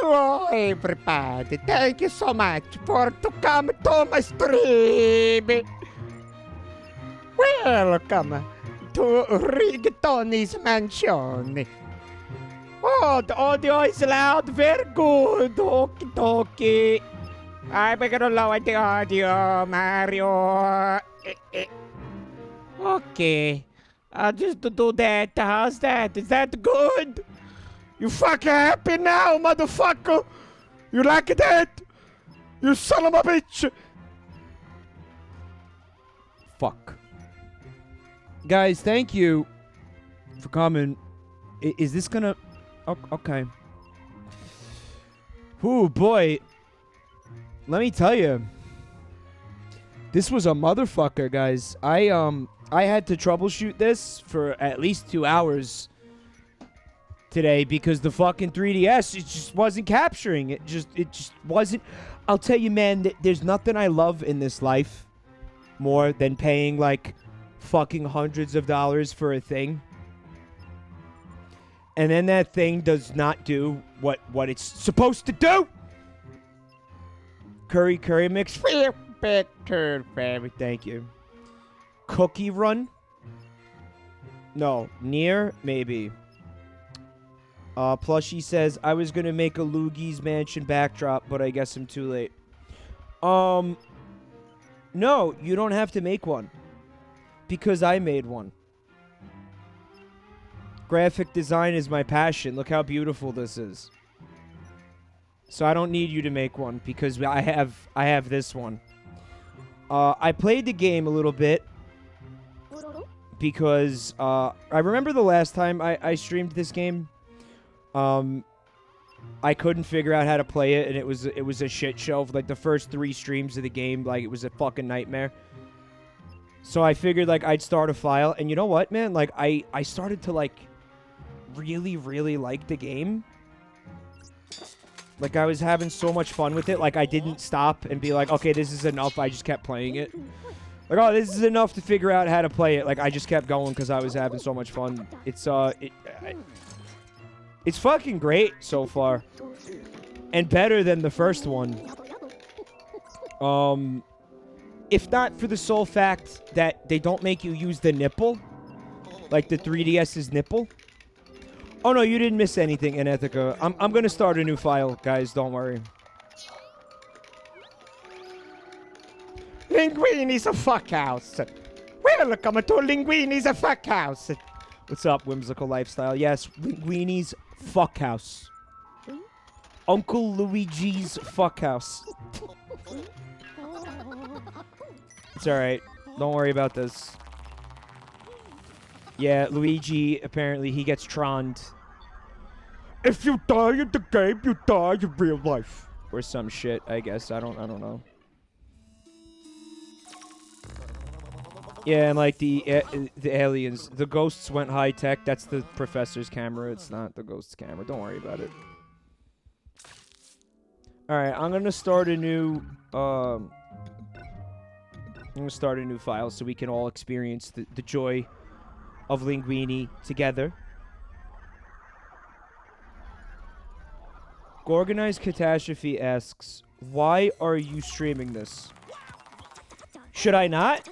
Hello, everybody. Thank you so much for to come to my stream. Welcome to Rigatoni's mansion. Oh, the audio is loud. Very good. Okie dokie. I'm gonna lower the audio, Mario. Okay. Just to do that. How's that? Is that good? You fucking happy now, motherfucker? You like that? You son of a bitch! Fuck. Guys, thank you for coming. Is this gonna... Oh, okay. Ooh, boy. Let me tell you. This was a motherfucker, guys. I had to troubleshoot this for at least 2 hours today because the fucking 3DS, it just wasn't capturing. It just wasn't. I'll tell you, man, there's nothing I love in this life more than paying like fucking hundreds of dollars for a thing. And then that thing does not do what it's supposed to do. Curry mix. Thank you. Cookie run? No. Near? Maybe. Plushy says, I was gonna make a Luigi's Mansion backdrop, but I guess I'm too late. No, you don't have to make one. Because I made one. Graphic design is my passion. Look how beautiful this is. So I don't need you to make one because I have this one. I played the game a little bit because I remember the last time I streamed this game. I couldn't figure out how to play it, and it was a shit show. Like the first 3 streams of the game, like it was a fucking nightmare. So I figured like I'd start a file, and you know what, man? Like I started to like really like the game. Like I was having so much fun with it. Like I didn't stop and be like, okay, this is enough. I just kept playing it. Like, oh, this is enough to figure out how to play it. Like I just kept going because I was having so much fun. It's fucking great so far. And better than the first one. If not for the sole fact that they don't make you use the nipple. Like the 3DS's nipple. Oh, no, you didn't miss anything, Anethica. I'm going to start a new file, guys. Don't worry. Linguini's a fuckhouse. Welcome to Linguini's a fuckhouse. What's up, Whimsical Lifestyle? Yes, Linguini's fuckhouse. Uncle Luigi's fuckhouse. It's alright. Don't worry about this. Yeah, Luigi, apparently, he gets troned. If you die in the game, you die in real life. Or some shit, I guess. I don't know. Yeah, and like the aliens, the ghosts went high tech. That's the professor's camera. It's not the ghost's camera. Don't worry about it. All right, I'm gonna start a new. I'm gonna start a new file so we can all experience the joy of Linguini together. Organized Catastrophe asks, "Why are you streaming this? Should I not?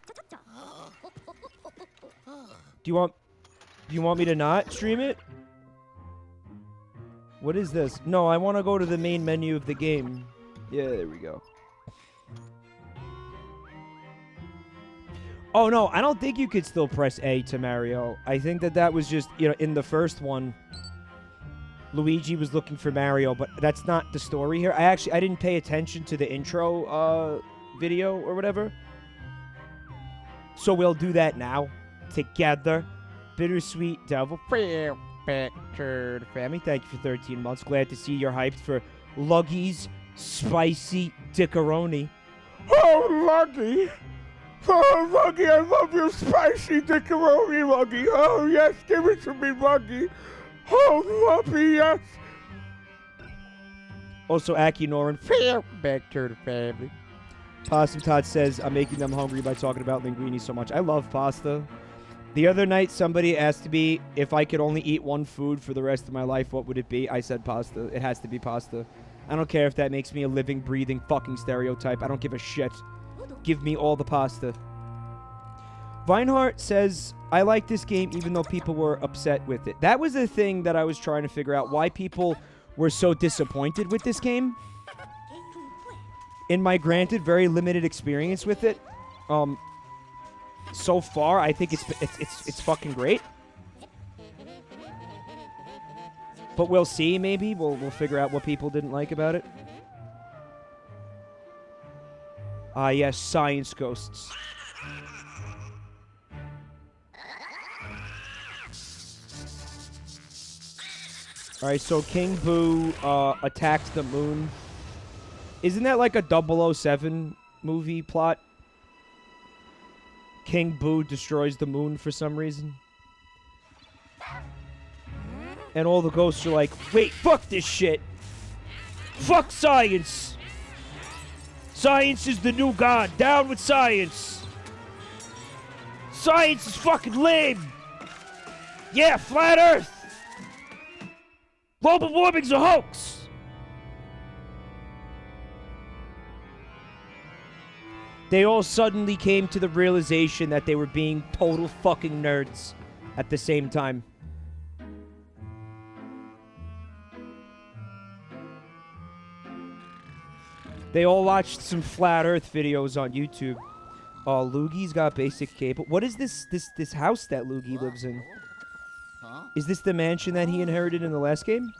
Do you want me to not stream it? What is this? No, I want to go to the main menu of the game. Yeah, there we go. Oh, no, I don't think you could still press A to Mario. I think that was just, you know, in the first one, Luigi was looking for Mario, but that's not the story here. I didn't pay attention to the intro video or whatever. So we'll do that now. Together. Bittersweet Devil. Pictured family. Thank you for 13 months. Glad to see you're hyped for Luggy's Spicy Dickaroni. Oh, Luggy! Oh, Luggy, I love your spicy Dickaroni, Luggy. Oh, yes, give it to me, Luggy. Oh, Luggy, yes. Also, Aki Norin. Back to the family. Possum Todd says, I'm making them hungry by talking about linguini so much. I love pasta. The other night, somebody asked me if I could only eat one food for the rest of my life, what would it be? I said pasta. It has to be pasta. I don't care if that makes me a living, breathing fucking stereotype. I don't give a shit. Give me all the pasta. Vinehart says, I like this game even though people were upset with it. That was the thing that I was trying to figure out, why people were so disappointed with this game. In my granted very limited experience with it, so far I think it's fucking great. But we'll see. Maybe we'll figure out what people didn't like about it. Yes, science ghosts. All right, so King Boo attacks the moon. Isn't that like a 007 movie plot? King Boo destroys the moon for some reason. And all the ghosts are like, wait, fuck this shit. Fuck science. Science is the new god. Down with science. Science is fucking lame. Yeah, flat earth. Global warming's a hoax. They all suddenly came to the realization that they were being total fucking nerds at the same time. They all watched some flat earth videos on YouTube. Oh, Luigi's got basic cable. What is this house that Luigi lives in? Is this the mansion that he inherited in the last game?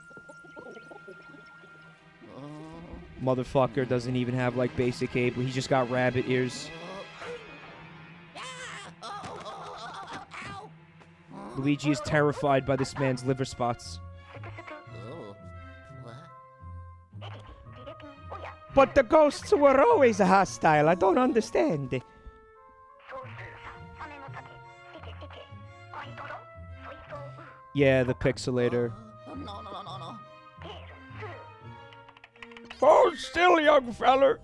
Motherfucker doesn't even have, like, basic cable. He just got rabbit ears. Luigi is terrified by this man's liver spots. But the ghosts were always hostile. I don't understand. Yeah, the pixelator. Hold still, young feller.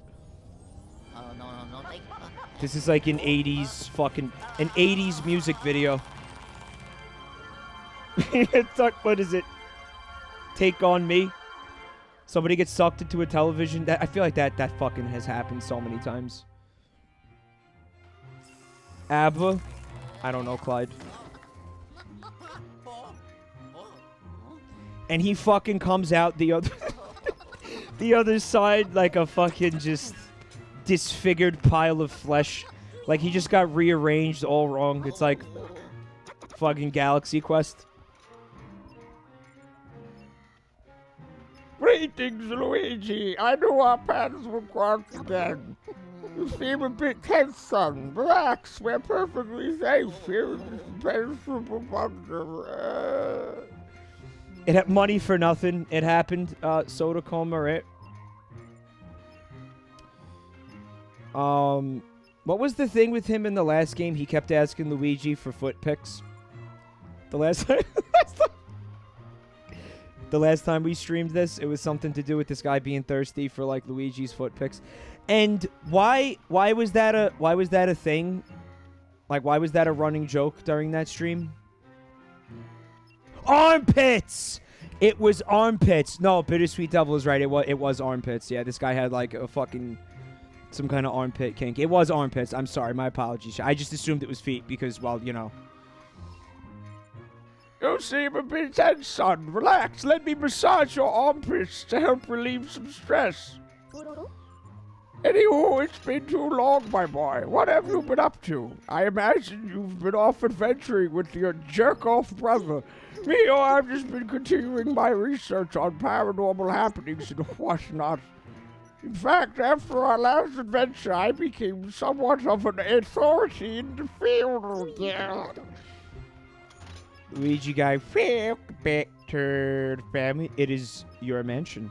This is like an 80s music video. It's like, what is it? Take on Me. Somebody gets sucked into a television. I feel like that fucking has happened so many times. ABBA. I don't know, Clyde. And he fucking comes out the other the other side like a fucking just disfigured pile of flesh. Like he just got rearranged all wrong. It's like fucking Galaxy Quest. Greetings, Luigi. I knew our paths would cross again. You seem a bit tense, son. Relax. We're perfectly safe here in this impenetrable bunker. It had money for nothing. It happened. Soda Coma, right? What was the thing with him in the last game? He kept asking Luigi for foot pics. The last time we streamed this, it was something to do with this guy being thirsty for like Luigi's foot pics. And why was that a thing? Like why was that a running joke during that stream? Armpits! It was armpits. No, Bittersweet Devil is right. It was armpits. Yeah, this guy had like a fucking some kind of armpit kink. It was armpits. I'm sorry, my apologies. I just assumed it was feet because, well, you know. You seem a bit tense, son. Relax. Let me massage your armpits to help relieve some stress. Anywho, it's been too long, my boy. What have you been up to? I imagine you've been off adventuring with your jerk-off brother. Me, I've just been continuing my research on paranormal happenings and whatnot. In fact, after our last adventure, I became somewhat of an authority in the field. Yeah. Luigi guy, fuck back turd family. It is your mansion.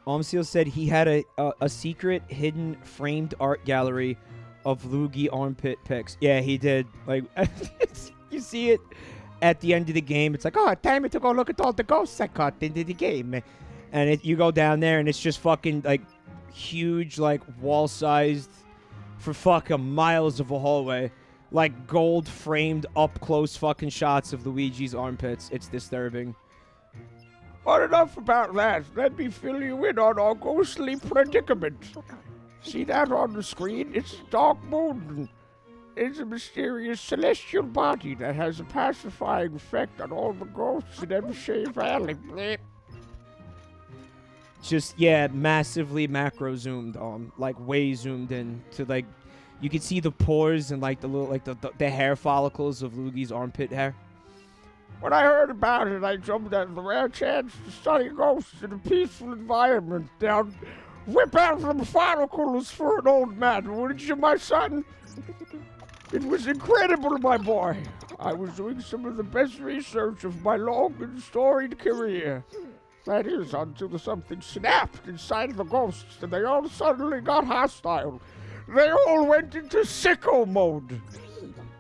Omseal said he had a secret, hidden, framed art gallery of Luigi armpit pics. Yeah, he did. Like, you see it at the end of the game. It's like, oh, time to go look at all the ghosts I caught into the game. And you go down there, and it's just fucking, like, huge, like, wall-sized for fucking miles of a hallway like gold framed up close fucking shots of Luigi's armpits. It's disturbing. But enough about that. Let me fill you in on our ghostly predicament. See that on the screen? It's Dark Moon. It's a mysterious celestial body that has a pacifying effect on all the ghosts in Emshay Valley. Bleep. Just, yeah, massively macro zoomed on, like way zoomed in to like, you can see the pores and like the little, like the hair follicles of Luigi's armpit hair. When I heard about it, I jumped at the rare chance to study ghosts in a peaceful environment. Now, whip out some follicles for an old man, wouldn't you, my son? It was incredible, my boy. I was doing some of the best research of my long and storied career. That is, until something snapped inside the ghosts, and they all suddenly got hostile. They all went into sicko mode.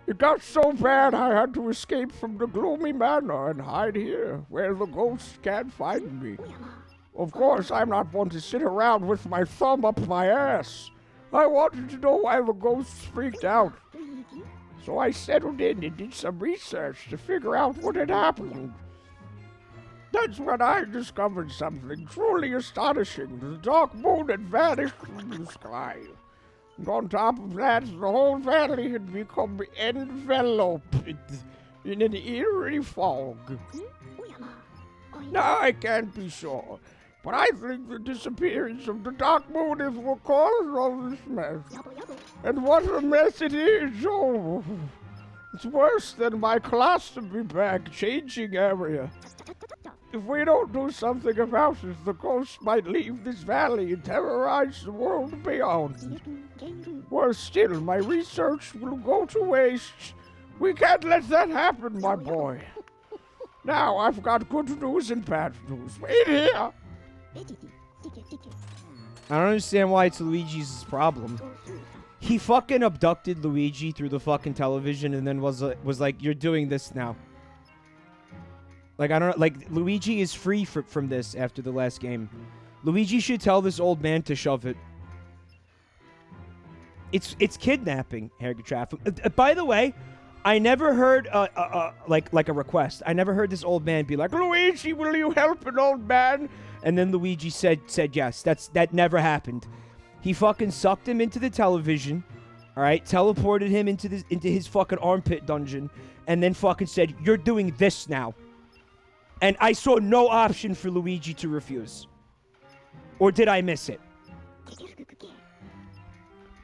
It got so bad I had to escape from the gloomy manor and hide here, where the ghosts can't find me. Of course, I'm not one to sit around with my thumb up my ass. I wanted to know why the ghosts freaked out. So I settled in and did some research to figure out what had happened. That's when I discovered something truly astonishing. The dark moon had vanished from the sky. And on top of that, the whole valley had become enveloped in an eerie fog. Now, I can't be sure, but I think the disappearance of the dark moon is what caused all this mess. And what a mess it is! Oh, it's worse than my colostomy bag changing area. If we don't do something about it, the ghosts might leave this valley and terrorize the world beyond. Worse still, my research will go to waste. We can't let that happen, my boy. Now, I've got good news and bad news. Wait here! I don't understand why it's Luigi's problem. He fucking abducted Luigi through the fucking television and then was like, you're doing this now. Like, I don't, like, Luigi is free from this after the last game. Luigi should tell this old man to shove it. It's kidnapping, Hergetraf. By the way, I never heard, like a request. I never heard this old man be like, Luigi, will you help an old man? And then Luigi said yes. That never happened. He fucking sucked him into the television, all right, teleported him into his fucking armpit dungeon, and then fucking said, you're doing this now. And I saw no option for Luigi to refuse. Or did I miss it?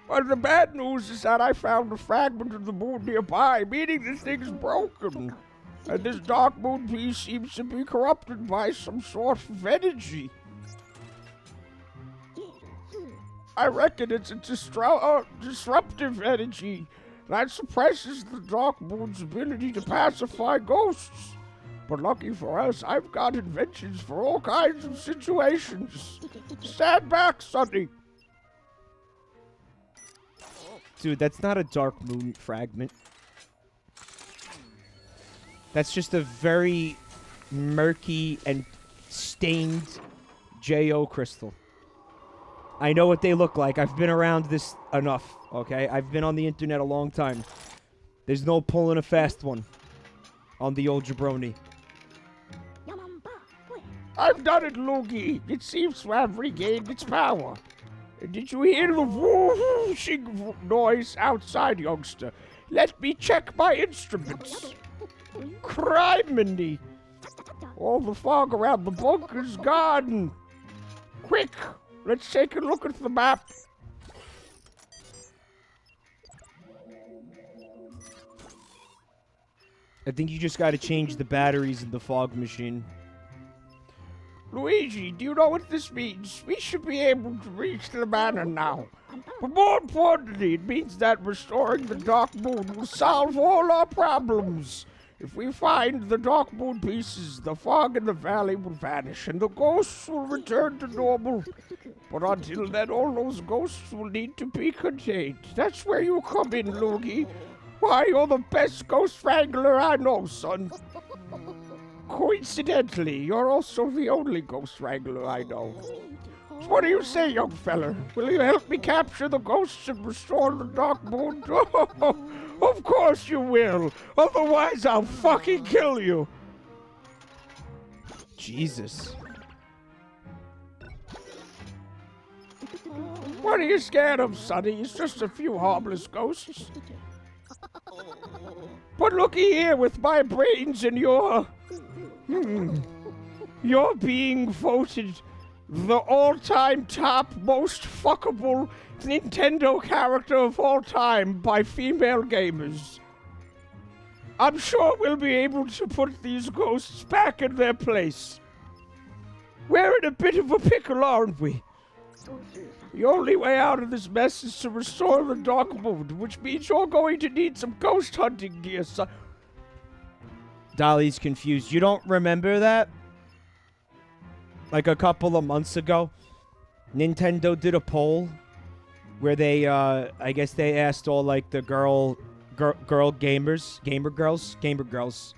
Well, the bad news is that I found a fragment of the moon nearby, meaning this thing's broken. And this dark moon piece seems to be corrupted by some sort of energy. I reckon it's a disruptive energy that suppresses the dark moon's ability to pacify ghosts. But lucky for us, I've got inventions for all kinds of situations. Stand back, Sonny. Dude, that's not a dark moon fragment. That's just a very murky and stained JO crystal. I know what they look like. I've been around this enough, okay? I've been on the internet a long time. There's no pulling a fast one on the old Jabroni. I've done it, Luigi. It seems to have regained its power. Did you hear the whooshing noise outside, youngster? Let me check my instruments. Criminy! All the fog around the bunker's gone. Quick, let's take a look at the map. I think you just got to change the batteries in the fog machine. Luigi, do you know what this means? We should be able to reach the manor now. But more importantly, it means that restoring the Dark Moon will solve all our problems. If we find the Dark Moon pieces, the fog in the valley will vanish and the ghosts will return to normal. But until then, all those ghosts will need to be contained. That's where you come in, Luigi. Why, you're the best ghost wrangler I know, son. Coincidentally, you're also the only ghost wrangler I know. So what do you say, young feller? Will you help me capture the ghosts and restore the Dark Moon? Of course you will. Otherwise, I'll fucking kill you. Jesus. What are you scared of, Sonny? It's just a few harmless ghosts. But looky here, with my brains and your... You're being voted the all-time top most fuckable Nintendo character of all time by female gamers. I'm sure we'll be able to put these ghosts back in their place. We're in a bit of a pickle, aren't we? The only way out of this mess is to restore the Dark Moon, which means you're going to need some ghost hunting gear, son. Dolly's confused. You don't remember that? Like a couple of months ago, Nintendo did a poll where they, I guess they asked all like the gamer girls,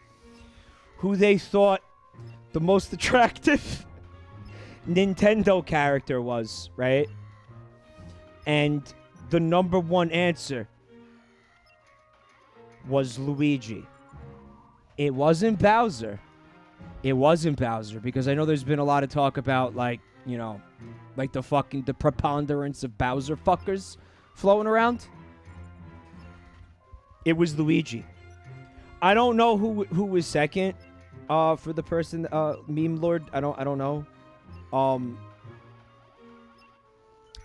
who they thought the most attractive Nintendo character was, right? And the number one answer was Luigi. It wasn't Bowser. It wasn't Bowser, because I know there's been a lot of talk about, like, you know, like the preponderance of Bowser fuckers floating around. It was Luigi. I don't know who was second for the person, meme lord. I don't know.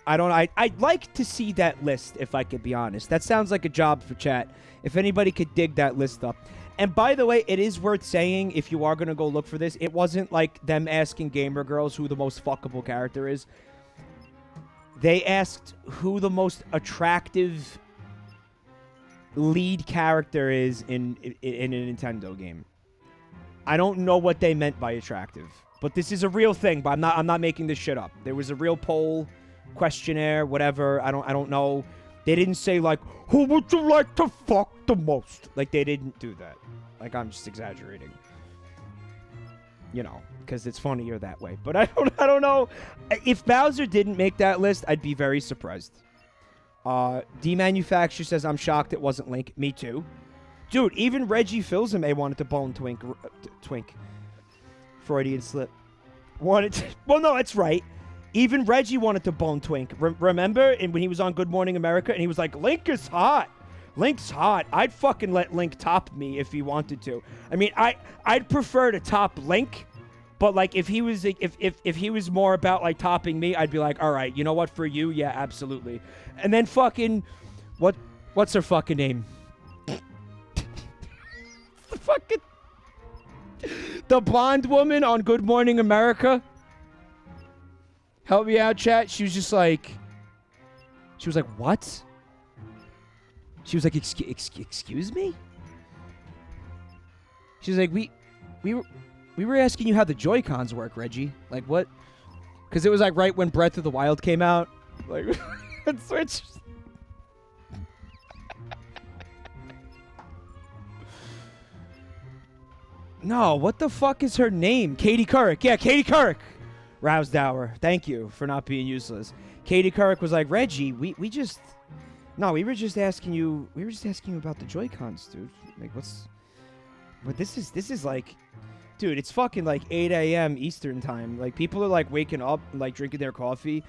I'd like to see that list, if I could be honest. That sounds like a job for chat. If anybody could dig that list up. And by the way, it is worth saying, if you are going to go look for this, it wasn't like them asking gamer girls who the most fuckable character is. They asked who the most attractive lead character is in a Nintendo game. I don't know what they meant by attractive, but this is a real thing. But I'm not making this shit up. There was a real poll, questionnaire, whatever. I don't know. They didn't say like, who would you like to fuck the most? Like, they didn't do that. Like, I'm just exaggerating. You know, because it's funnier that way. But I don't know. If Bowser didn't make that list, I'd be very surprised. D-Manufacture says, I'm shocked it wasn't Link. Me too. Dude, even Reggie Fils-Aimé wanted to bone Twink. Freudian slip. Well, no, that's right. Even Reggie wanted to bone Twink. Remember when he was on Good Morning America and he was like, Link is hot. Link's hot. I'd fucking let Link top me if he wanted to. I mean, I'd prefer to top Link, but like if he was if he was more about like topping me, I'd be like, all right, you know what, for you, yeah, absolutely. And then fucking what's her fucking name? The blonde woman on Good Morning America. Help me out, chat. She was like, what? She was like, excuse me? She was like, we were asking you how the Joy-Cons work, Reggie. Like, what? Because it was like right when Breath of the Wild came out. Like, it switched. No, what the fuck is her name? Katie Couric. Yeah, Katie Couric. Rousdower. Thank you for not being useless. Katie Couric was like, Reggie, we were just asking you about the Joy-Cons, dude. Like, but this is like, dude, it's fucking like 8 a.m. Eastern time. Like, people are like waking up, like drinking their coffee,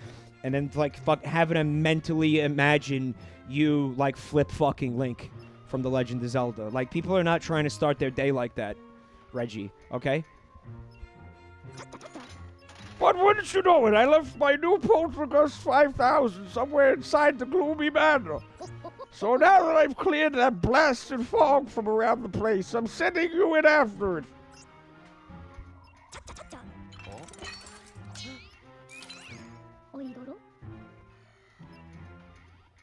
and then like having to mentally imagine you like flip fucking Link from The Legend of Zelda. Like, people are not trying to start their day like that, Reggie, okay? But wouldn't you know it, I left my new Poltergust 5000 somewhere inside the gloomy manor. So now that I've cleared that blasted fog from around the place, I'm sending you in after it.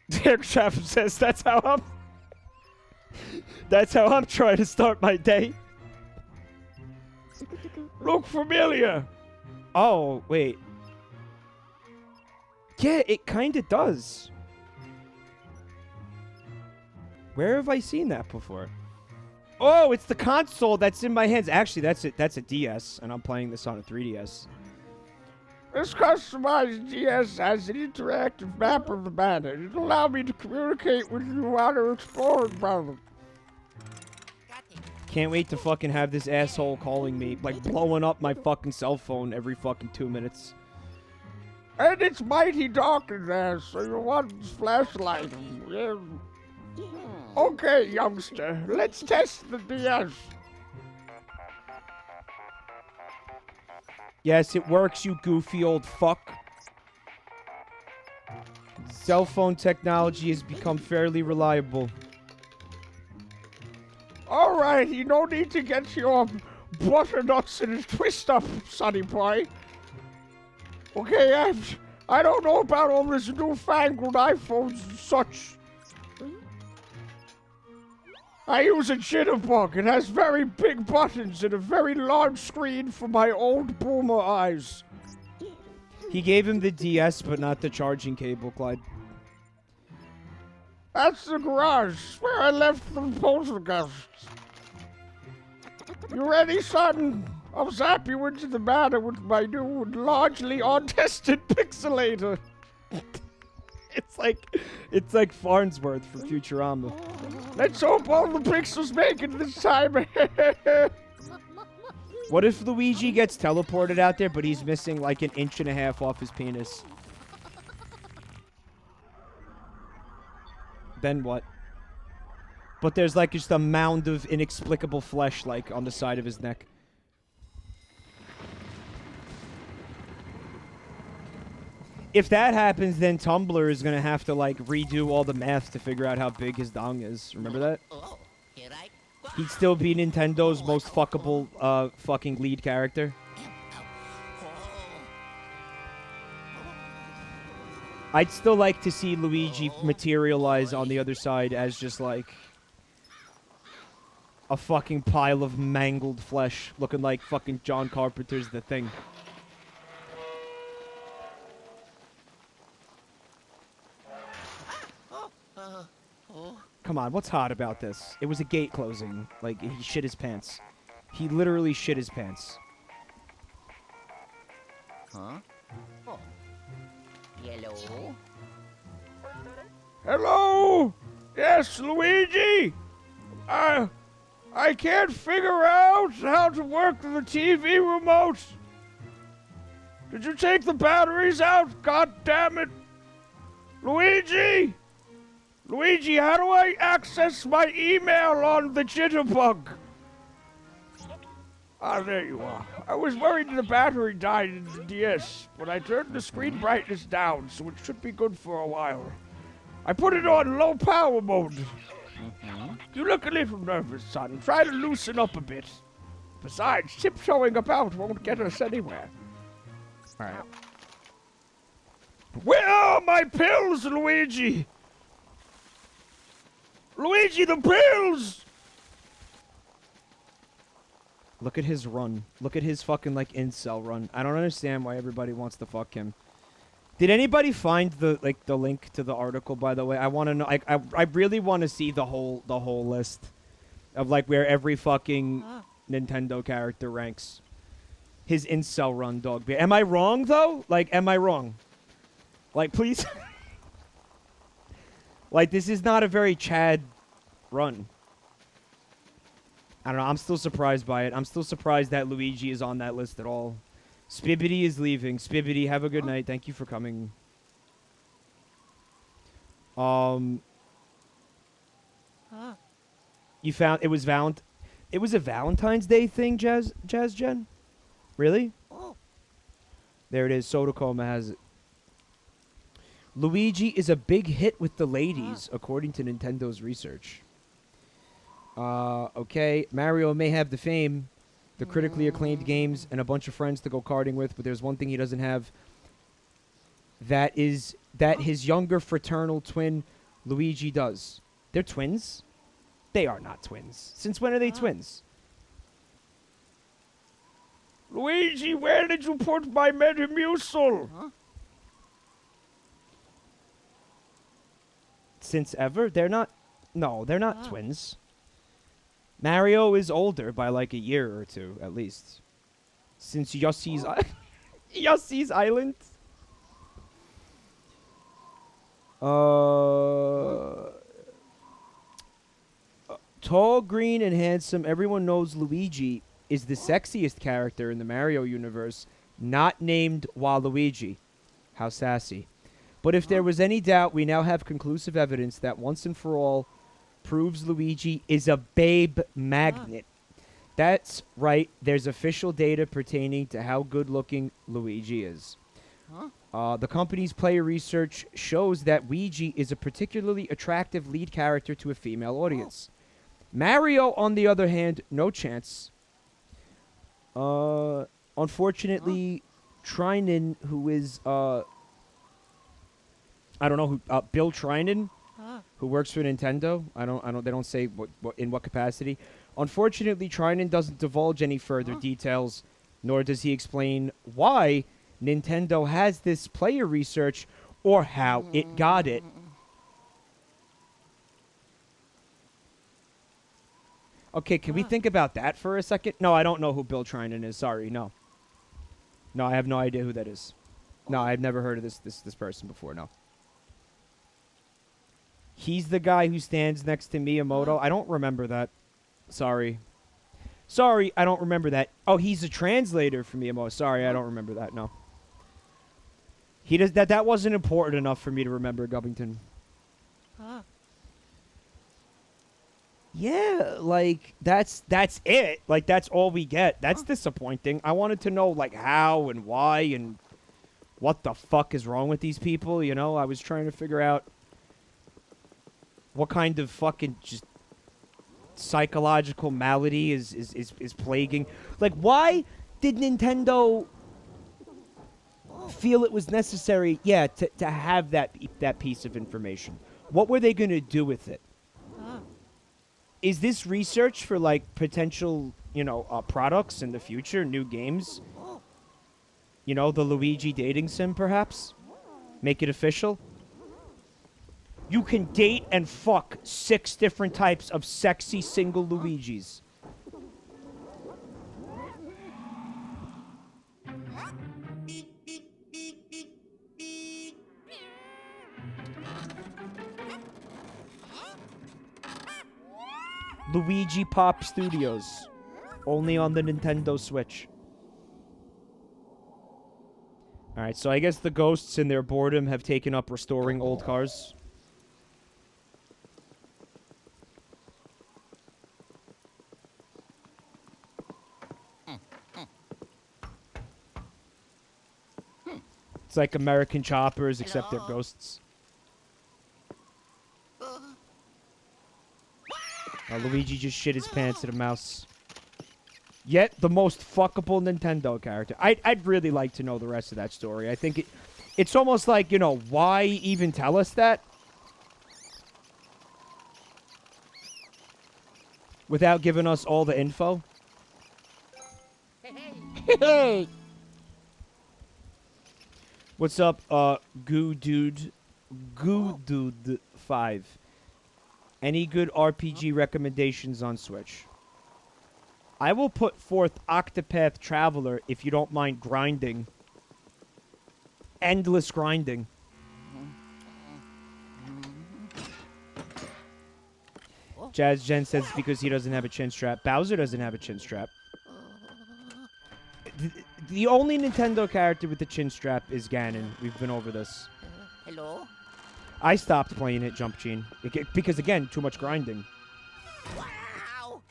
Derek Chaffin says that's how I'm trying to start my day. Look familiar. Oh, wait. Yeah, it kind of does. Where have I seen that before? Oh, it's the console that's in my hands. Actually, that's it. That's a DS, and I'm playing this on a 3DS. This customized DS has an interactive map of the banner. It'll allow me to communicate with you while you're exploring, brother. Can't wait to fucking have this asshole calling me, like blowing up my fucking cell phone every fucking 2 minutes. And it's mighty dark in there, so you want this flashlight. Yeah. Okay, youngster, let's test the DS. Yes, it works, you goofy old fuck. Cell phone technology has become fairly reliable. Alrighty, no need to get your butternuts in a twist up, sonny boy. Okay, I don't know about all this newfangled iPhones and such. I use a jitterbug. It has very big buttons and a very large screen for my old boomer eyes. He gave him the DS, but not the charging cable, Clyde. That's the garage, where I left the poltergeist. You ready, son? I'll zap you into the matter with my new, largely untested pixelator. It's like Farnsworth from Futurama. Let's hope all the pixels make it this time. What if Luigi gets teleported out there, but he's missing like 1.5 inches off his penis? Then what? But there's like just a mound of inexplicable flesh like on the side of his neck. If that happens, then Tumblr is gonna have to like redo all the math to figure out how big his dong is. Remember that? He'd still be Nintendo's most fuckable fucking lead character. I'd still like to see Luigi materialize on the other side as just like a fucking pile of mangled flesh looking like fucking John Carpenter's The Thing. Come on, what's hot about this? It was a gate closing. Like, he shit his pants. He literally shit his pants. Huh? Oh. Hello? Hello? Yes, Luigi? I can't figure out how to work the TV remote. Did you take the batteries out? God damn it. Luigi? Luigi, how do I access my email on the jitterbug? Ah, there you are. I was worried the battery died in the DS, but I turned the screen brightness down, so it should be good for a while. I put it on low power mode. You look a little nervous, son. Try to loosen up a bit. Besides, tiptoeing about won't get us anywhere. Alright. Where are my pills, Luigi? Luigi, the pills! Look at his run. Look at his fucking, like, incel run. I don't understand why everybody wants to fuck him. Did anybody find the link to the article, by the way? I want to know. I really want to see the whole list of, like, where every fucking Nintendo character ranks. His incel run, dog. Am I wrong, though? Like, am I wrong? Like, please? Like, this is not a very Chad run. I don't know. I'm still surprised by it. I'm still surprised that Luigi is on that list at all. Spibbity is leaving. Spibbity, have a good night. Thank you for coming. You found it was it was a Valentine's Day thing, Jazz Jen? Really? There it is. Sodacoma has it. Luigi is a big hit with the ladies, according to Nintendo's research. Okay. Mario may have the fame, the critically acclaimed games, and a bunch of friends to go karting with, but there's one thing he doesn't have. That is that his younger fraternal twin, Luigi, does. They're twins? They are not twins. Since when are they twins? Luigi, where did you put my Metamucil? Since ever? They're not... No, they're not twins. Mario is older by like a year or two, at least. Since Yossi's... Yossi's Island. Tall, green, and handsome. Everyone knows Luigi is the sexiest character in the Mario universe, not named Waluigi. How sassy. But if there was any doubt, we now have conclusive evidence that once and for all proves Luigi is a babe magnet. That's right. There's official data pertaining to how good-looking Luigi is. The company's player research shows that Luigi is a particularly attractive lead character to a female audience. Mario, on the other hand, no chance. Unfortunately, Trinan, who is I don't know who Bill Trinan, who works for Nintendo. I don't. They don't say in what capacity. Unfortunately, Trinan doesn't divulge any further details, nor does he explain why Nintendo has this player research or how it got it. Okay, can we think about that for a second? No, I don't know who Bill Trinan is. Sorry, no. No, I have no idea who that is. No, I've never heard of this person before, no. He's the guy who stands next to Miyamoto. I don't remember that. Sorry. Sorry, I don't remember that. Oh, he's a translator for Miyamoto. Sorry, I don't remember that, no. He does that wasn't important enough for me to remember, Gubbington. Yeah, like that's it. Like that's all we get. That's disappointing. I wanted to know like how and why and what the fuck is wrong with these people, you know? I was trying to figure out what kind of fucking just psychological malady is plaguing. Like why did Nintendo feel it was necessary, to have that piece of information? What were they going to do with it? Is this research for, like, potential, products in the future, new games? You know, the Luigi dating sim, perhaps? Make it official? You can date and fuck 6 different types of sexy single Luigis. Luigi Pop Studios. Only on the Nintendo Switch. Alright, so I guess the ghosts in their boredom have taken up restoring old cars. It's like American Choppers, except they're ghosts. Luigi just shit his pants at a mouse. Yet the most fuckable Nintendo character. I'd really like to know the rest of that story. I think it's almost like, why even tell us that? Without giving us all the info? Hey! What's up, Goo Dude 5? Any good RPG recommendations on Switch? I will put forth Octopath Traveler if you don't mind grinding. Endless grinding. Jazz Jen says it's because he doesn't have a chin strap. Bowser doesn't have a chin strap. The only Nintendo character with the chin strap is Ganon. We've been over this. Hello? I stopped playing it, Jump Gene. Because, again, too much grinding. Wow!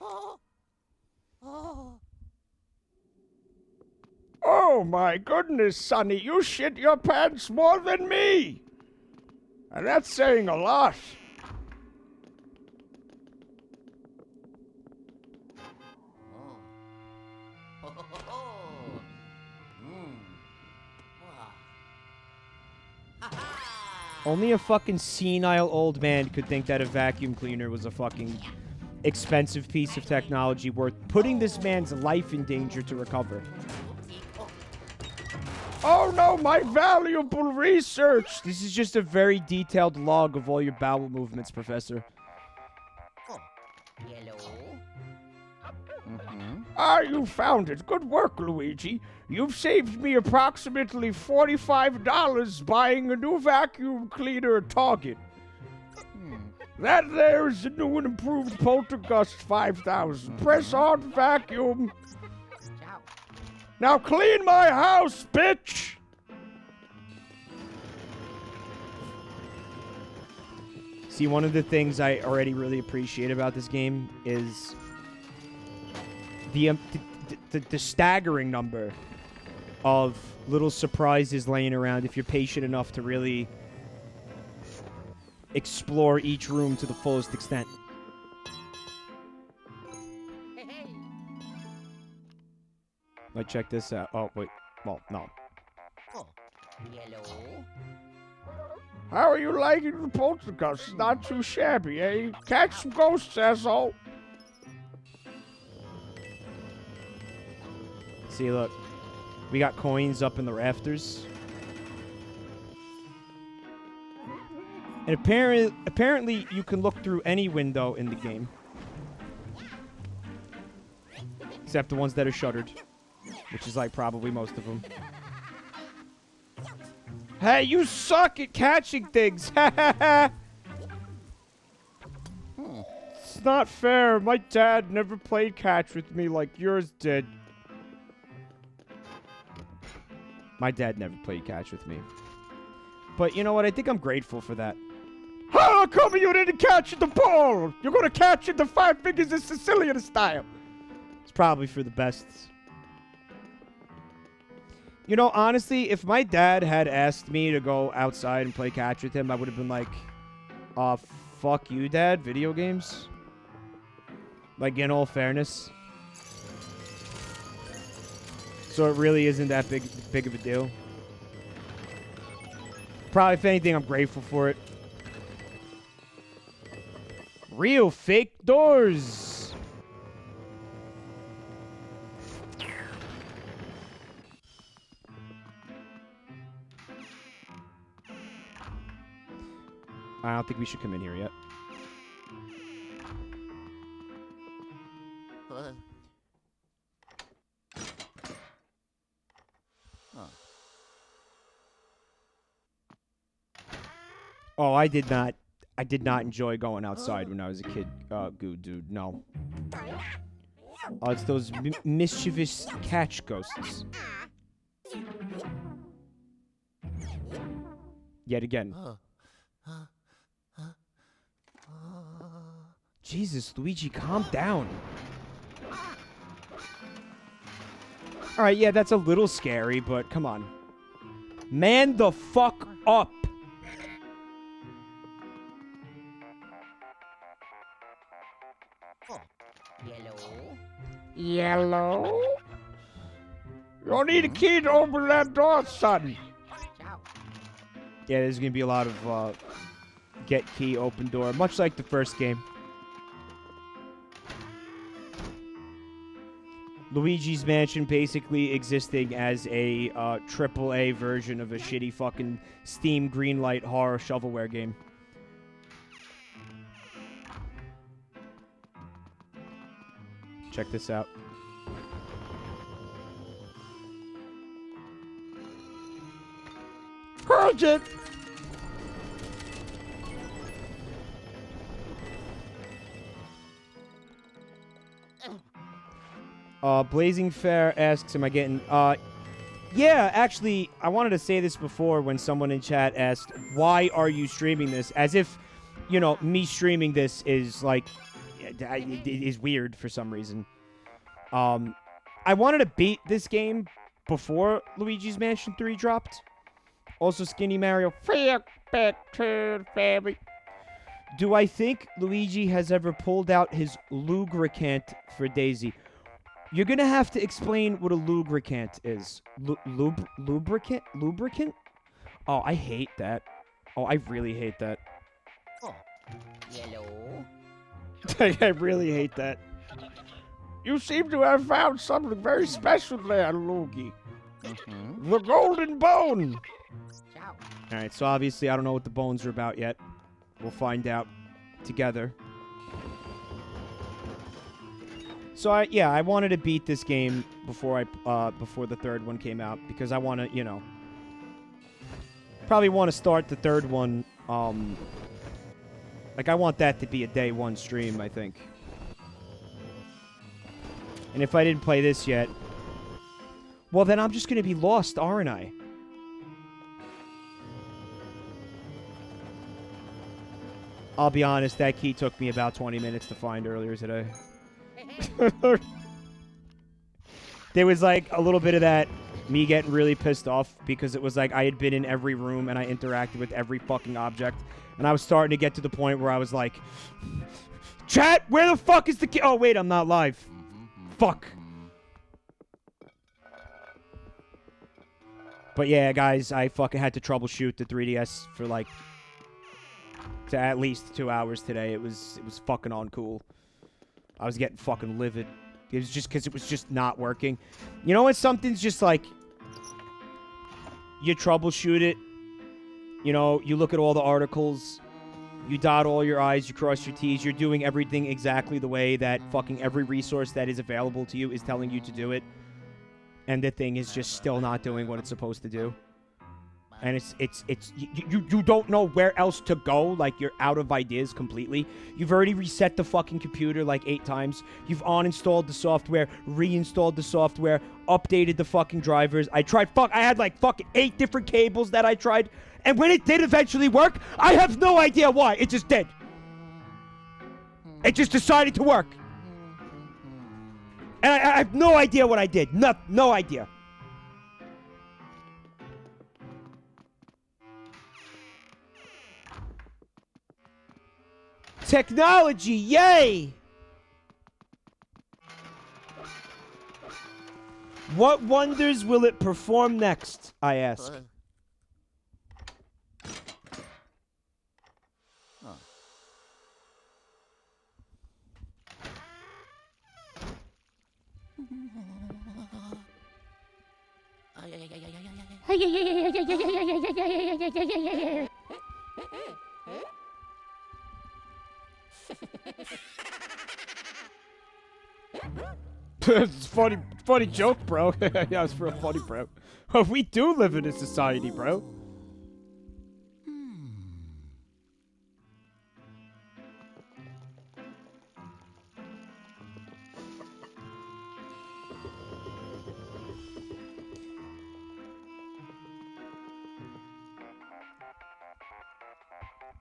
Oh my goodness, Sonny, you shit your pants more than me! And that's saying a lot. Only a fucking senile old man could think that a vacuum cleaner was a fucking expensive piece of technology worth putting this man's life in danger to recover. Oh no, my valuable research! This is just a very detailed log of all your bowel movements, Professor. Hello? Ah, you found it. Good work, Luigi. You've saved me approximately $45 buying a new vacuum cleaner at Target. That there is the new and improved Poltergust 5000. Press on vacuum. Ciao. Now clean my house, bitch! See, one of the things I already really appreciate about this game is the staggering number of little surprises laying around if you're patient enough to really explore each room to the fullest extent. Hey, hey. Like, check this out. Oh, wait. Well, no. Oh. Yellow. How are you liking the Poltergust? Not too shabby, eh? Catch some ghosts, asshole. See, look. We got coins up in the rafters. And apparently you can look through any window in the game. Except the ones that are shuttered. Which is like probably most of them. Hey, you suck at catching things! It's not fair. My dad never played catch with me like yours did. My dad never played catch with me. But you know what? I think I'm grateful for that. How come you didn't catch the ball? You're gonna catch it the 5 fingers in Sicilian style. It's probably for the best. You know, honestly, if my dad had asked me to go outside and play catch with him, I would have been like, fuck you, Dad, video games? Like, in all fairness. So it really isn't that big of a deal. Probably, if anything, I'm grateful for it. Real fake doors. I don't think we should come in here yet. Oh, I did not enjoy going outside when I was a kid, goo dude. No. Oh, it's those mischievous catch ghosts. Yet again. Jesus, Luigi, calm down. Alright, yeah, that's a little scary, but come on. Man the fuck up! Yellow. Yellow? You'll need a key to open that door, son. Ciao. Yeah, there's gonna be a lot of, get key, open door, much like the first game. Luigi's Mansion basically existing as a AAA version of a shitty fucking Steam Greenlight horror shovelware game. Check this out. Purge it! Blazing Fair asks, am I getting... yeah, actually, I wanted to say this before when someone in chat asked, why are you streaming this? As if, you know, me streaming this is, like, is weird for some reason. I wanted to beat this game before Luigi's Mansion 3 dropped. Also, Skinny Mario. Do I think Luigi has ever pulled out his lubricant for Daisy? You're gonna have to explain what a lubricant is. Lubricant? Lubricant? Oh, I hate that. Oh, I really hate that. Oh. Yellow. I really hate that. You seem to have found something very special there, Luigi. The golden bone. Ciao. Alright, so obviously I don't know what the bones are about yet. We'll find out together. So I wanted to beat this game before the third one came out because I want to, you know, probably want to start the third one. Like I want that to be a day one stream, I think. And if I didn't play this yet, well then I'm just gonna be lost, aren't I? I'll be honest, that key took me about 20 minutes to find earlier today. There was like a little bit of that me getting really pissed off because it was like I had been in every room and I interacted with every fucking object. And I was starting to get to the point where I was like, chat, where the fuck is the key? Oh, wait, I'm not live. Fuck. But yeah, guys, I fucking had to troubleshoot the 3DS for like to at least 2 hours today. It was fucking uncool. I was getting fucking livid. It was just because it was just not working. You know when something's just like, you troubleshoot it, you know, you look at all the articles, you dot all your I's, you cross your T's, you're doing everything exactly the way that fucking every resource that is available to you is telling you to do it. And the thing is just still not doing what it's supposed to do. And you don't know where else to go. Like, you're out of ideas completely. You've already reset the fucking computer like 8 times. You've uninstalled the software, reinstalled the software, updated the fucking drivers. I had like fucking 8 different cables that I tried. And when it did eventually work, I have no idea why. It just did. It just decided to work. And I have no idea what I did. No idea. Technology, yay! What wonders will it perform next, I ask. It's funny joke, bro. Yeah, it's real funny, bro. We do live in a society, bro.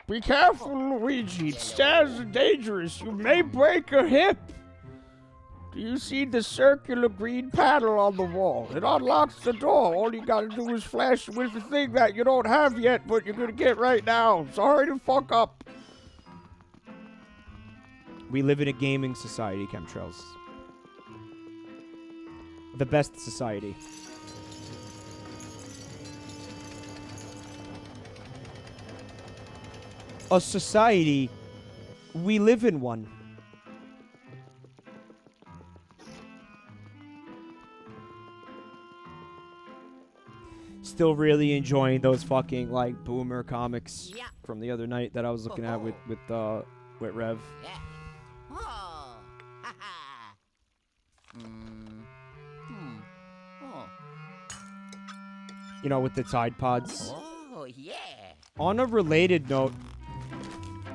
Be careful, Luigi. Stairs are dangerous. You may break a hip. Do you see the circular green panel on the wall? It unlocks the door. All you gotta do is flash it with the thing that you don't have yet, but you're gonna get right now. Sorry to fuck up. We live in a gaming society, chemtrails. The best society. A society, we live in one. Still really enjoying those fucking like boomer comics from the other night that I was looking at with Rev. Yeah. Oh. Ha ha. Oh. You know, with the Tide Pods. Oh, yeah. On a related note,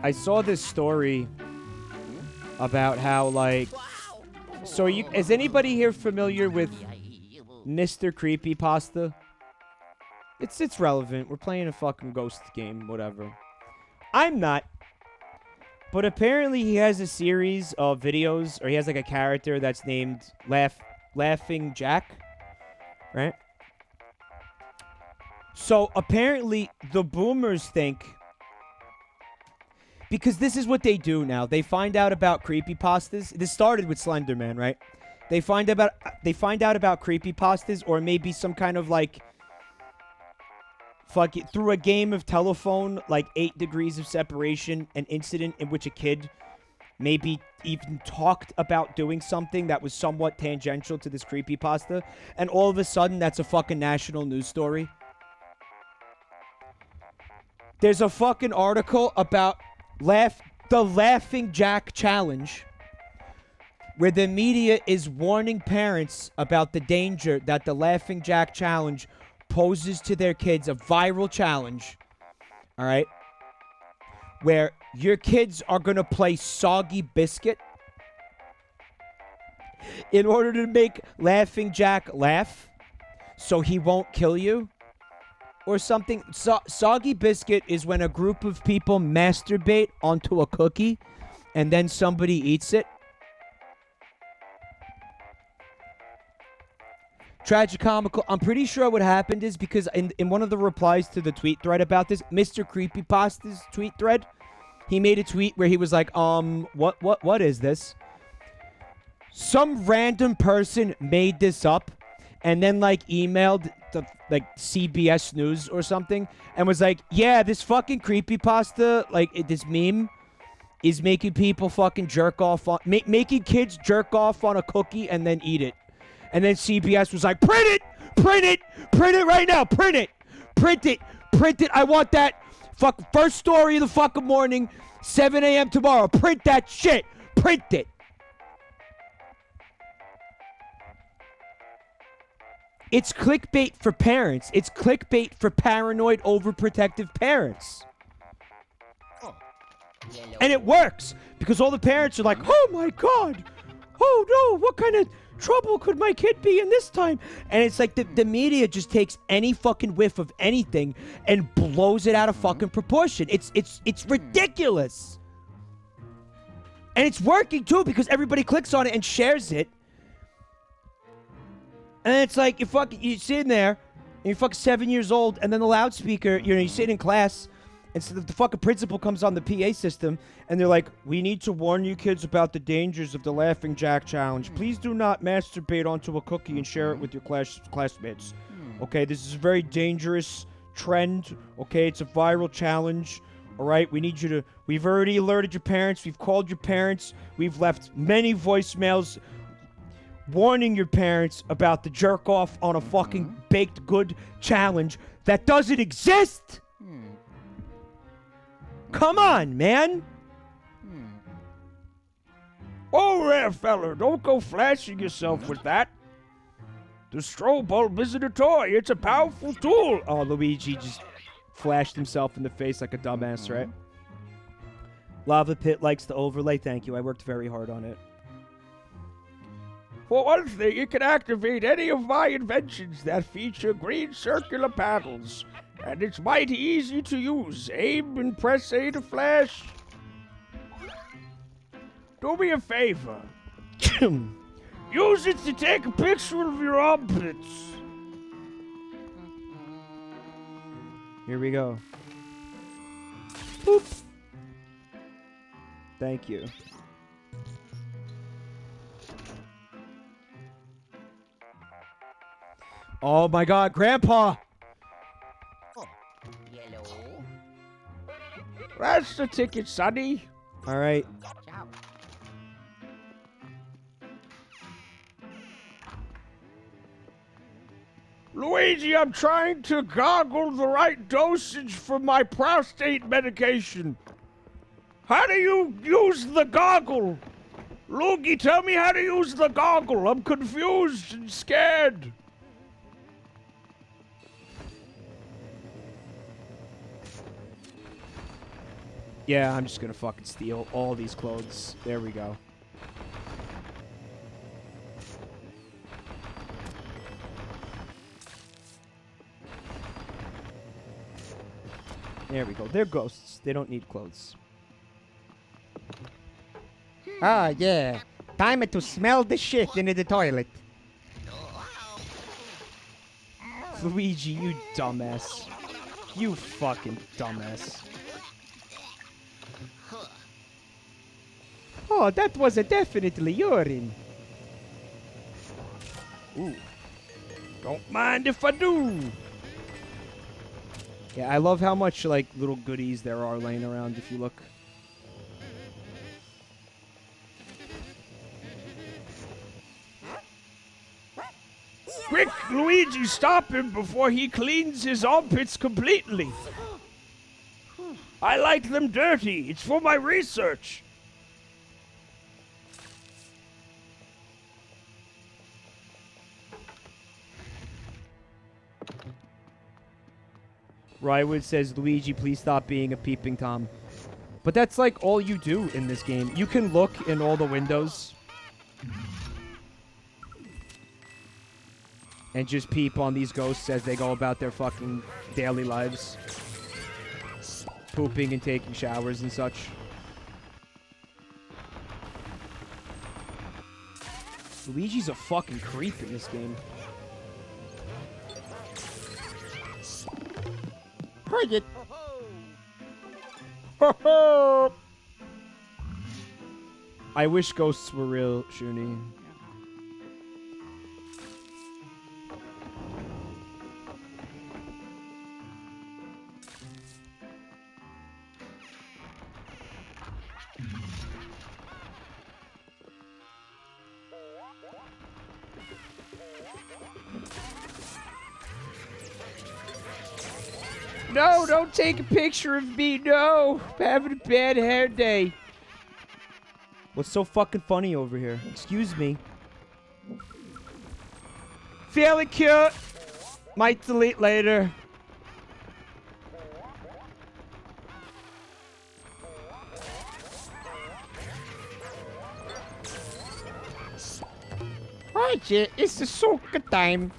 I saw this story about how, like, so is anybody here familiar with Mr. Creepypasta? It's relevant. We're playing a fucking ghost game, whatever. I'm not. But apparently he has a series of videos, or he has like a character that's named Laughing Jack, right? So apparently the boomers think, because this is what they do now. They find out about creepypastas. This started with Slenderman, right? They find out about creepypastas, or maybe some kind of like fuck it, through a game of telephone, like 8 Degrees of Separation, an incident in which a kid maybe even talked about doing something that was somewhat tangential to this creepypasta, and all of a sudden that's a fucking national news story. There's a fucking article about the Laughing Jack Challenge. where the media is warning parents about the danger that the Laughing Jack challenge poses to their kids, a viral challenge, all right, where your kids are going to play Soggy Biscuit in order to make Laughing Jack laugh so he won't kill you or something. Soggy Biscuit is when a group of people masturbate onto a cookie and then somebody eats it. Tragicomical. I'm pretty sure what happened is because in one of the replies to the tweet thread about this, Mr. Creepypasta's tweet thread, he made a tweet where he was like, what is this? Some random person made this up and then like emailed the like CBS News or something and was like, yeah, this fucking creepypasta, like this meme is making people fucking jerk off on, making kids jerk off on a cookie and then eat it. And then CBS was like, print it right now, print it. I want that first story of the fucking morning, 7 a.m. tomorrow. Print that shit, print it. It's clickbait for parents. It's clickbait for paranoid, overprotective parents. And it works because all the parents are like, oh my God, oh no, what kind of trouble could my kid be in this time? And it's like the media just takes any fucking whiff of anything and blows it out of fucking proportion. It's ridiculous. And it's working too because everybody clicks on it and shares it. And it's like you're sitting there and you're fucking 7 years old and then the loudspeaker, you're sitting in class and so the fucking principal comes on the PA system and they're like, we need to warn you kids about the dangers of the Laughing Jack challenge. Please do not masturbate onto a cookie and share it with your classmates. Okay, this is a very dangerous trend. Okay, it's a viral challenge. All right, we've already alerted your parents. We've called your parents. We've left many voicemails warning your parents about the jerk off on a fucking baked good challenge that doesn't exist. Come on, man. Oh there, fella, don't go flashing yourself with that. The strobe bulb isn't a toy, it's a powerful tool. Oh, Luigi just flashed himself in the face like a dumbass, right? Lava Pit likes the overlay. Thank you, I worked very hard on it. For one thing, it can activate any of my inventions that feature green circular paddles. And it's mighty easy to use. Aim and press A to flash. Do me a favor. Use it to take a picture of your armpits. Here we go. Boop. Thank you. Oh my God, Grandpa! That's the ticket, Sonny. All right. Luigi, I'm trying to gargle the right dosage for my prostate medication. How do you use the goggle? Luigi, tell me how to use the goggle. I'm confused and scared. Yeah, I'm just gonna fucking steal all these clothes. There we go. There we go. They're ghosts. They don't need clothes. Ah, yeah. Time to smell the shit in the toilet. Luigi, you dumbass. You fucking dumbass. Oh, that was definitely urine. Ooh. Don't mind if I do. Yeah, I love how much, like, little goodies there are laying around if you look. Quick, Luigi, stop him before he cleans his armpits completely. I like them dirty. It's for my research. Rywood says, Luigi, please stop being a peeping Tom. But that's like all you do in this game. You can look in all the windows and just peep on these ghosts as they go about their fucking daily lives. Pooping and taking showers and such. Luigi's a fucking creep in this game. Heard it. I wish ghosts were real, Shuni. No, don't take a picture of me. No, I'm having a bad hair day. What's so fucking funny over here? Excuse me. Feeling cute. Might delete later. Right, yeah, it's the soca time.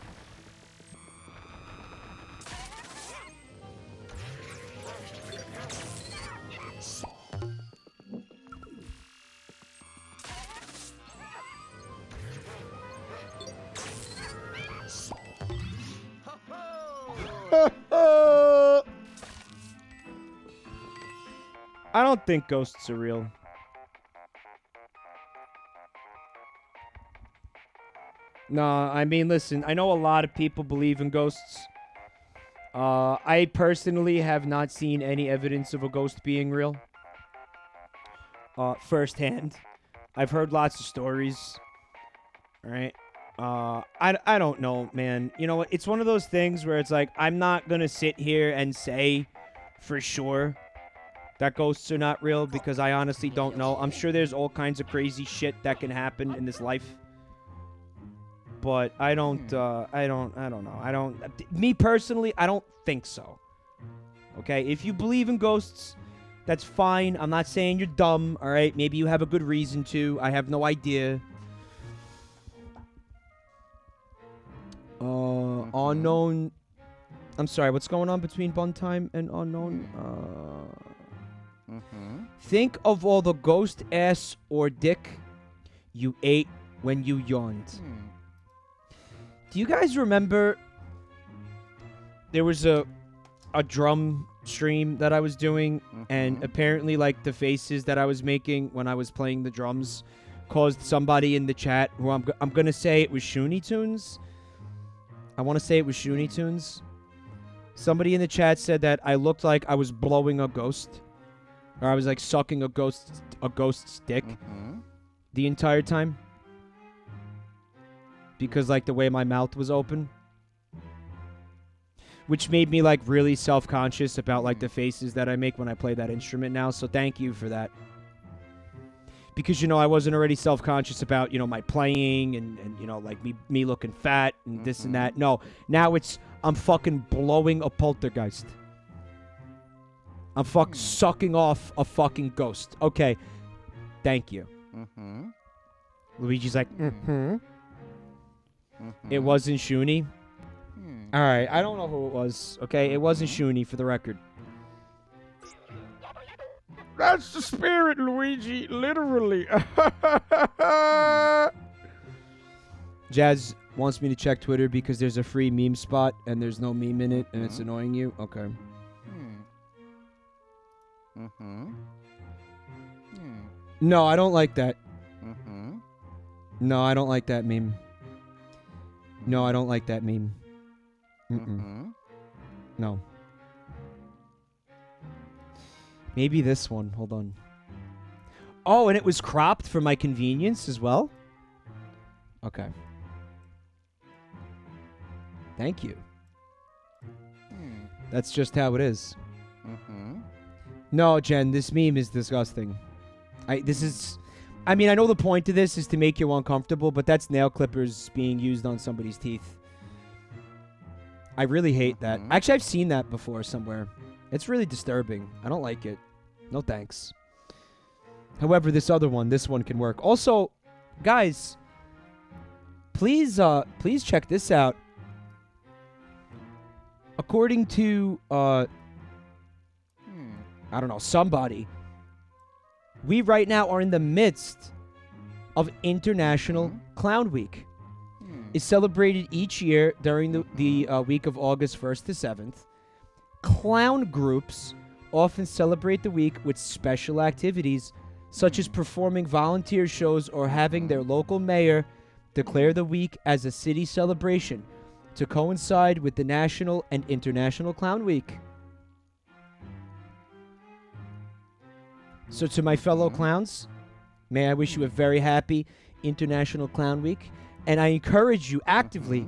I don't think ghosts are real. No, I mean, listen, I know a lot of people believe in ghosts. I personally have not seen any evidence of a ghost being real. Firsthand. I've heard lots of stories. Alright? I don't know, man. You know what? It's one of those things where it's like, I'm not gonna sit here and say for sure that ghosts are not real because I honestly don't know. I'm sure there's all kinds of crazy shit that can happen in this life. But I don't know. Me personally, I don't think so. Okay? If you believe in ghosts, that's fine. I'm not saying you're dumb, alright? Maybe you have a good reason to. I have no idea. Unknown. I'm sorry, what's going on between Bun Time and Unknown? Think of all the ghost ass or dick you ate when you yawned. Do you guys remember there was a drum stream that I was doing, and apparently like the faces that I was making when I was playing the drums caused somebody in the chat who I'm gonna say it was Shoonie Tunes. I want to say it was Shoonie Tunes. Somebody in the chat said that I looked like I was blowing a ghost, or I was like sucking a ghost's dick the entire time, because like the way my mouth was open, which made me like really self-conscious about like the faces that I make when I play that instrument now. So thank you for that. Because, you know, I wasn't already self-conscious about, you know, my playing and you know, like me looking fat and this and that. No, now it's, I'm fucking blowing a poltergeist. I'm sucking off a fucking ghost. Okay, thank you. Luigi's like, It wasn't Shoonie. Alright, I don't know who it was. Okay, it wasn't Shoonie for the record. That's the spirit, Luigi. Literally. Jazz wants me to check Twitter because there's a free meme spot and there's no meme in it and it's annoying you. Okay. No, I don't like that. No, I don't like that meme. No, I don't like that meme. No. Maybe this one. Hold on. Oh, and it was cropped for my convenience as well? Okay. Thank you. That's just how it is. No, Jen, this meme is disgusting. I mean, I know the point of this is to make you uncomfortable, but that's nail clippers being used on somebody's teeth. I really hate that. Actually, I've seen that before somewhere. It's really disturbing. I don't like it. No thanks. However, this one can work. Also, guys, please check this out. According to, I don't know, somebody, we right now are in the midst of International Clown Week. It's celebrated each year during the week of August 1st to 7th. Clown groups often celebrate the week with special activities, such as performing volunteer shows or having their local mayor declare the week as a city celebration to coincide with the National and International Clown Week. So to my fellow clowns, may I wish you a very happy International Clown Week, and I encourage you actively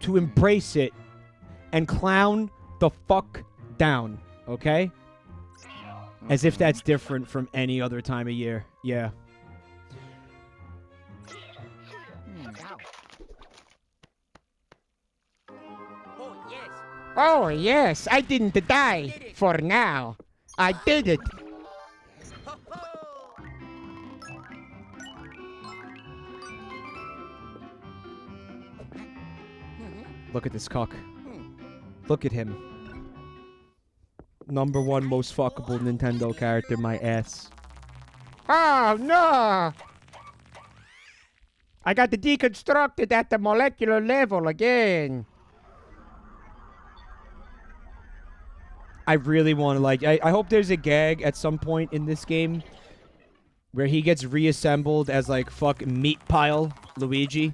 to embrace it and clown the fuck down, okay? As if that's different from any other time of year. Yeah. Oh, yes. Oh, yes, I didn't die. For now. I did it. Ho, ho. Look at this cock. Look at him. Number one most fuckable Nintendo character, my ass. Oh, no. I got deconstructed at the molecular level again. I really want to, I hope there's a gag at some point in this game where he gets reassembled as, fucking meat pile Luigi.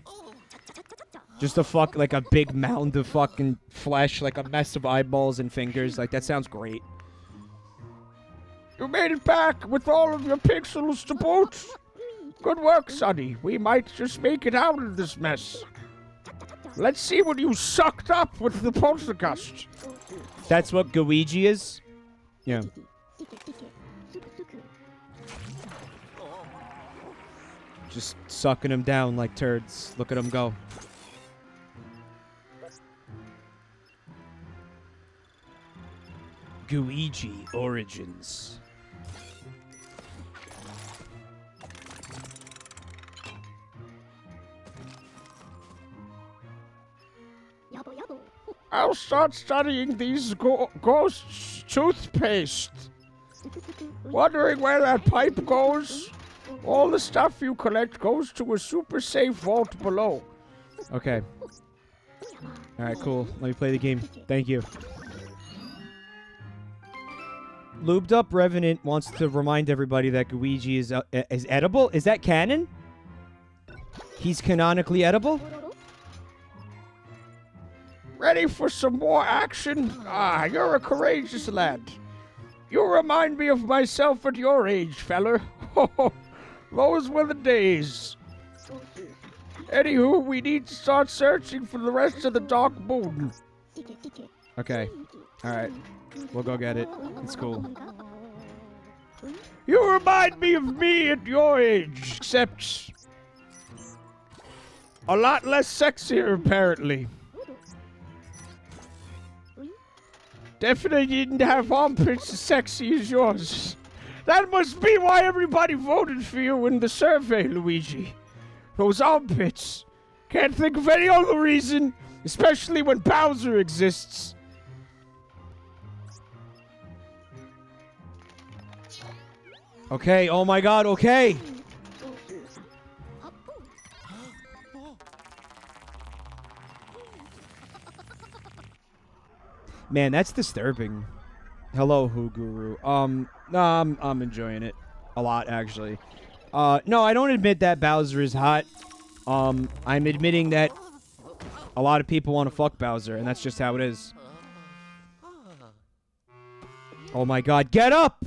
Just a big mound of fucking flesh, like a mess of eyeballs and fingers. That sounds great. You made it back with all of your pixels to boot. Good work, Sonny. We might just make it out of this mess. Let's see what you sucked up with the poltergust. That's what Gooigi is? Yeah. Just sucking them down like turds. Look at them go. Gooigi Origins. I'll start studying these ghosts' toothpaste. Wondering where that pipe goes? All the stuff you collect goes to a super safe vault below. Okay. Alright, cool. Let me play the game. Thank you. Lubed Up Revenant wants to remind everybody that Gooigi is edible. Is that canon? He's canonically edible? Ready for some more action? Ah, you're a courageous lad. You remind me of myself at your age, feller. Those were the days. Anywho, we need to start searching for the rest of the Dark Moon. Okay. Alright. We'll go get it. It's cool. You remind me of me at your age, except a lot less sexier, apparently. Definitely didn't have armpits as sexy as yours. That must be why everybody voted for you in the survey, Luigi. Those armpits. Can't think of any other reason, especially when Bowser exists. Okay, oh my god, okay! Man, that's disturbing. Hello, Who Guru. No, I'm enjoying it a lot, actually. No, I don't admit that Bowser is hot. I'm admitting that a lot of people want to fuck Bowser, and that's just how it is. Oh my god, get up!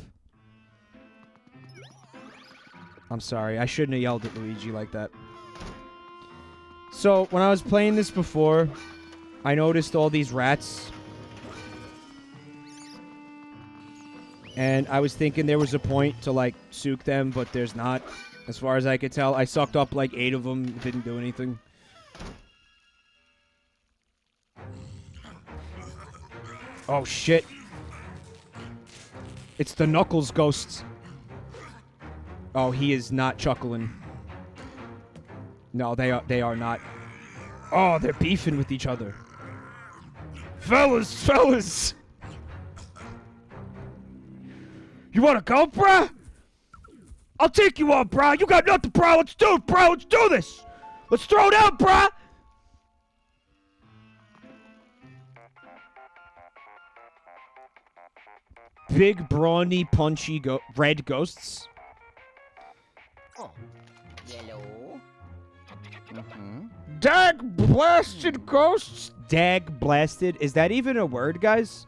I'm sorry, I shouldn't have yelled at Luigi like that. So, when I was playing this before, I noticed all these rats. And I was thinking there was a point to, sook them, but there's not. As far as I could tell. I sucked up, 8 of them. It didn't do anything. Oh, shit. It's the Knuckles ghosts. Oh, he is not chuckling. No, they are not. Oh, they're beefing with each other. Fellas! You wanna go, bruh? I'll take you on, bruh. You got nothing, bruh. Let's do it, bruh. Let's do this. Let's throw down, bruh. Big, brawny, punchy, red ghosts. Oh, yellow. Dag blasted ghosts! Dag blasted. Is that even a word, guys?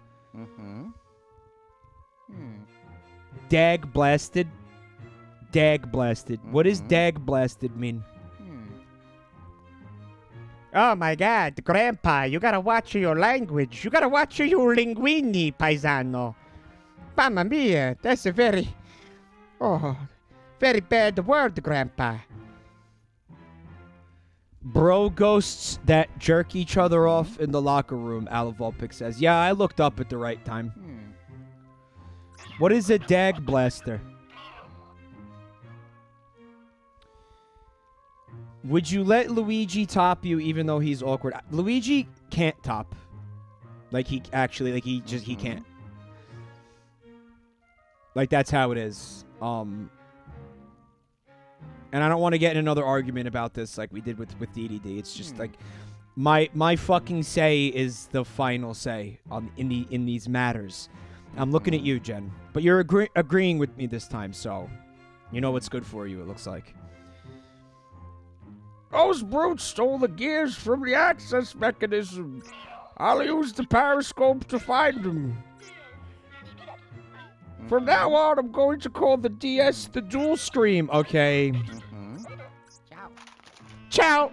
Dag blasted. Dag blasted. What does dag blasted mean? Oh my God, Grandpa, you gotta watch your language. You gotta watch your linguini, paisano. Mamma mia, that's a very bad word, Grandpa. Bro ghosts that jerk each other off in the locker room, Alavolpic says. Yeah, I looked up at the right time. What is a dag blaster? Would you let Luigi top you even though he's awkward? Luigi can't top. Like, he can't. Like, that's how it is. And I don't want to get in another argument about this like we did with DDD. It's just like my fucking say is the final say in these matters. I'm looking at you, Jen. But you're agreeing with me this time, so you know what's good for you, it looks like. Those brutes stole the gears from the access mechanism. I'll use the periscope to find them. From now on, I'm going to call the DS the dual screen. Okay. Ciao. Ciao!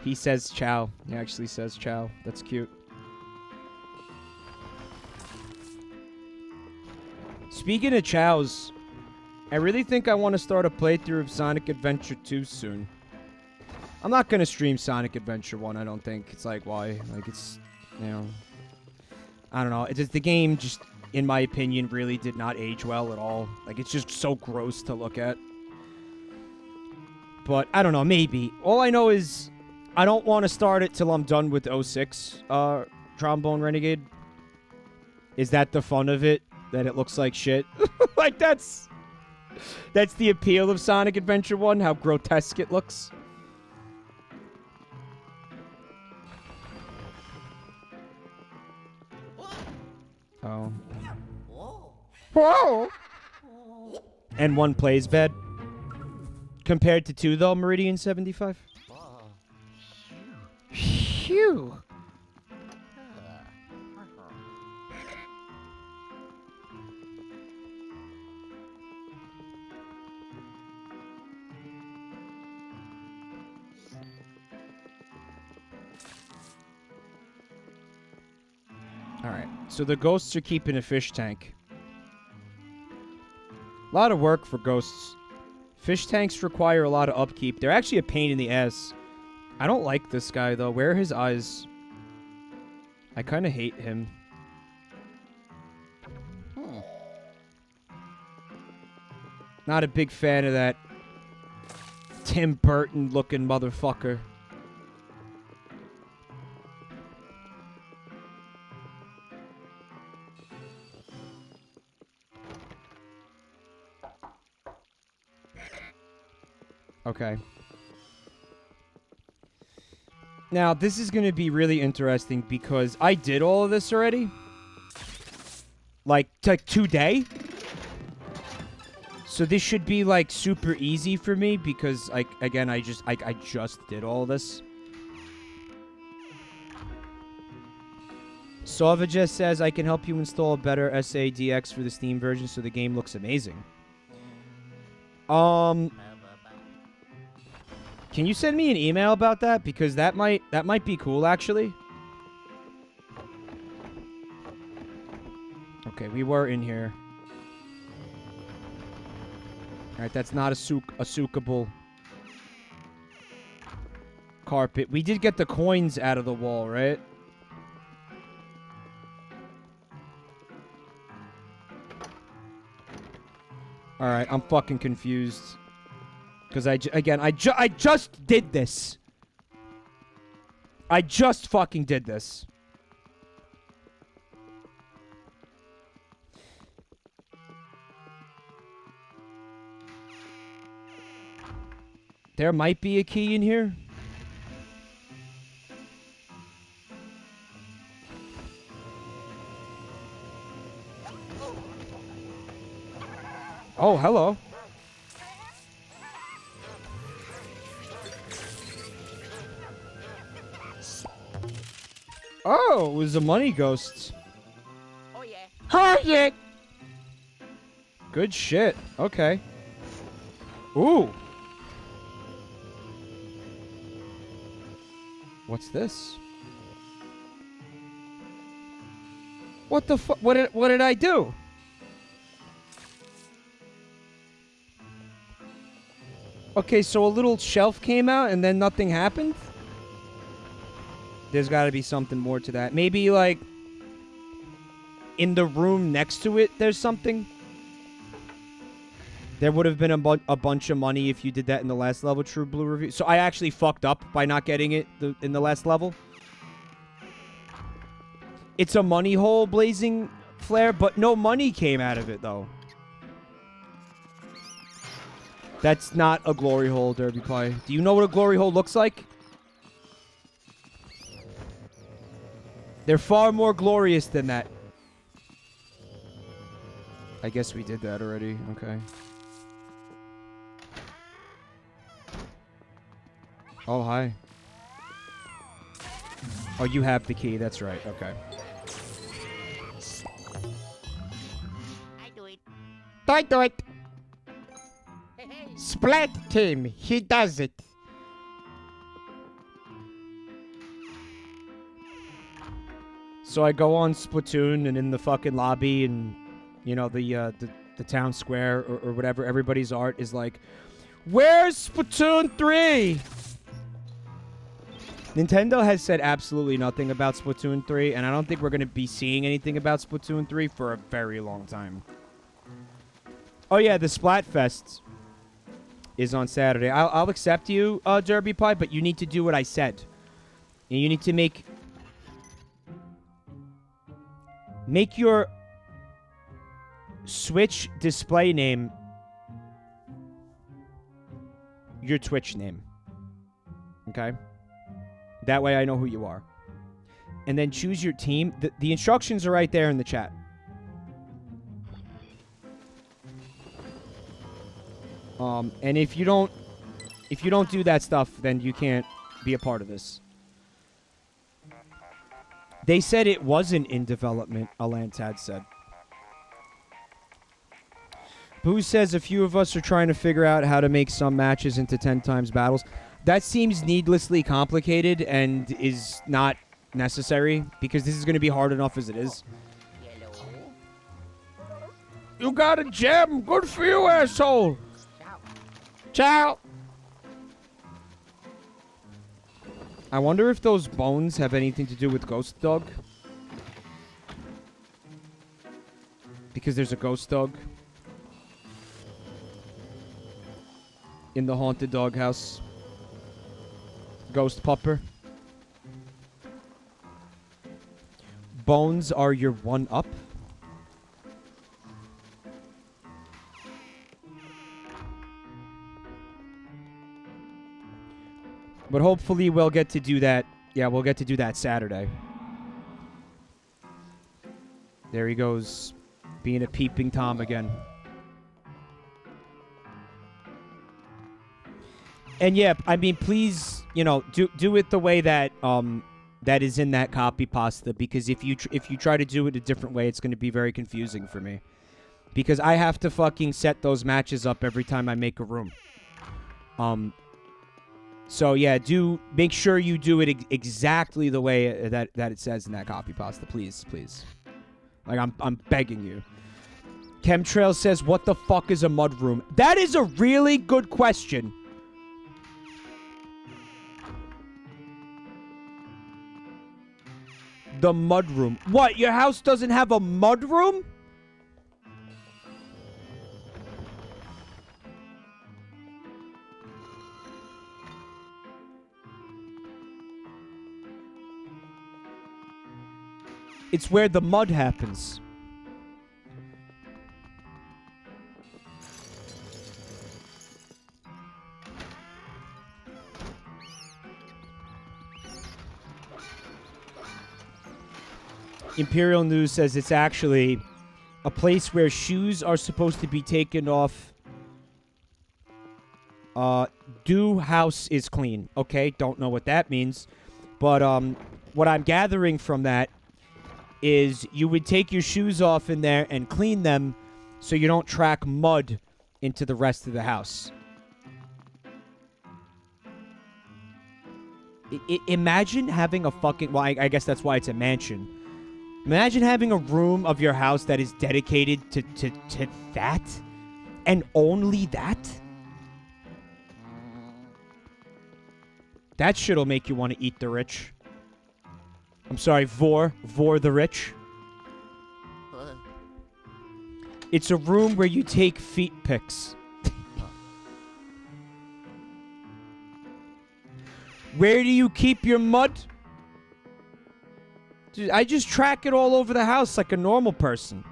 He says ciao. He actually says ciao. That's cute. Speaking of chows, I really think I want to start a playthrough of Sonic Adventure 2 soon. I'm not going to stream Sonic Adventure 1, I don't think. It's like, why? Like, it's, you know... I don't know. It's just, the game just, in my opinion, really did not age well at all. Like, it's just so gross to look at. But, I don't know, maybe. All I know is, I don't want to start it till I'm done with 06, Trombone Renegade. Is that the fun of it? That it looks like shit? Like, that's the appeal of Sonic Adventure 1, how grotesque it looks. Oh. Whoa! And 1 plays bad. Compared to 2, though, Meridian 75? Phew. Alright, so the ghosts are keeping a fish tank. A lot of work for ghosts. Fish tanks require a lot of upkeep. They're actually a pain in the ass. I don't like this guy, though. Where are his eyes? I kind of hate him. Not a big fan of that Tim Burton-looking motherfucker. Okay. Now, this is going to be really interesting because I did all of this already. Like today. So this should be, like, super easy for me because, like, again, I just did all this. Sova just says, I can help you install a better SADX for the Steam version so the game looks amazing. Can you send me an email about that? Because that might be cool, actually. Okay, we were in here. Alright, that's not a suckable carpet. We did get the coins out of the wall, right? All right, I'm fucking confused. Because I just did this. I just fucking did this. There might be a key in here. Oh, hello. Oh, it was a money ghost. Oh yeah. Oh, yeah. Good shit. Okay. Ooh. What's this? What the fuck? What did I do? Okay, so a little shelf came out and then nothing happened? There's got to be something more to that. Maybe, like, in the room next to it, there's something? There would have been a bunch of money if you did that in the last level, True Blue Review. So I actually fucked up by not getting it in the last level. It's a money hole blazing flare, but no money came out of it, though. That's not a glory hole, Derby Pie. Do you know what a glory hole looks like? They're far more glorious than that. I guess we did that already. Okay. Oh, hi. Oh, you have the key. That's right. Okay. I do it. Do it. Hey, hey. Splat team. He does it. So I go on Splatoon and in the fucking lobby and, you know, the town square or whatever, everybody's art is like, where's Splatoon 3? Nintendo has said absolutely nothing about Splatoon 3, and I don't think we're going to be seeing anything about Splatoon 3 for a very long time. Oh yeah, the Splatfest is on Saturday. I'll accept you, Derby Pie, but you need to do what I said. And you need to make your Switch display name your Twitch name. Okay? That way I know who you are. And then choose your team. The instructions are right there in the chat. And if you don't do that stuff, then you can't be a part of this. They said it wasn't in development, Alantad said. Boo says a few of us are trying to figure out how to make some matches into 10 times battles. That seems needlessly complicated and is not necessary because this is going to be hard enough as it is. Yellow. You got a gem. Good for you, asshole. Ciao. Ciao. I wonder if those bones have anything to do with Ghost Dog. Because there's a Ghost Dog in the haunted doghouse. Ghost Pupper. Bones are your 1-up. But hopefully we'll get to do that. Yeah, we'll get to do that Saturday. There he goes. Being a peeping Tom again. And yeah, I mean, please, you know, do it the way that that is in that copy pasta, because if you try to do it a different way, it's going to be very confusing for me. Because I have to fucking set those matches up every time I make a room. So yeah, make sure you do it exactly the way that it says in that copy pasta, please. Like I'm begging you. Chemtrail says, "What the fuck is a mud room?" That is a really good question. The mud room. What? Your house doesn't have a mud room? It's where the mud happens. Imperial News says it's actually a place where shoes are supposed to be taken off. Do house is clean. Okay, don't know what that means. But what I'm gathering from that is you would take your shoes off in there and clean them so you don't track mud into the rest of the house. Imagine having a fucking... Well, I guess that's why it's a mansion. Imagine having a room of your house that is dedicated to that. And only that. That shit'll make you want to eat the rich. I'm sorry, Vor the rich. It's a room where you take feet pics. Where do you keep your mud? Dude, I just track it all over the house like a normal person.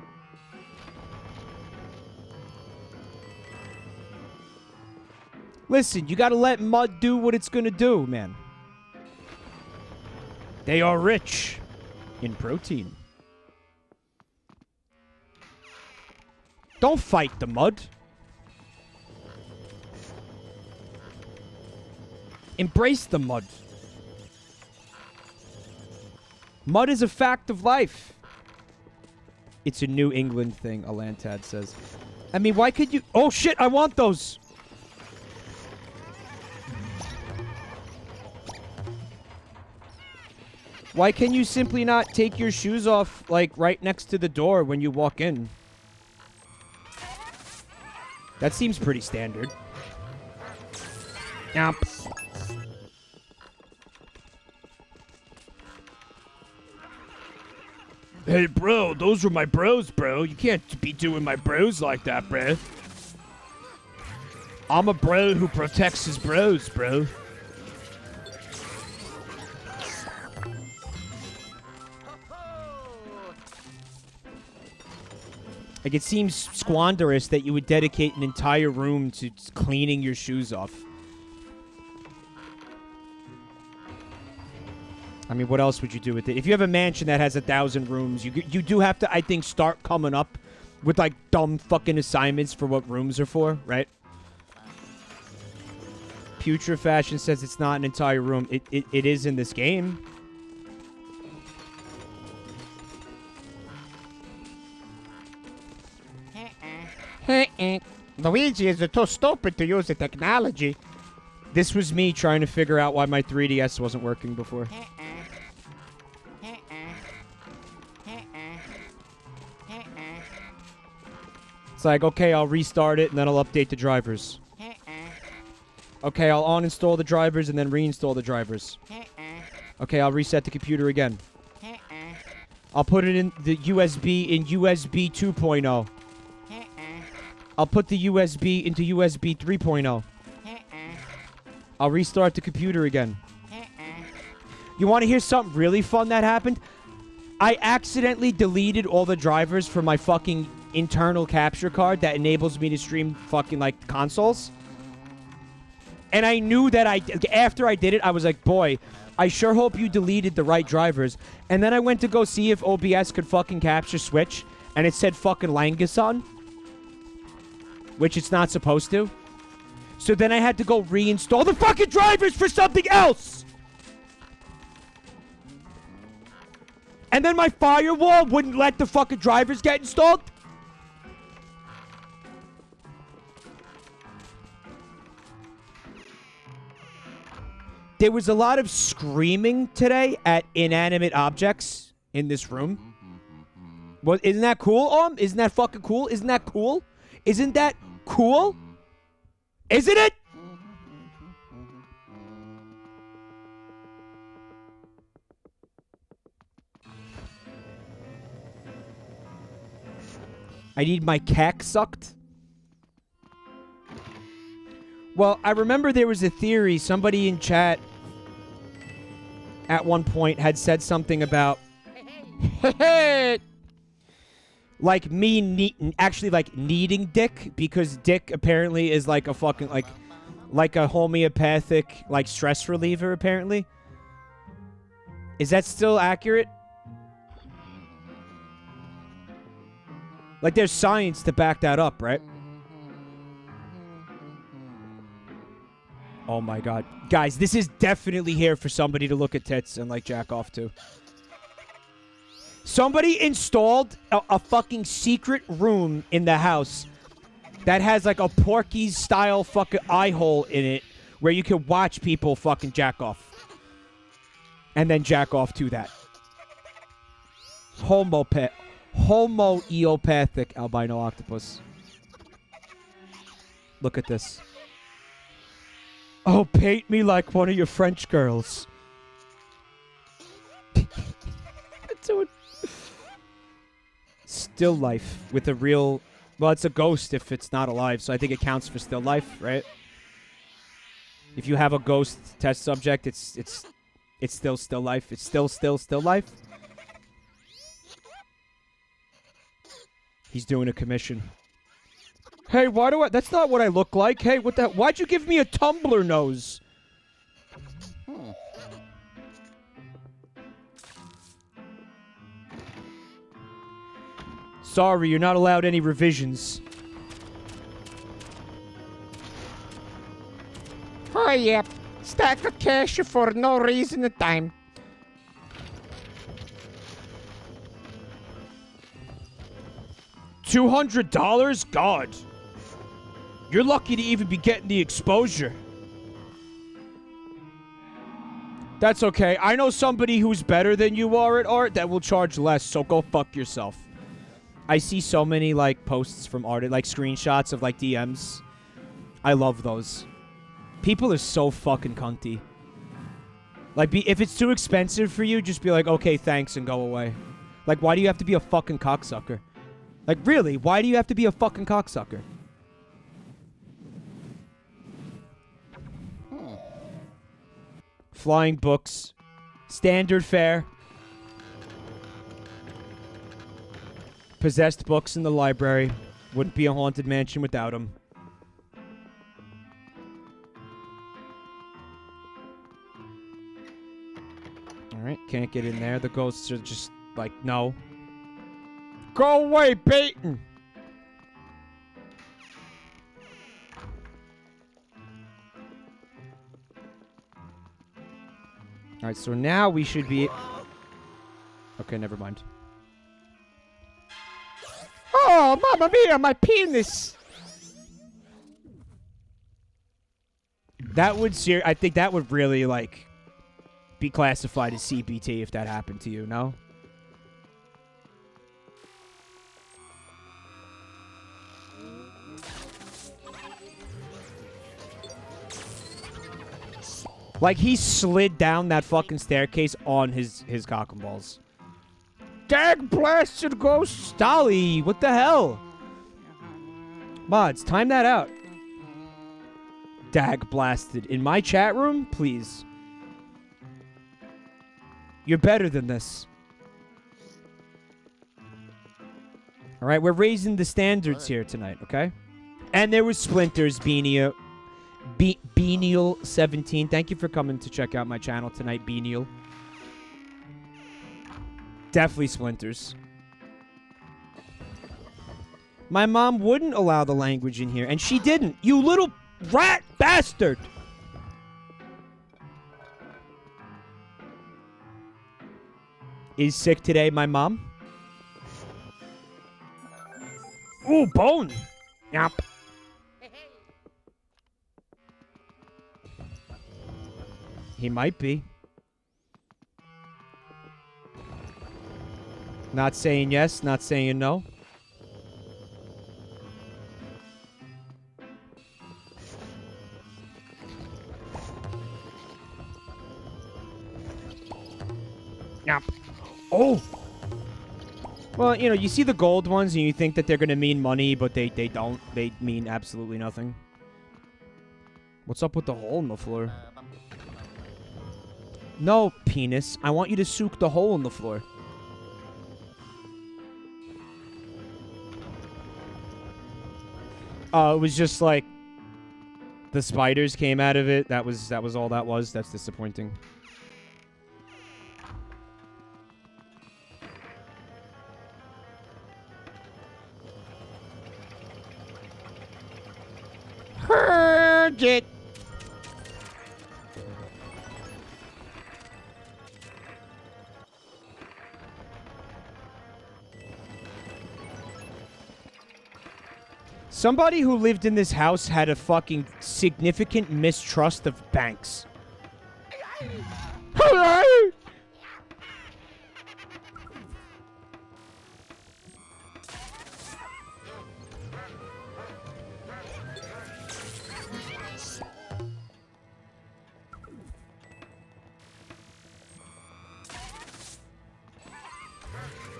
Listen, you gotta let mud do what it's gonna do, man. They are rich in protein. Don't fight the mud. Embrace the mud. Mud is a fact of life. It's a New England thing, Alantad says. I mean, why could you... Oh, shit, I want those. Why can you simply not take your shoes off, like, right next to the door when you walk in? That seems pretty standard. Yep. Hey, bro, those were my bros, bro. You can't be doing my bros like that, bro. I'm a bro who protects his bros, bro. Like, it seems squanderous that you would dedicate an entire room to cleaning your shoes off. I mean, what else would you do with it? If you have a mansion that has 1,000 rooms, you do have to, I think, start coming up with, like, dumb fucking assignments for what rooms are for, right? Putrefaction says it's not an entire room. It is in this game. Luigi is too stupid to use the technology. This was me trying to figure out why my 3DS wasn't working before. It's like, okay, I'll restart it and then I'll update the drivers. Okay, I'll uninstall the drivers and then reinstall the drivers. Okay, I'll reset the computer again. I'll put it in the USB in USB 2.0. I'll put the USB into USB 3.0. I'll restart the computer again. You want to hear something really fun that happened? I accidentally deleted all the drivers for my fucking internal capture card that enables me to stream fucking, like, consoles. And I knew that after I did it, I was like, boy, I sure hope you deleted the right drivers. And then I went to go see if OBS could fucking capture Switch, and it said fucking Languson, which it's not supposed to. So then I had to go reinstall the fucking drivers for something else! And then my firewall wouldn't let the fucking drivers get installed? There was a lot of screaming today at inanimate objects in this room. Well, isn't that cool, Isn't that fucking cool? Isn't that cool? Isn't that cool? Isn't it? I need my cack sucked. Well, I remember there was a theory. Somebody in chat at one point had said something about Hey, Like me actually like needing dick, because dick apparently is like a fucking like a homeopathic like stress reliever apparently. Is that still accurate? Like there's science to back that up, right? Oh my god. Guys, this is definitely here for somebody to look at tits and like jack off to. Somebody installed a fucking secret room in the house that has like a Porky's style fucking eye hole in it where you can watch people fucking jack off. And then jack off to that. Homo-eopathic albino octopus. Look at this. Oh, paint me like one of your French girls. Still life with a real... Well, it's a ghost if it's not alive, so I think it counts for still life, right? If you have a ghost test subject, it's still life. It's still life. He's doing a commission. Hey, why do I... That's not what I look like. Hey, what the... Why'd you give me a tumbler nose? Sorry, you're not allowed any revisions. oh yeah. Stack of cash for no reason at time. $200? God. You're lucky to even be getting the exposure. That's okay. I know somebody who's better than you are at art that will charge less, so go fuck yourself. I see so many, like, posts from art, like, screenshots of, like, DMs. I love those. People are so fucking cunty. Like, if it's too expensive for you, just be like, okay, thanks, and go away. Like, why do you have to be a fucking cocksucker? Like, really, why do you have to be a fucking cocksucker? Flying books. Standard fare. Possessed books in the library. Wouldn't be a haunted mansion without them. Alright, can't get in there. The ghosts are just like, no. Go away, Peyton. Alright, so now we should be... Okay, never mind. Oh, mamma mia, my penis. That would I think that would really, like, be classified as CBT if that happened to you, no? Like, he slid down that fucking staircase on his cock and balls. Dag blasted ghost! Dolly, what the hell? Mods, time that out. Dag blasted. In my chat room? Please. You're better than this. Alright, we're raising the standards here tonight, okay? And there was Splinters, Beaniel 17. Thank you for coming to check out my channel tonight, Beaniel. Definitely Splinters. My mom wouldn't allow the language in here, and she didn't. You little rat bastard! Is sick today, my mom? Ooh, bone! Yep. He might be. Not saying yes, not saying no. Yep. Oh! Well, you know, you see the gold ones and you think that they're going to mean money, but they don't. They mean absolutely nothing. What's up with the hole in the floor? No, penis. I want you to soak the hole in the floor. It was just like the spiders came out of it. That was all that was. That's disappointing. Heard it. Somebody who lived in this house had a fucking significant mistrust of banks.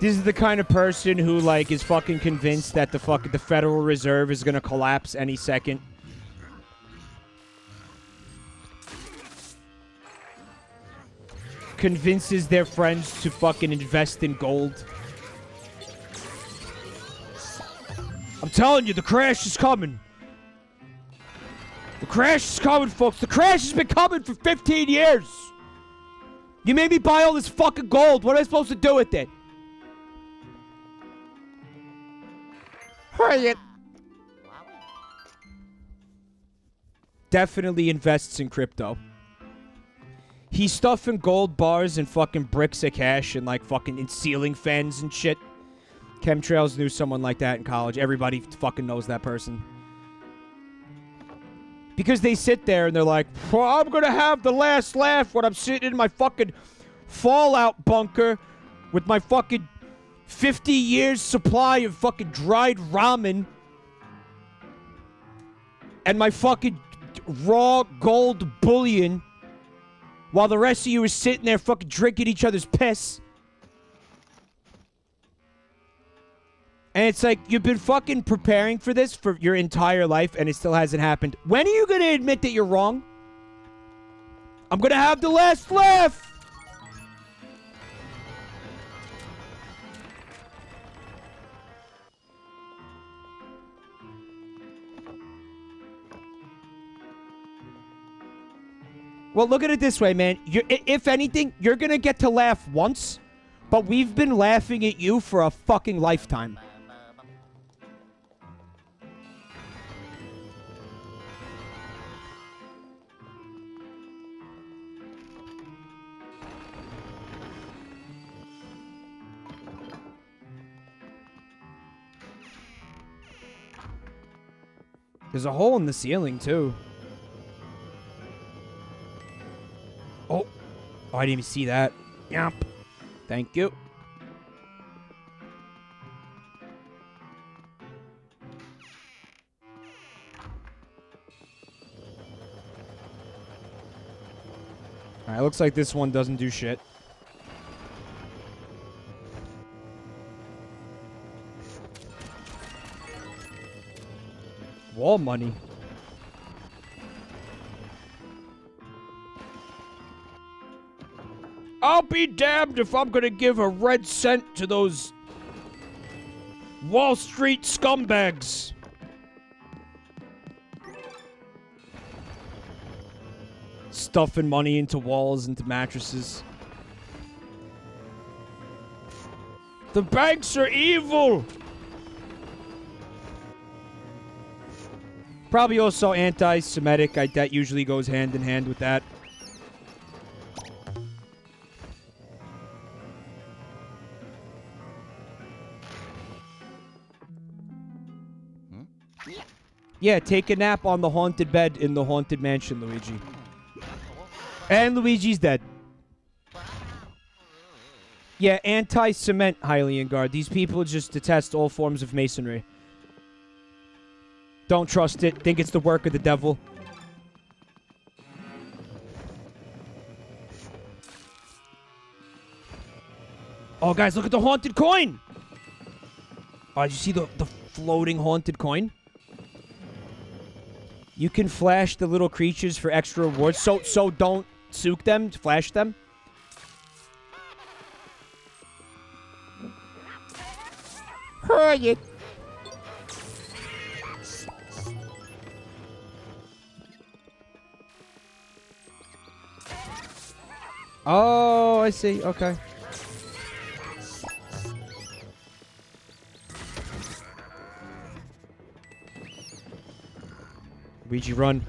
This is the kind of person who, like, is fucking convinced that the Federal Reserve is gonna collapse any second. Convinces their friends to fucking invest in gold. I'm telling you, the crash is coming. The crash is coming, folks. The crash has been coming for 15 years. You made me buy all this fucking gold. What am I supposed to do with it? Heard it. Definitely invests in crypto. He's stuffing gold bars and fucking bricks of cash and like fucking in ceiling fans and shit. Chemtrails knew someone like that in college. Everybody fucking knows that person. Because they sit there and they're like, well, I'm gonna have the last laugh when I'm sitting in my fucking fallout bunker with my fucking 50 years supply of fucking dried ramen and my fucking raw gold bullion while the rest of you are sitting there fucking drinking each other's piss. And it's like, you've been fucking preparing for this for your entire life and it still hasn't happened. When are you going to admit that you're wrong? I'm going to have the last laugh. Well, look at it this way, man. If anything, you're going to get to laugh once, but we've been laughing at you for a fucking lifetime. There's a hole in the ceiling, too. Oh, I didn't even see that. Yep. Thank you. Alright, looks like this one doesn't do shit. Wall money. I'll be damned if I'm gonna give a red cent to those Wall Street scumbags. Stuffing money into walls, into mattresses. The banks are evil! Probably also anti-Semitic. That usually goes hand in hand with that. Yeah, take a nap on the haunted bed in the haunted mansion, Luigi. And Luigi's dead. Yeah, anti-cement, Hylian Guard. These people just detest all forms of masonry. Don't trust it. Think it's the work of the devil. Oh, guys, look at the haunted coin! Oh, did you see the floating haunted coin? You can flash the little creatures for extra rewards, so don't sook them, flash them. Heard it. Oh, I see. Okay. Luigi, run.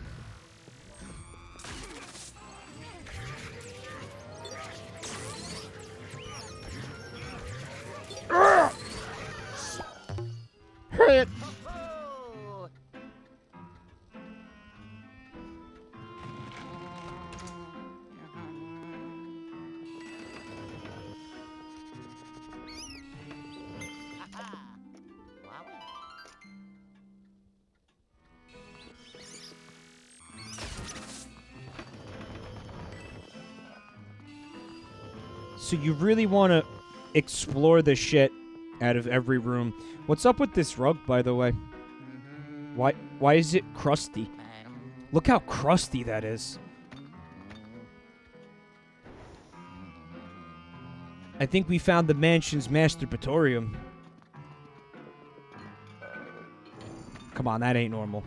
Hit. Oh, aha. Wowie. So you really want to explore the shit out of every room. What's up with this rug, by the way? Why is it crusty? Look how crusty that is. I think we found the mansion's masturbatorium. Come on, that ain't normal.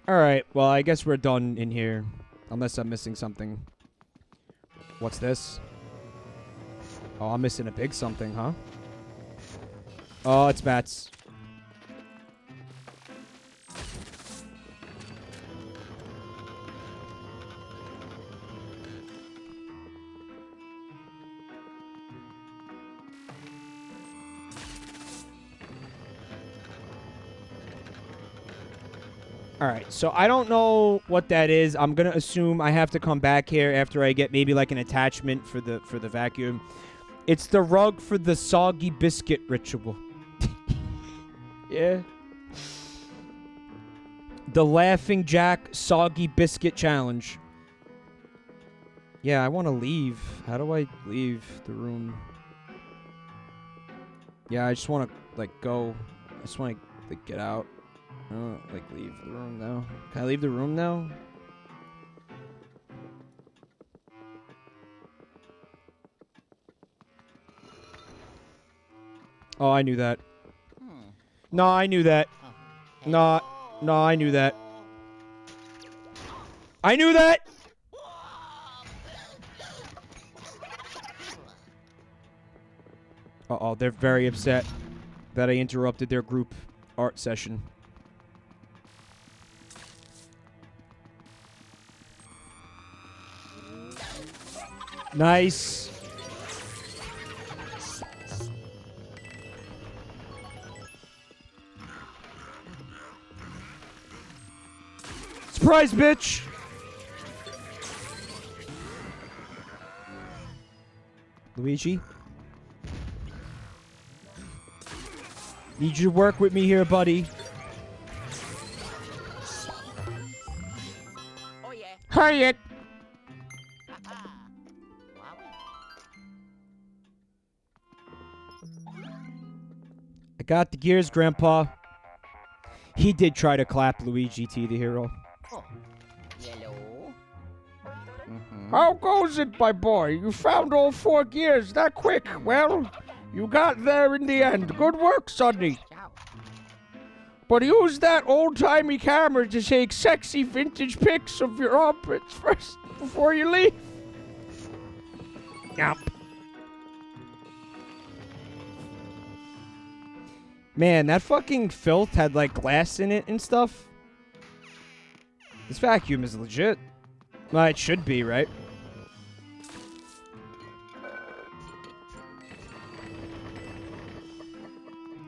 Alright, well, I guess we're done in here. Unless I'm missing something. What's this? Oh, I'm missing a big something, huh? Oh, it's bats. Alright, so I don't know what that is. I'm gonna assume I have to come back here after I get maybe like an attachment for the vacuum. It's the rug for the soggy biscuit ritual. Yeah. The Laughing Jack Soggy Biscuit Challenge. Yeah, I want to leave. How do I leave the room? Yeah, I just want to, like, go. I just want to, like, get out. I don't, like, leave the room now. Can I leave the room now? Oh, I knew that. No, I knew that. No, I knew that. I knew that! Uh-oh, they're very upset that I interrupted their group art session. Nice. Surprise, bitch! Luigi? Need you to work with me here, buddy. Oh yeah. Hurry it. Aha. Wowie. I got the gears, Grandpa. He did try to clap Luigi T, the hero. Oh. Yellow. How goes it, my boy? You found all 4 gears that quick. Well, you got there in the end. Good work, Sonny. Ciao. But use that old-timey camera to take sexy vintage pics of your armpits first before you leave. Yep. Man, that fucking filth had, like, glass in it and stuff. This vacuum is legit. Well, it should be, right?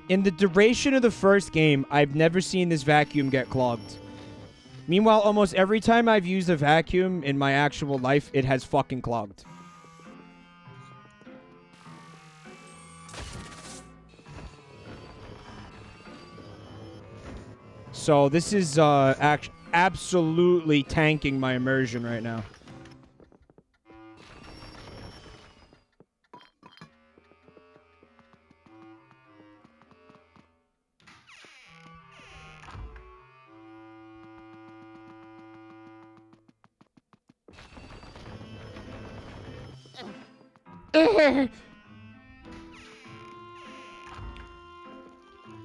In the duration of the first game, I've never seen this vacuum get clogged. Meanwhile, almost every time I've used a vacuum in my actual life, it has fucking clogged. So this is absolutely tanking my immersion right now.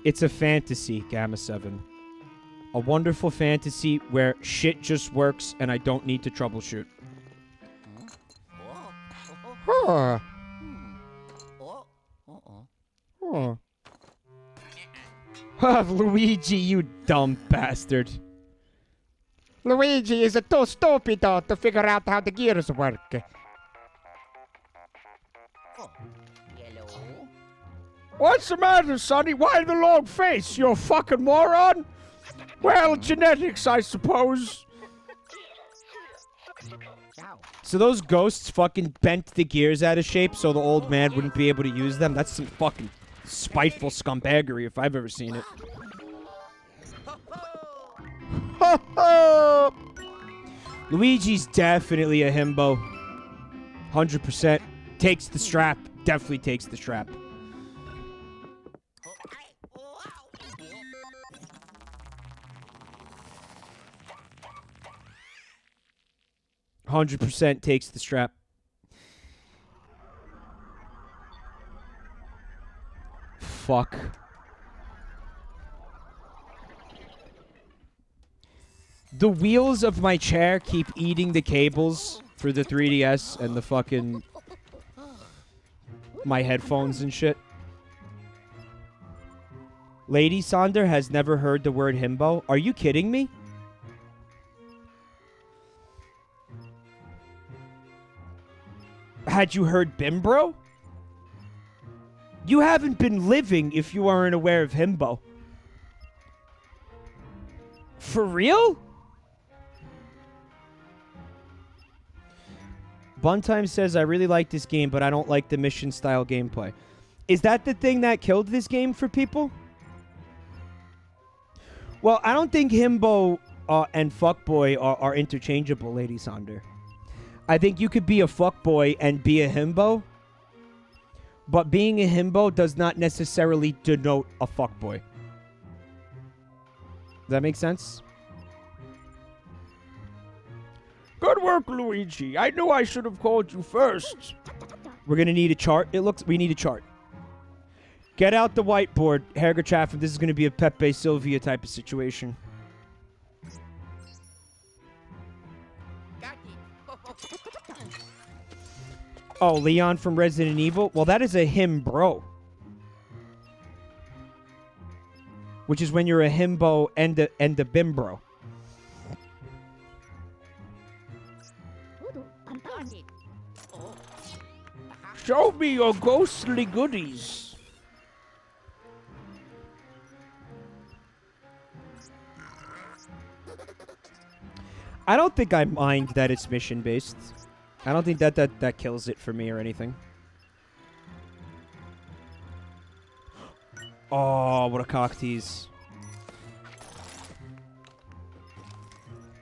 It's a fantasy, Gamma 7. A wonderful fantasy where shit just works and I don't need to troubleshoot. Huh. Oh. Huh. Luigi, you dumb bastard. Luigi is too stupid to figure out how the gears work. Yellow. What's the matter, Sonny? Why the long face? You fucking moron? Well, genetics, I suppose. Ciao. So those ghosts fucking bent the gears out of shape so the old man wouldn't be able to use them? That's some fucking spiteful scumbaggery if I've ever seen it. Ho ho! Luigi's definitely a himbo. 100%. Takes the strap. Definitely takes the strap. 100% takes the strap. Fuck. The wheels of my chair keep eating the cables for the 3DS and the fucking... my headphones and shit. Lady Sonder has never heard the word himbo. Are you kidding me? Had you heard bimbro? You haven't been living if you aren't aware of himbo. For real? Buntime says, I really like this game, but I don't like the mission-style gameplay. Is that the thing that killed this game for people? Well, I don't think himbo and fuckboy are interchangeable, Lady Sonder. I think you could be a fuckboy and be a himbo, but being a himbo does not necessarily denote a fuckboy. Does that make sense? Good work, Luigi. I knew I should have called you first. We're gonna need a chart. We need a chart. Get out the whiteboard, Herger Chaffin. This is gonna be a Pepe Sylvia type of situation. Got it. Oh, Leon from Resident Evil? Well, that is a him bro. Which is when you're a himbo and a bimbro. Got it. Oh. Show me your ghostly goodies. I don't think I mind that it's mission-based. I don't think that kills it for me or anything. Oh, what a cock tease.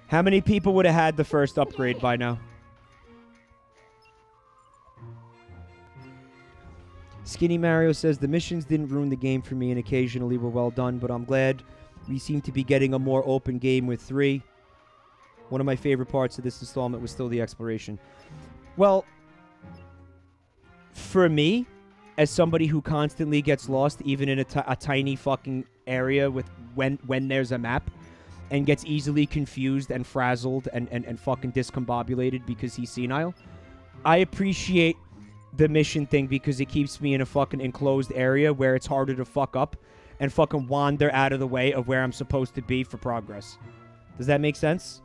How many people would have had the first upgrade by now? Skinny Mario says, the missions didn't ruin the game for me and occasionally were well done, but I'm glad we seem to be getting a more open game with 3. One of my favorite parts of this installment was still the exploration. Well, for me, as somebody who constantly gets lost, even in a tiny fucking area with when there's a map, and gets easily confused and frazzled and fucking discombobulated because he's senile, I appreciate the mission thing because it keeps me in a fucking enclosed area where it's harder to fuck up and fucking wander out of the way of where I'm supposed to be for progress. Does that make sense?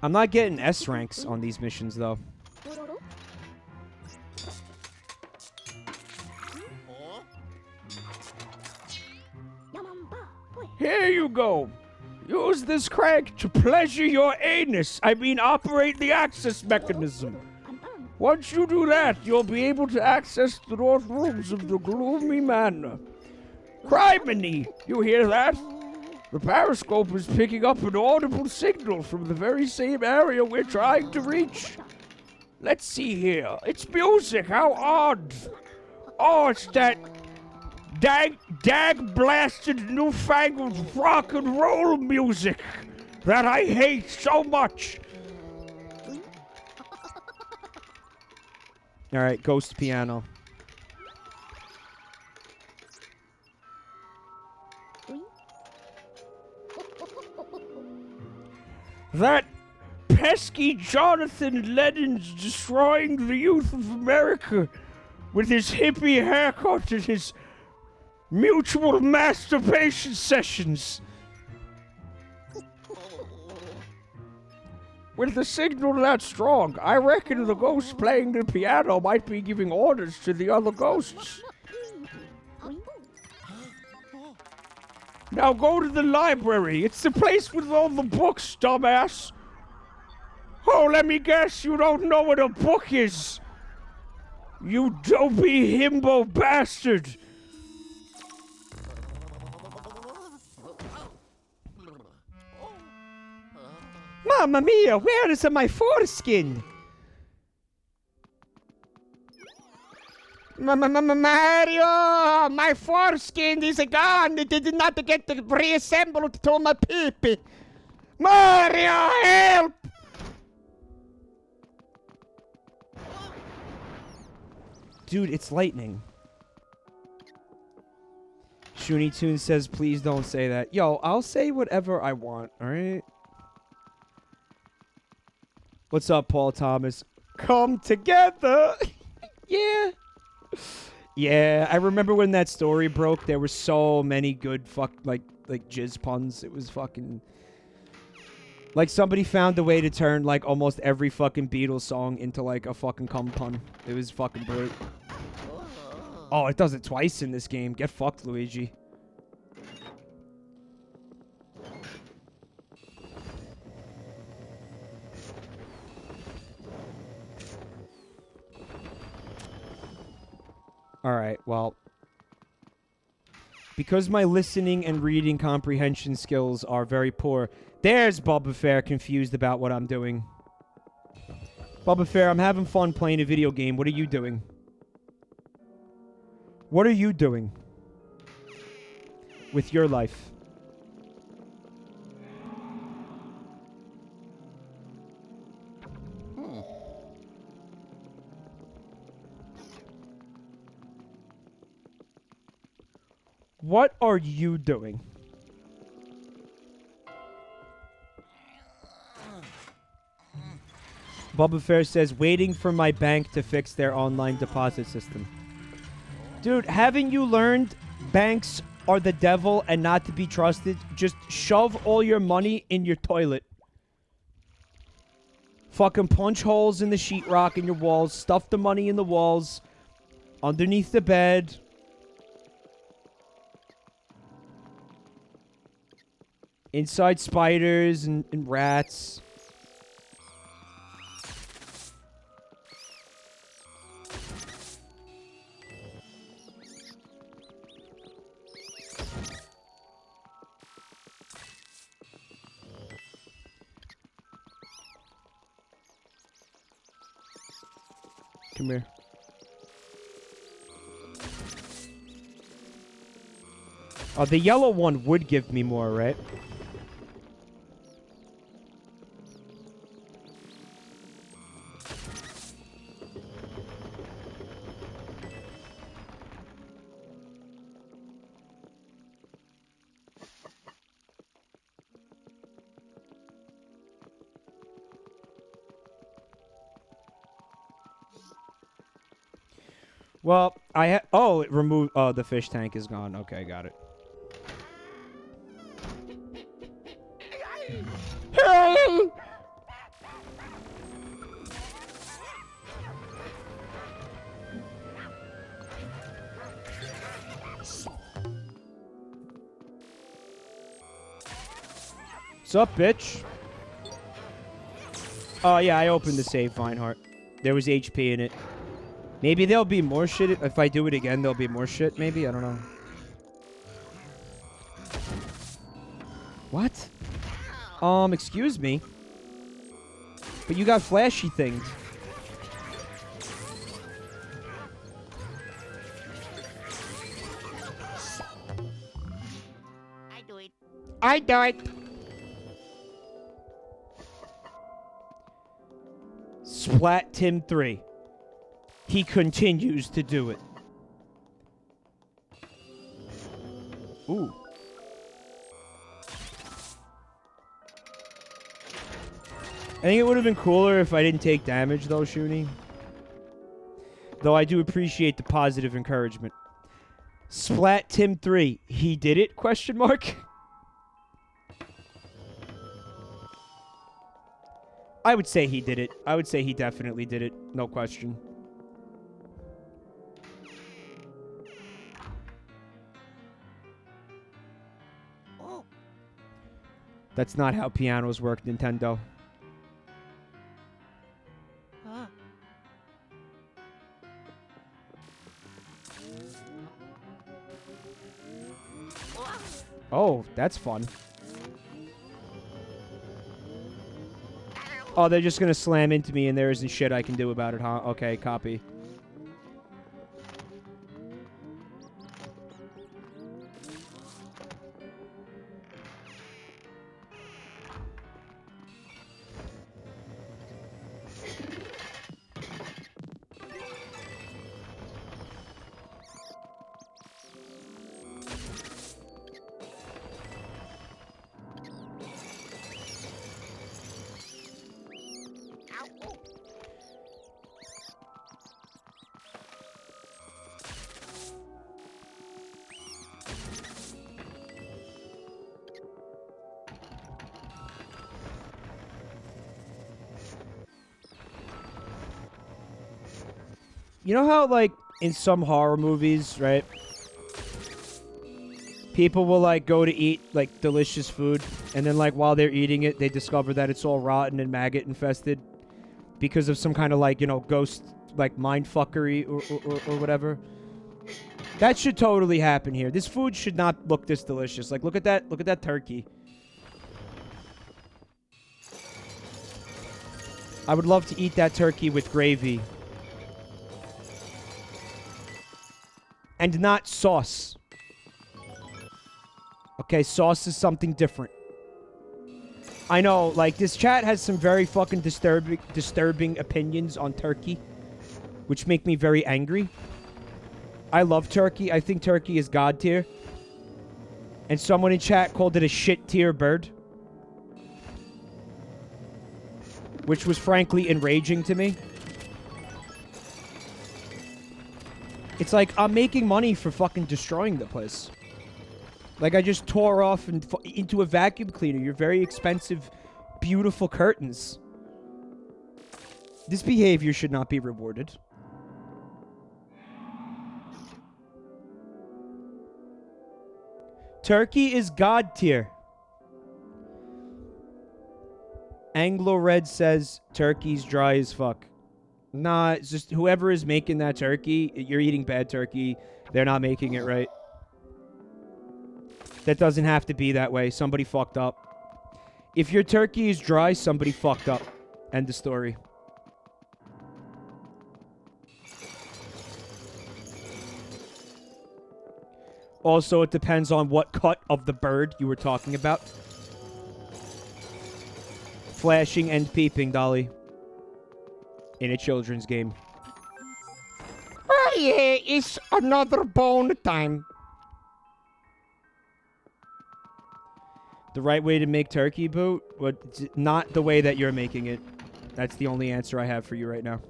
I'm not getting S ranks on these missions, though. Here you go. Use this crank to pleasure your anus. Operate the access mechanism. Once you do that, you'll be able to access the north rooms of the gloomy manor. Criminy, you hear that? The periscope is picking up an audible signal from the very same area we're trying to reach. Let's see here. It's music. How odd. Oh, it's that dag blasted newfangled rock and roll music that I hate so much. All right, ghost piano. That pesky Jonathan Lennon's destroying the youth of America with his hippie haircut and his mutual masturbation sessions. With the signal that strong, I reckon the ghost playing the piano might be giving orders to the other ghosts. Now go to the library. It's the place with all the books, dumbass. Oh, let me guess, you don't know what a book is. You dopey himbo bastard. Mamma mia, where is my foreskin? Mario, my foreskin is gone. It did not get reassembled to my pee-pee. Mario, help! Dude, it's lightning. Shoonie Toon says, please don't say that. Yo, I'll say whatever I want, alright? What's up, Paul Thomas? Come together! Yeah. Yeah, I remember when that story broke, there were so many good like jizz puns. It was fucking... Like, somebody found a way to turn, like, almost every fucking Beatles song into, like, a fucking cum pun. It was fucking brilliant. Oh, it does it twice in this game. Get fucked, Luigi. Alright, well... Because my listening and reading comprehension skills are very poor, there's Bubba Fair confused about what I'm doing. Bubba Fair, I'm having fun playing a video game. What are you doing? What are you doing with your life? What are you doing? Bubba Fair says, waiting for my bank to fix their online deposit system. Dude, haven't you learned banks are the devil and not to be trusted? Just shove all your money in your toilet. Fucking punch holes in the sheetrock in your walls. Stuff the money in the walls. Underneath the bed. Inside spiders and rats. Come here. Oh, the yellow one would give me more, right? Well, oh, it removed... Oh, the fish tank is gone. Okay, got it. Hey! What's up, bitch? Oh, yeah, I opened the save, Vinehart. There was HP in it. Maybe there'll be more shit. If I do it again, there'll be more shit, maybe? I don't know. What? Excuse me? But you got flashy things. I do it. Splat Tim 3. He continues to do it. Ooh. I think it would have been cooler if I didn't take damage, though, Shuni. Though I do appreciate the positive encouragement. Splat Tim 3. He did it? Question mark. I would say he did it. I would say he definitely did it. No question. Oh. That's not how pianos work, Nintendo. Huh. Oh, that's fun. Oh, they're just gonna slam into me and there isn't shit I can do about it, huh? Okay, copy. You know how, like, in some horror movies, right? People will, like, go to eat, like, delicious food. And then, like, while they're eating it, they discover that it's all rotten and maggot infested. Because of some kind of, like, you know, ghost, like, mindfuckery or whatever. That should totally happen here. This food should not look this delicious. Like, look at that. Look at that turkey. I would love to eat that turkey with gravy. And not sauce. Okay, sauce is something different. I know, like, this chat has some very fucking disturbing opinions on turkey, which make me very angry. I love turkey. I think turkey is god tier. And someone in chat called it a shit tier bird. Which was frankly enraging to me. It's like, I'm making money for fucking destroying the place. Like, I just tore off and into a vacuum cleaner your very expensive, beautiful curtains. This behavior should not be rewarded. Turkey is god tier. Anglo Red says turkey's dry as fuck. Nah, it's just whoever is making that turkey, you're eating bad turkey. They're not making it right. That doesn't have to be that way. Somebody fucked up. If your turkey is dry, somebody fucked up. End of story. Also, it depends on what cut of the bird you were talking about. Flashing and peeping, Dolly. In a children's game. Oh yeah, it's another bone time. The right way to make turkey, Boo? But not the way that you're making it. That's the only answer I have for you right now.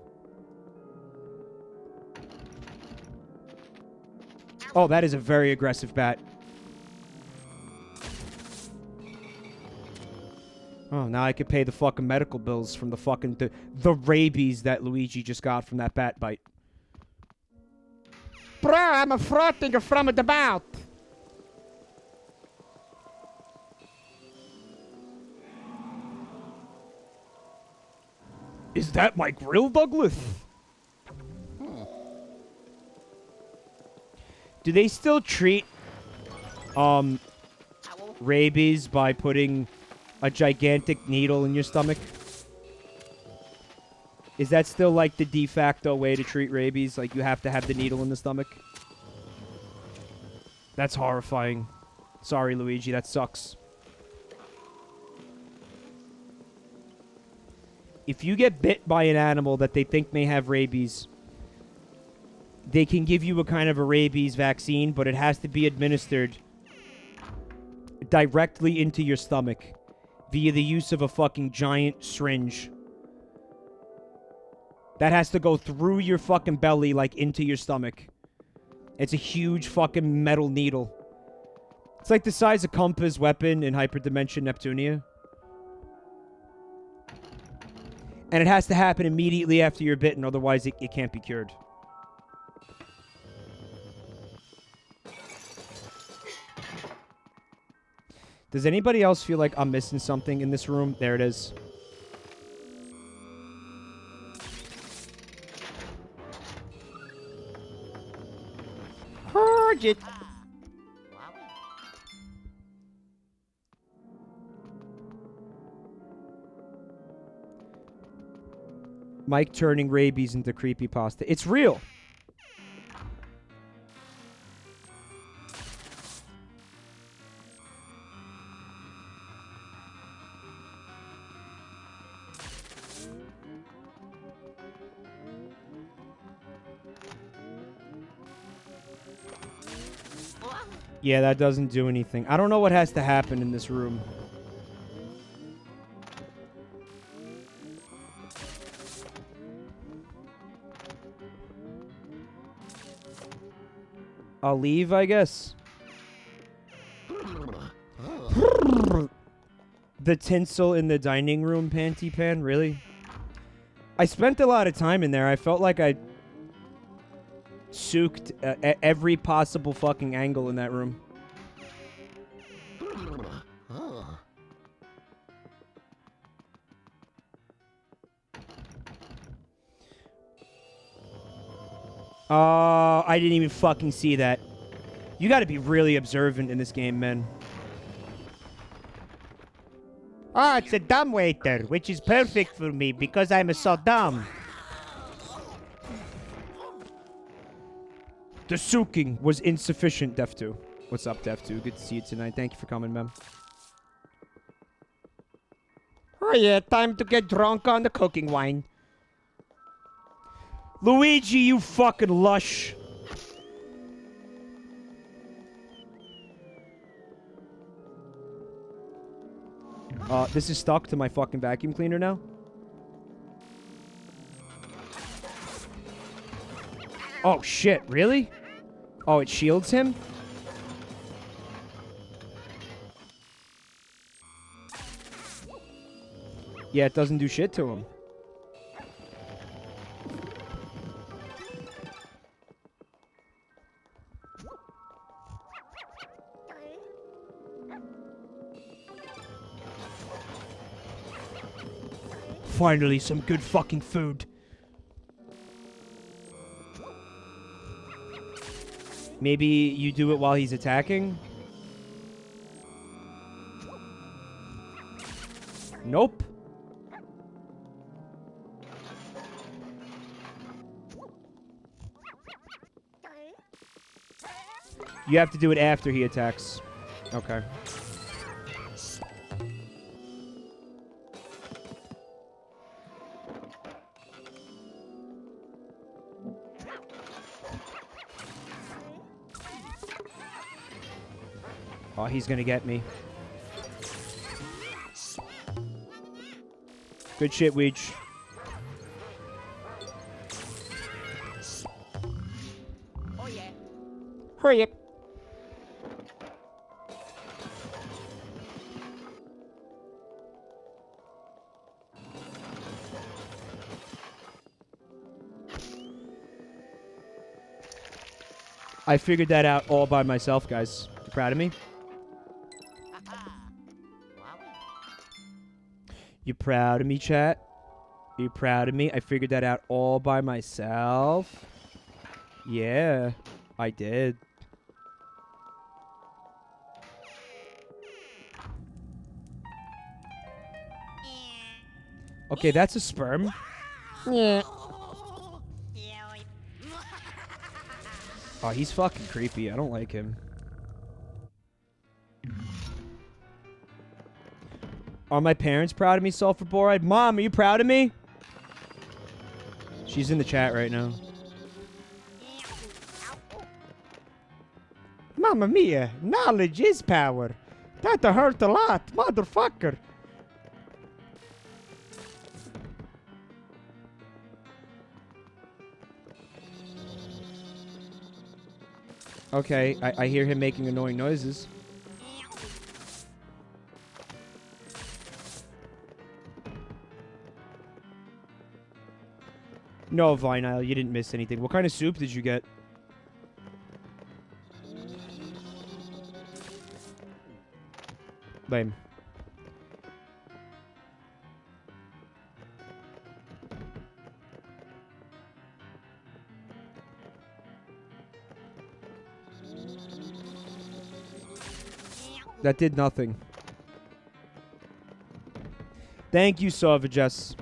Oh, that is a very aggressive bat. Oh, now I could pay the fucking medical bills from the fucking... The rabies that Luigi just got from that bat bite. Bro, I'm frothing from the mouth. Is that my grill, Douglas? Do they still treat rabies by putting a gigantic needle in your stomach? Is that still like the de facto way to treat rabies? Like you have to have the needle in the stomach? That's horrifying. Sorry, Luigi, that sucks. If you get bit by an animal that they think may have rabies, they can give you a kind of a rabies vaccine, but it has to be administered directly into your stomach via the use of a fucking giant syringe. That has to go through your fucking belly, like, into your stomach. It's a huge fucking metal needle. It's like the size of Compa's weapon in Hyperdimension Neptunia. And it has to happen immediately after you're bitten, otherwise it can't be cured. Does anybody else feel like I'm missing something in this room? There it is. Purge it. Mike turning rabies into creepypasta. It's real. Yeah, that doesn't do anything. I don't know what has to happen in this room. I'll leave, I guess. The tinsel in the dining room panty pan, really? I spent a lot of time in there. I felt like I soaked every possible fucking angle in that room. Oh, I didn't even fucking see that. You gotta be really observant in this game, man. Oh, it's a dumb waiter, which is perfect for me because I'm so dumb. The soaking was insufficient, Def2. What's up, Def2? Good to see you tonight. Thank you for coming, man. Oh yeah, time to get drunk on the cooking wine. Luigi, you fucking lush. This is stuck to my fucking vacuum cleaner now. Oh, shit. Really? Oh, it shields him? Yeah, it doesn't do shit to him. Finally, some good fucking food. Maybe you do it while he's attacking? Nope. You have to do it after he attacks. Okay. Oh, he's gonna get me. Good shit, Weege. Oh yeah. Hurry up. I figured that out all by myself, guys. You proud of me? You proud of me, chat? You proud of me? I figured that out all by myself. Yeah, I did. Okay, that's a sperm. Yeah. Oh, he's fucking creepy. I don't like him. Are my parents proud of me, Sulfur Boride? Mom, are you proud of me? She's in the chat right now. Mamma mia, knowledge is power. That hurt a lot, motherfucker. Okay, I hear him making annoying noises. No, Vinyl, you didn't miss anything. What kind of soup did you get? Lame. That did nothing. Thank you, Sauvages.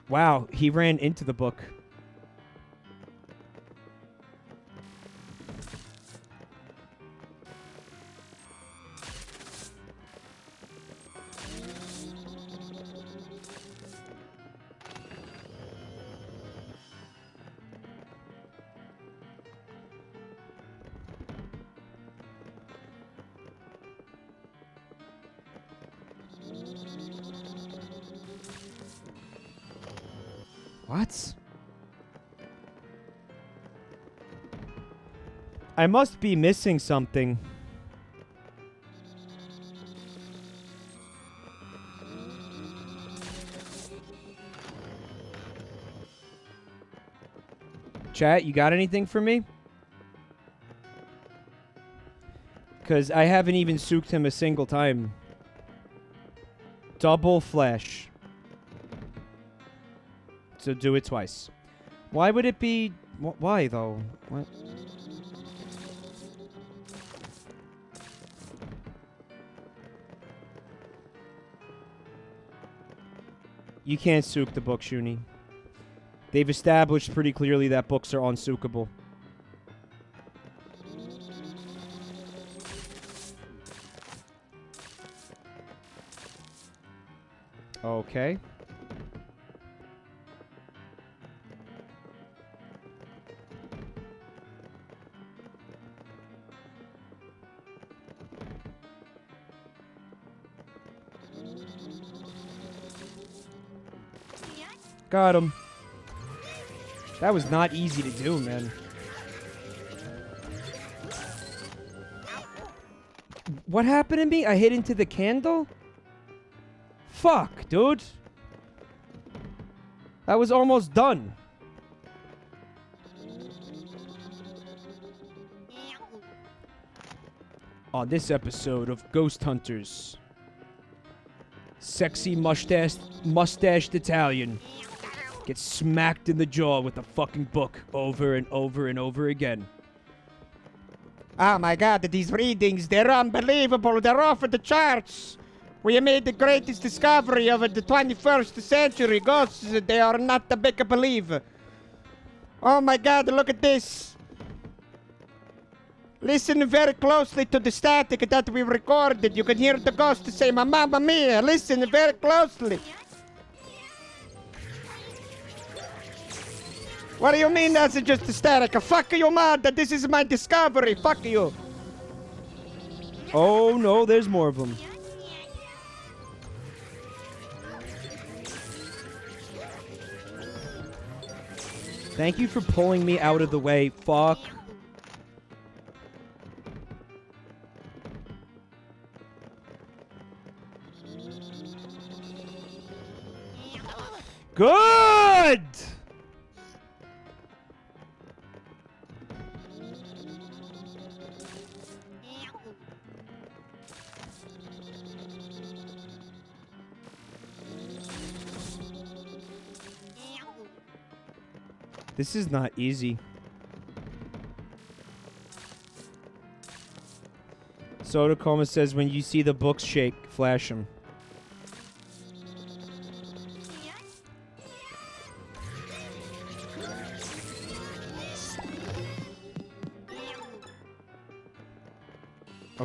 Wow, he ran into the book. What? I must be missing something. Chat, you got anything for me? Because I haven't even souped him a single time. Double flesh. So do it twice. Why would it be... why, though? What? You can't souk the book, Shuni. They've established pretty clearly that books are unsoukable. Okay. Got him. That was not easy to do, man. What happened to me? I hit into the candle? Fuck, dude. That was almost done. On this episode of Ghost Hunters, sexy mustached Italian gets smacked in the jaw with a fucking book over and over and over again. Oh my god, these readings, they're unbelievable. They're off the charts. We have made the greatest discovery of the 21st century. Ghosts, they are not a big belief. Oh my god, look at this. Listen very closely to the static that we recorded. You can hear the ghost say, Mamma mia. Listen very closely. What do you mean that's just static? Fuck you, mother. This is my discovery. Fuck you. Oh, no, there's more of them. Thank you for pulling me out of the way. Fuck. Good! This is not easy. Soda Coma says, when you see the books shake, flash them.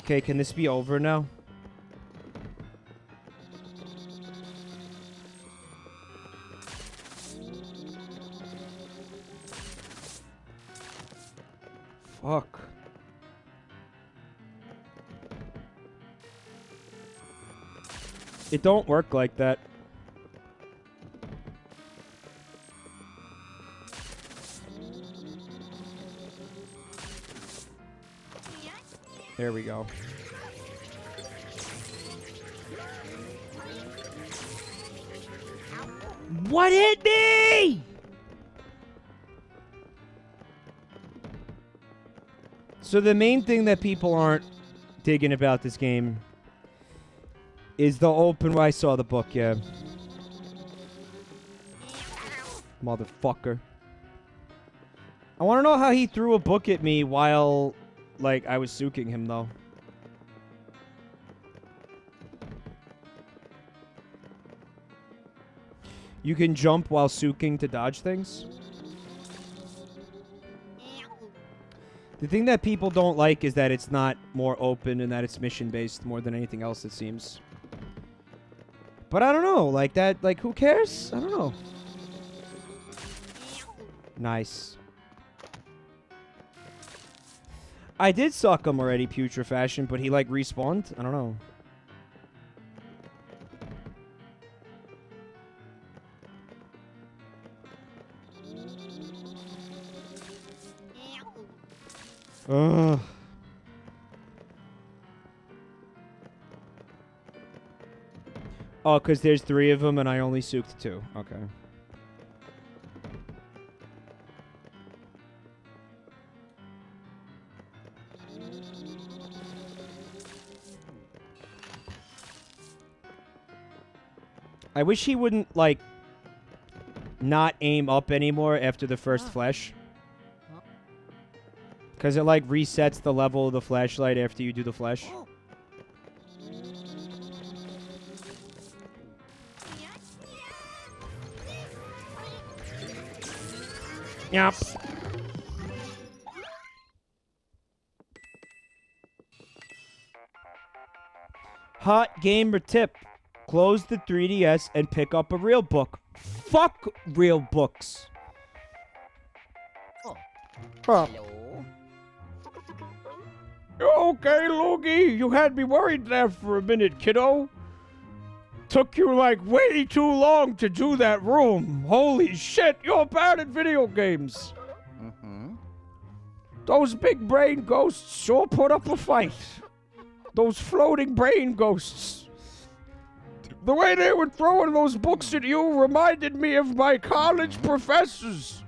Okay, can this be over now? Fuck. It don't work like that. There we go. What hit me? So the main thing that people aren't digging about this game is the open where I saw the book, yeah. Motherfucker. I want to know how he threw a book at me while, like, I was suking him, though. You can jump while suking to dodge things. The thing that people don't like is that it's not more open and that it's mission-based more than anything else, it seems. But I don't know, like that, like who cares? I don't know. Nice. I did suck him already, Putrefaction, but he like respawned? I don't know. Ugh. Oh, because there's 3 of them and I only souped 2. Okay. I wish he wouldn't, like, not aim up anymore after the first flash. Because it, like, resets the level of the flashlight after you do the flash. Yep. Hot gamer tip. Close the 3DS and pick up a real book. Fuck real books. Hello. Okay, Luigi, you had me worried there for a minute, kiddo. Took you like way too long to do that room. Holy shit, you're bad at video games. Those big brain ghosts sure put up a fight. Those floating brain ghosts. The way they were throwing those books at you reminded me of my college professors.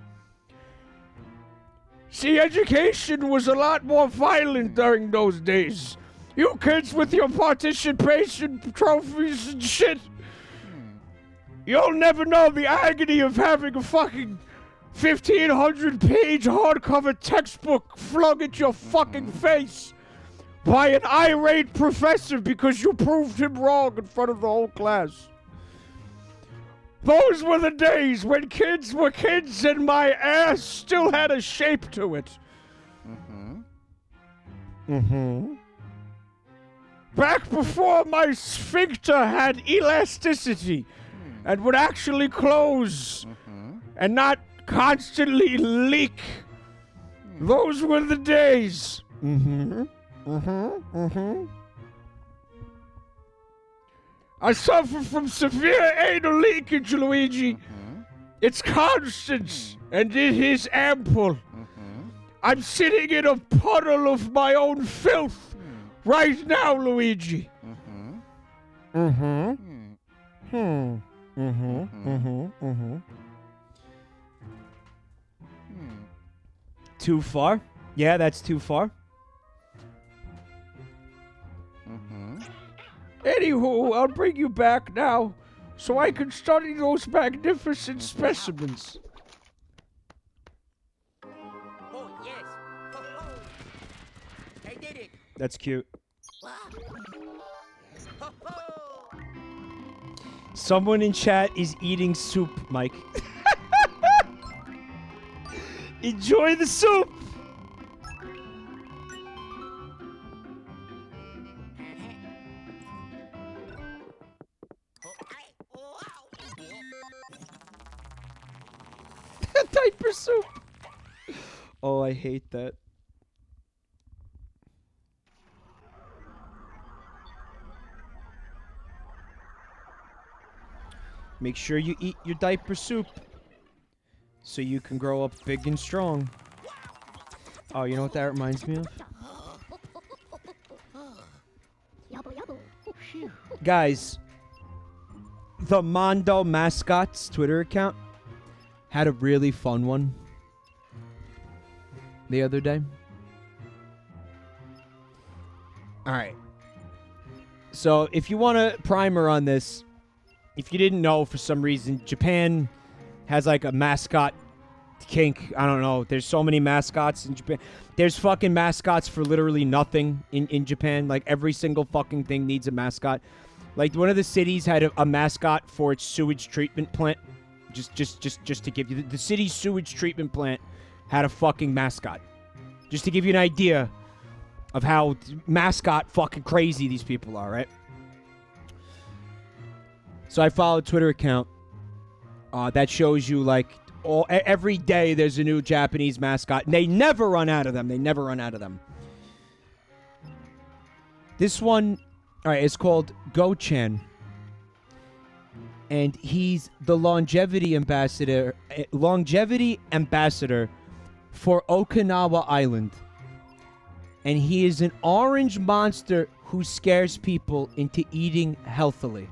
See, education was a lot more violent during those days. You kids with your participation trophies and shit. You'll never know the agony of having a fucking 1,500-page hardcover textbook flung at your fucking face by an irate professor because you proved him wrong in front of the whole class. Those were the days when kids were kids and my ass still had a shape to it. Back before my sphincter had elasticity and would actually close and not constantly leak. Those were the days. I suffer from severe anal leakage, Luigi. It's constant, and it is ample. I'm sitting in a puddle of my own filth right now, Luigi. Too far? Yeah, that's too far. Anywho, I'll bring you back now so I can study those magnificent specimens. Oh, yes. Ho, ho. I did it. That's cute. Ho, ho. Someone in chat is eating soup, Mike. Enjoy the soup! Diaper soup. Oh, I hate that. Make sure you eat your diaper soup so you can grow up big and strong. Oh, you know what that reminds me of? Guys, the Mondo Mascots Twitter account had a really fun one the other day. Alright. So, if you want a primer on this, if you didn't know for some reason, Japan has like a mascot kink. I don't know. There's so many mascots in Japan. There's fucking mascots for literally nothing in Japan. Like every single fucking thing needs a mascot. Like one of the cities had a mascot for its sewage treatment plant. Just to give you the city's sewage treatment plant had a fucking mascot. Just to give you an idea of how mascot fucking crazy these people are, right? So I follow a Twitter account that shows you like every day there's a new Japanese mascot. And they never run out of them. They never run out of them. This one, all right, it's called Go-chan. And he's the longevity ambassador for Okinawa Island. And he is an orange monster who scares people into eating healthily.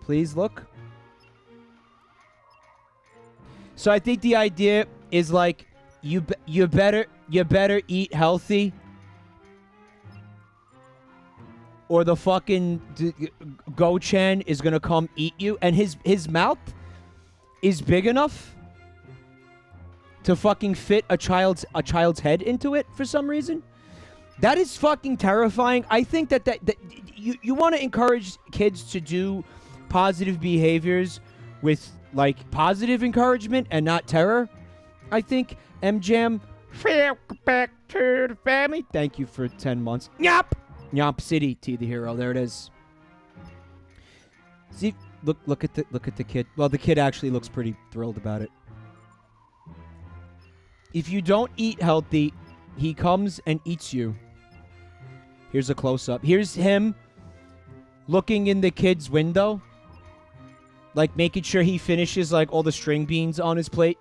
Please look. So I think the idea is like you better eat healthy, or the fucking Go-chan is gonna come eat you. And his mouth is big enough to fucking fit a child's head into it for some reason. That is fucking terrifying. I think that you want to encourage kids to do positive behaviors with like positive encouragement and not terror. I think MJam, welcome back to the family. Thank you for 10 months. Nyop! Nyop City, T the hero. There it is. See, look at the kid. Well, the kid actually looks pretty thrilled about it. If you don't eat healthy, he comes and eats you. Here's a close-up. Here's him looking in the kid's window. Like, making sure he finishes, like, all the string beans on his plate.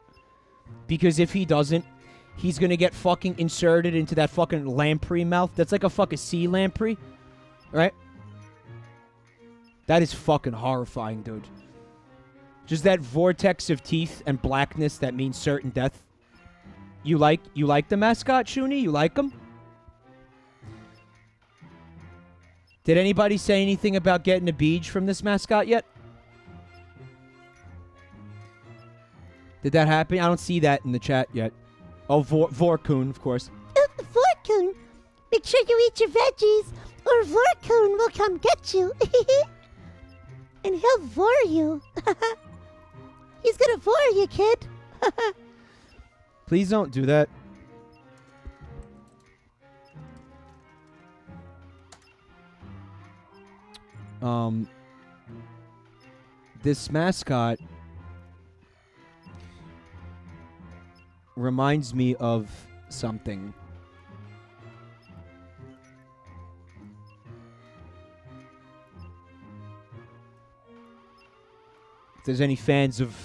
Because if he doesn't, he's gonna get fucking inserted into that fucking lamprey mouth. That's like a fucking sea lamprey. Right? That is fucking horrifying, dude. Just that vortex of teeth and blackness that means certain death. You like the mascot, Shuni? You like him? Did anybody say anything about getting a beach from this mascot yet? Did that happen? I don't see that in the chat yet. Oh, Vorkun, of course. Vorkun, make sure you eat your veggies, or Vorkun will come get you. And he'll vor you. He's gonna vor you, kid. Please don't do that. This mascot reminds me of something. If there's any fans of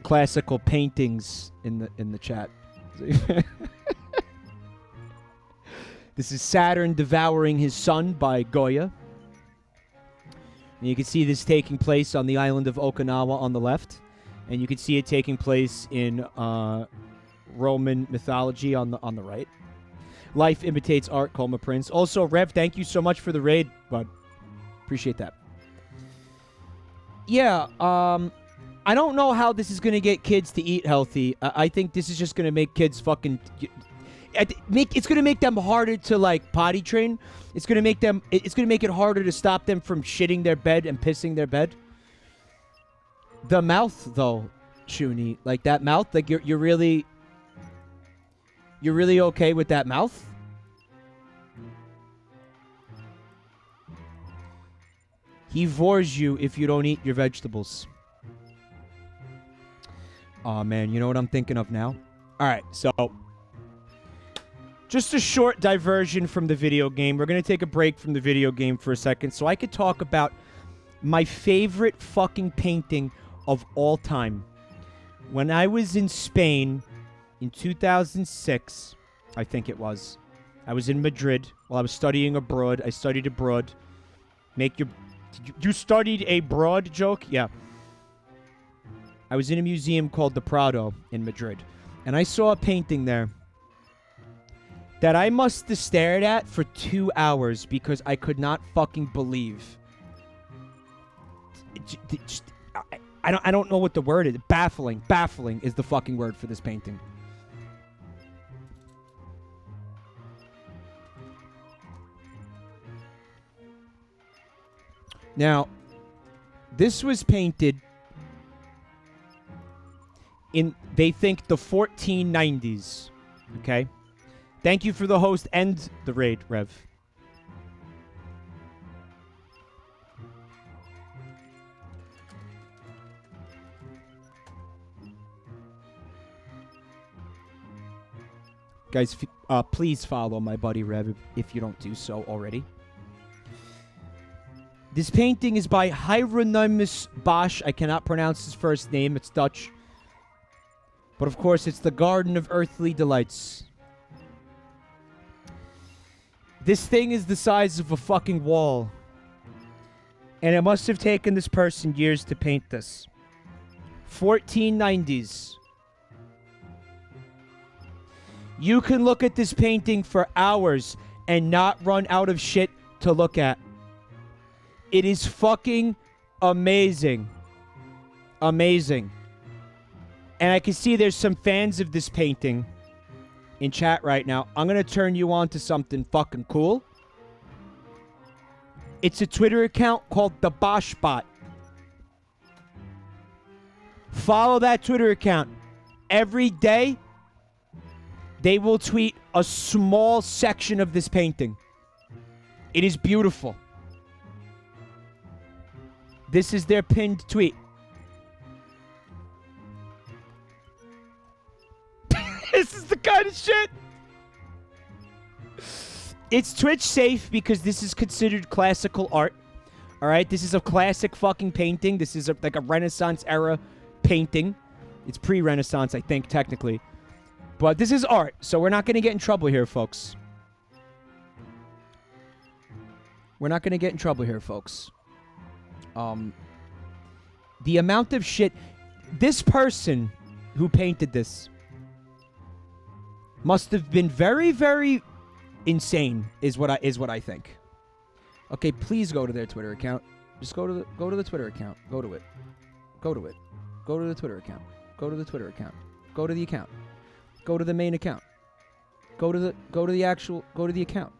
classical paintings in the chat. This is Saturn Devouring His Son by Goya. And you can see this taking place on the island of Okinawa on the left. And you can see it taking place in Roman mythology on the right. Life imitates art, Colma Prince. Also, Rev, thank you so much for the raid, bud. Appreciate that. Yeah, I don't know how this is going to get kids to eat healthy. I think this is just going to make kids fucking... It's going to make them harder to, like, potty train. It's going to make them... It's going to make it harder to stop them from shitting their bed and pissing their bed. The mouth, though, Shuni, like that mouth, like you're really... You're really okay with that mouth? He vores you if you don't eat your vegetables. Oh man, you know what I'm thinking of now? Alright, so just a short diversion from the video game. We're going to take a break from the video game for a second so I could talk about my favorite fucking painting of all time. When I was in Spain in 2006, I think it was, I was in Madrid while I was studying abroad. I studied abroad. You studied abroad joke? Yeah. I was in a museum called the Prado in Madrid. And I saw a painting there that I must have stared at for 2 hours because I could not fucking believe. I don't know what the word is. Baffling. Baffling is the fucking word for this painting. Now, this was painted in, they think, the 1490s. Okay? Thank you for the host and the raid, Rev. Guys, please follow my buddy Rev if you don't do so already. This painting is by Hieronymus Bosch. I cannot pronounce his first name. It's Dutch. But of course, it's the Garden of Earthly Delights. This thing is the size of a fucking wall. And it must have taken this person years to paint this. 1490s. You can look at this painting for hours and not run out of shit to look at. It is fucking amazing. Amazing. And I can see there's some fans of this painting in chat right now. I'm going to turn you on to something fucking cool. It's a Twitter account called the Boschbot. Follow that Twitter account. Every day, they will tweet a small section of this painting. It is beautiful. This is their pinned tweet. This is the kind of shit. It's Twitch safe because this is considered classical art. All right, this is a classic fucking painting. This is like a Renaissance era painting. It's pre-Renaissance, I think, technically. But this is art, so we're not going to get in trouble here, folks. We're not going to get in trouble here, folks. The amount of shit... This person who painted this must have been very, very insane, is what I think. Okay, please go to their Twitter account. Just go to the Twitter account. Go to it. Go to it. Go to the Twitter account. Go to the Twitter account. Go to the account. Go to the main account. Go to the account.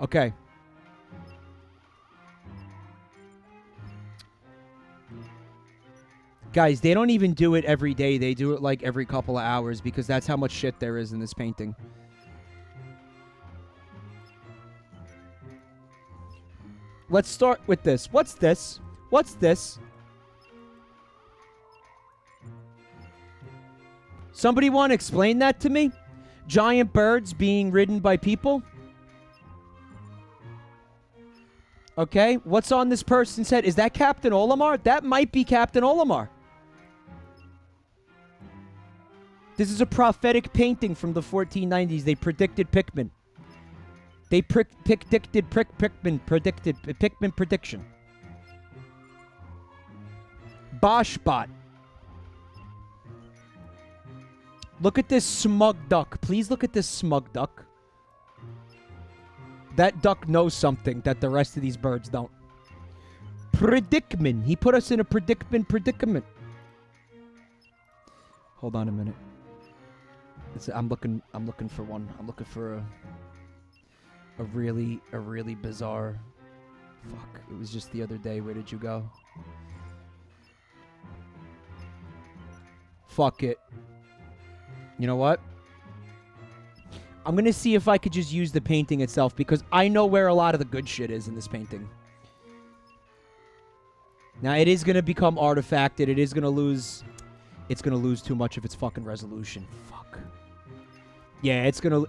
Okay. Guys, they don't even do it every day. They do it like every couple of hours because that's how much shit there is in this painting. Let's start with this. What's this? What's this? Somebody want to explain that to me? Giant birds being ridden by people? Okay, what's on this person's head? Is that Captain Olimar? That might be Captain Olimar. This is a prophetic painting from the 1490s. They predicted Pikmin. They predicted Pikmin prediction. Boschbot. Look at this smug duck. Please look at this smug duck. That duck knows something that the rest of these birds don't. Predicament. He put us in a predicament. Hold on a minute. I'm looking for one. I'm looking for a really bizarre. Fuck. It was just the other day. Where did you go? Fuck it. You know what? I'm going to see if I could just use the painting itself because I know where a lot of the good shit is in this painting. Now, it is going to become artifacted. It is going to lose... It's going to lose too much of its fucking resolution. Fuck. Yeah, it's going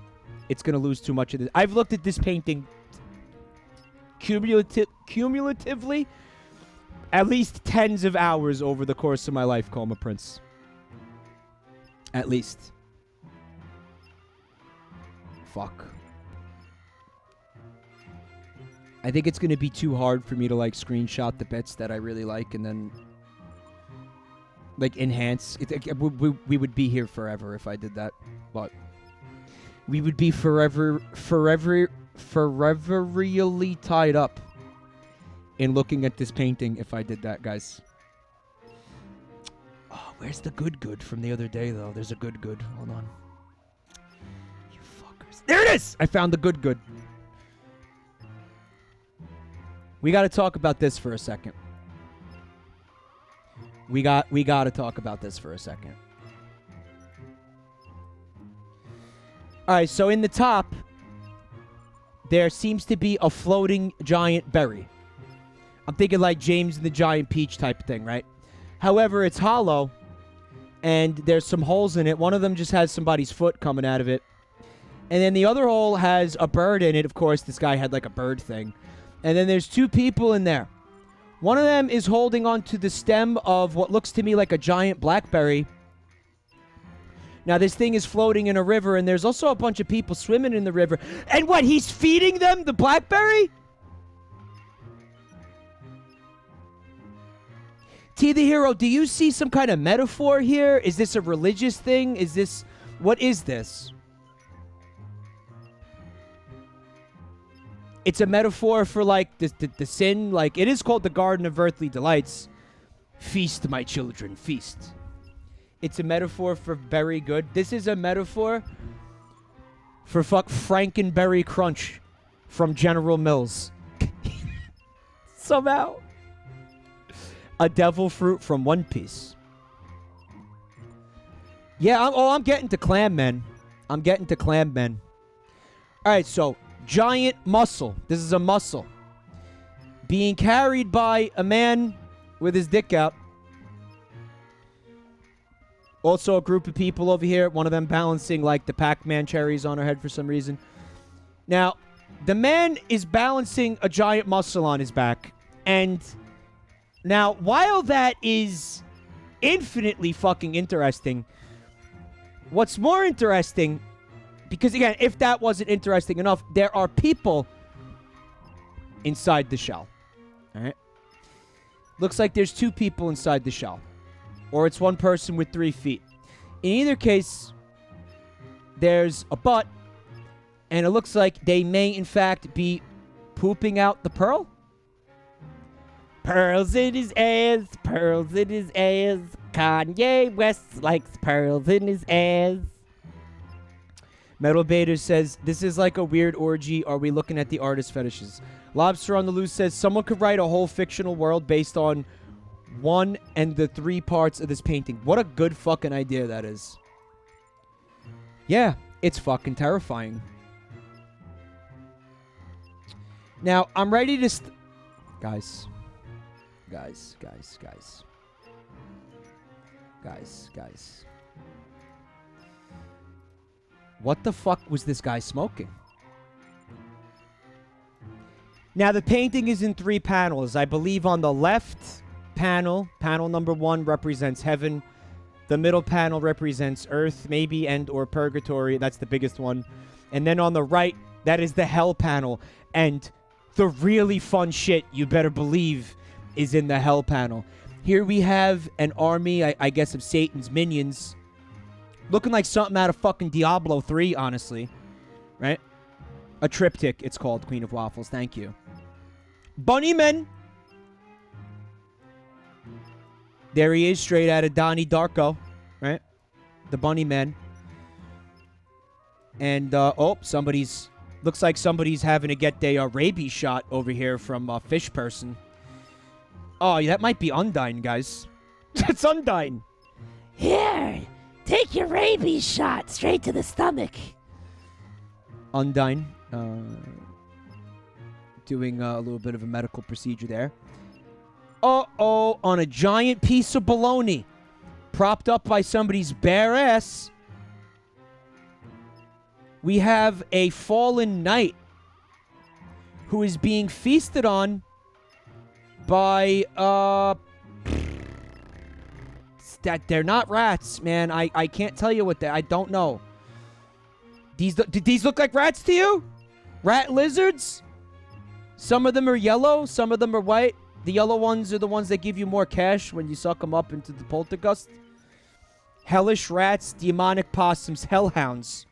to lose too much of this. I've looked at this painting cumulatively at least tens of hours over the course of my life, Coma Prince. At least. Fuck. I think it's going to be too hard for me to, like, screenshot the bits that I really like and then, like, enhance. We would be here forever if I did that. But we would be foreverly tied up in looking at this painting if I did that, guys. Oh, where's the good from the other day, though? There's a good. Hold on. You fuckers. There it is! I found the good. We got to talk about this for a second. We got to talk about this for a second. All right, so in the top, there seems to be a floating giant berry. I'm thinking like James and the Giant Peach type thing, right? However, it's hollow, and there's some holes in it. One of them just has somebody's foot coming out of it. And then the other hole has a bird in it. Of course, this guy had like a bird thing. And then there's two people in there. One of them is holding onto the stem of what looks to me like a giant blackberry. Now, this thing is floating in a river, and there's also a bunch of people swimming in the river. And what, he's feeding them the blackberry? T the Hero, do you see some kind of metaphor here? Is this a religious thing? Is this... What is this? It's a metaphor for, like, the sin. Like, it is called the Garden of Earthly Delights. Feast, my children, feast. It's a metaphor for very good. This is a metaphor for Frankenberry Crunch from General Mills. Somehow. A devil fruit from One Piece. Yeah, I'm getting to Clam Men. I'm getting to Clam Men. Alright, so... Giant mussel. This is a mussel. Being carried by a man with his dick out. Also a group of people over here. One of them balancing like the Pac-Man cherries on her head for some reason. Now, the man is balancing a giant mussel on his back. And now, while that is infinitely fucking interesting, what's more interesting... Because, again, if that wasn't interesting enough, there are people inside the shell. All right? Looks like there's two people inside the shell. Or it's one person with 3 feet. In either case, there's a butt. And it looks like they may, in fact, be pooping out the pearl. Pearls in his ass. Pearls in his ass. Kanye West likes pearls in his ass. Metal Beta says, this is like a weird orgy. Are we looking at the artist fetishes? Lobster on the Loose says, someone could write a whole fictional world based on 1 and the 3 parts of this painting. What a good fucking idea that is. Yeah, it's fucking terrifying. Now, I'm ready to... Guys. What the fuck was this guy smoking? Now, the painting is in 3 panels. I believe on the left panel, panel number 1 represents heaven. The middle panel represents earth, maybe, and or purgatory. That's the biggest one. And then on the right, that is the hell panel. And the really fun shit, you better believe, is in the hell panel. Here we have an army, I guess, of Satan's minions. Looking like something out of fucking Diablo 3, honestly. Right? A triptych, it's called, Queen of Waffles. Thank you. Bunnymen. There he is, straight out of Donnie Darko. Right? The Bunnymen. And, somebody's... Looks like somebody's having to get a rabies shot over here from Fish Person. Oh, that might be Undyne, guys. It's Undyne. Here, take your rabies shot straight to the stomach. Undyne. Doing a little bit of a medical procedure there. Uh-oh, on a giant piece of bologna. Propped up by somebody's bare ass. We have a fallen knight who is being feasted on by, that they're not rats, man. I can't tell you what they, I don't know. Did these look like rats to you? Rat lizards? Some of them are yellow, some of them are white. The yellow ones are the ones that give you more cash when you suck them up into the poltergust. Hellish rats, demonic possums, hellhounds.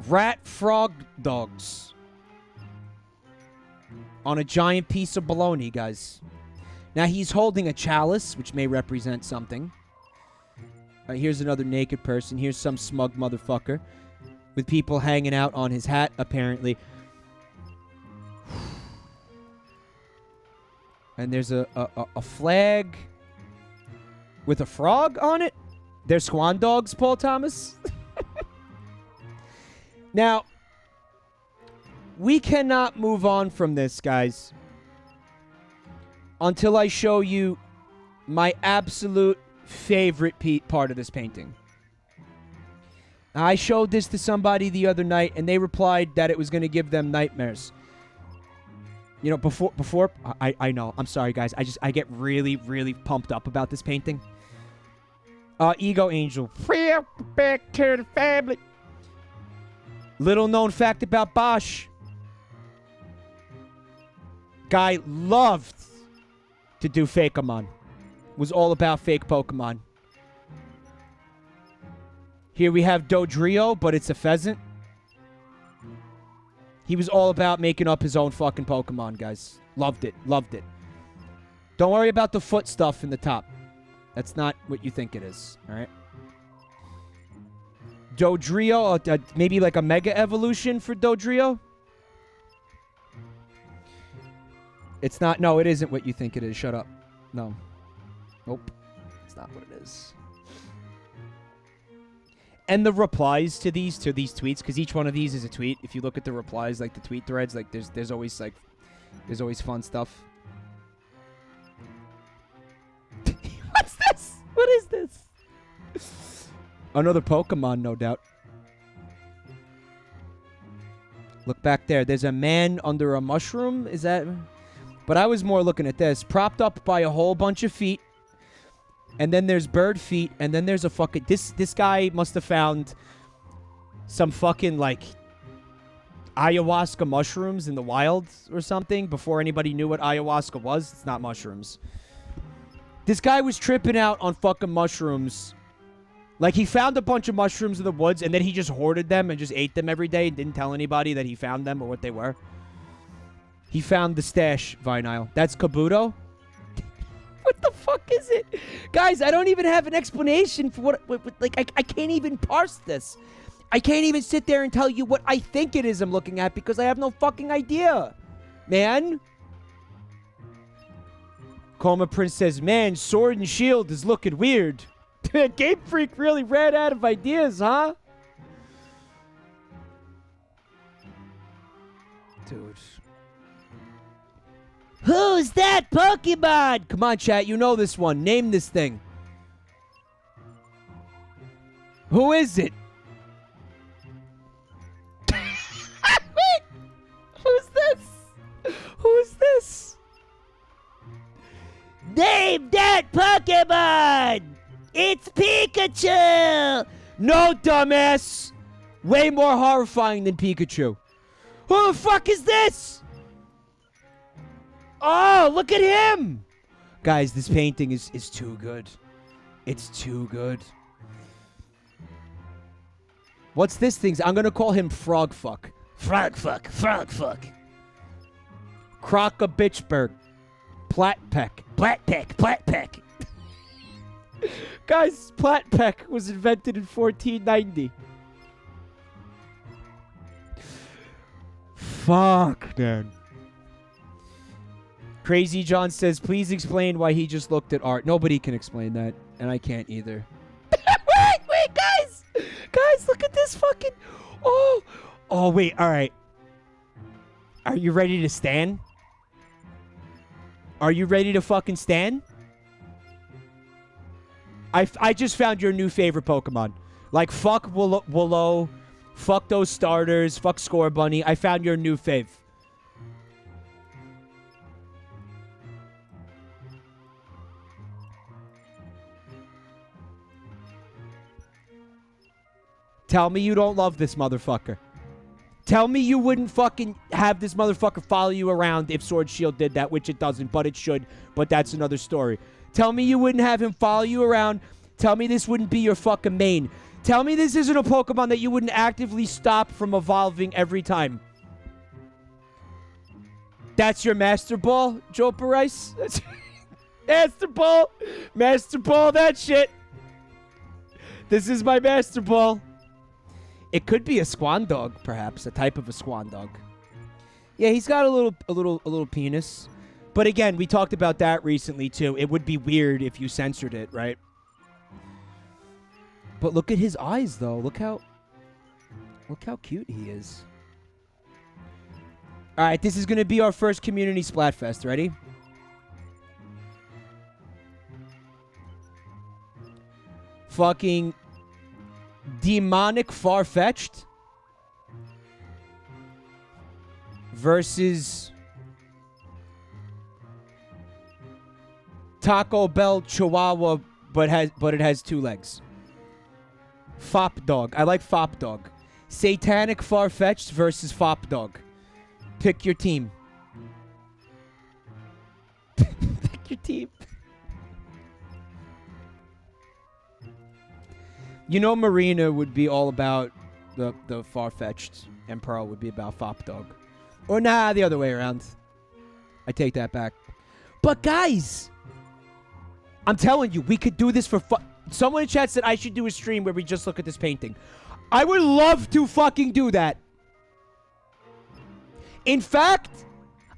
Rat frog dogs. On a giant piece of bologna, guys. Now he's holding a chalice, which may represent something. Here's another naked person. Here's some smug motherfucker. With people hanging out on his hat, apparently. And there's a flag with a frog on it. They're swan dogs, Paul Thomas. Now, we cannot move on from this, guys, until I show you my absolute favorite part of this painting. I showed this to somebody the other night, and they replied that it was going to give them nightmares. You know, before I know, I'm sorry, guys. I get really, really pumped up about this painting. Ego Angel. Back to the family. Little known fact about Bosch. Guy loved to do Fakemon. Was all about fake Pokemon. Here we have Dodrio, but it's a pheasant. He was all about making up his own fucking Pokemon, guys. Loved it. Loved it. Don't worry about the foot stuff in the top. That's not what you think it is, alright? Dodrio, maybe like a Mega Evolution for Dodrio? It's not, no, it isn't what you think it is. Shut up. No. Nope. It's not what it is. And the replies to these tweets, because each one of these is a tweet. If you look at the replies, like the tweet threads, like there's always fun stuff. What's this? What is this? Another Pokemon, no doubt. Look back there. There's a man under a mushroom. Is that? But I was more looking at this. Propped up by a whole bunch of feet. And then there's bird feet. And then there's a fucking... This guy must have found some fucking, like, ayahuasca mushrooms in the wild or something before anybody knew what ayahuasca was. It's not mushrooms. This guy was tripping out on fucking mushrooms. Like, he found a bunch of mushrooms in the woods, and then he just hoarded them and just ate them every day and didn't tell anybody that he found them or what they were. He found the stash, Vinyl. That's Kabuto? What the fuck is it? Guys, I don't even have an explanation for what like, I can't even parse this. I can't even sit there and tell you what I think it is I'm looking at because I have no fucking idea. Man. Coma Prince says, man, Sword and Shield is looking weird. Game Freak really ran out of ideas, huh? Dude. Who's that Pokemon? Come on, chat. You know this one. Name this thing. Who is it? Wait. Who's this? Who's this? Name that Pokemon! It's Pikachu! No, dumbass! Way more horrifying than Pikachu. Who the fuck is this? Oh, look at him! Guys, this painting is too good. It's too good. What's this thing? I'm gonna call him Frogfuck. Frogfuck, Frogfuck. Croca-Bitchberg. Platpeck. Platpeck. Guys, Platpeck was invented in 1490. Fuck, man. Crazy John says, please explain why he just looked at art. Nobody can explain that, and I can't either. Wait, guys! Guys, look at this fucking... Oh, wait. All right. Are you ready to stand? Are you ready to fucking stand? I just found your new favorite Pokemon. Like, fuck Willow. Fuck those starters. Fuck Score Bunny. I found your new fave. Tell me you don't love this motherfucker. Tell me you wouldn't fucking have this motherfucker follow you around if Sword Shield did that, which it doesn't, but it should. But that's another story. Tell me you wouldn't have him follow you around. Tell me this wouldn't be your fucking main. Tell me this isn't a Pokemon that you wouldn't actively stop from evolving every time. That's your Master Ball, Joe Rice? Master Ball. Master Ball, that shit. This is my Master Ball. It could be a Squandog, perhaps, a type of a Squandog. Yeah, he's got a little penis. But again, we talked about that recently too. It would be weird if you censored it, right? But look at his eyes, though. Look how cute he is. All right, this is gonna be our first community Splatfest. Ready? Fucking demonic Farfetch'd versus Taco Bell Chihuahua, but it has 2 legs. Fop Dog. I like Fop Dog. Satanic Farfetch'd versus Fop Dog. Pick your team. Pick your team. You know Marina would be all about the Farfetch'd, and Pearl would be about Fop Dog. Or nah, the other way around. I take that back. But guys, I'm telling you, we could do this for fun. Someone in chat said I should do a stream where we just look at this painting. I would love to fucking do that. In fact,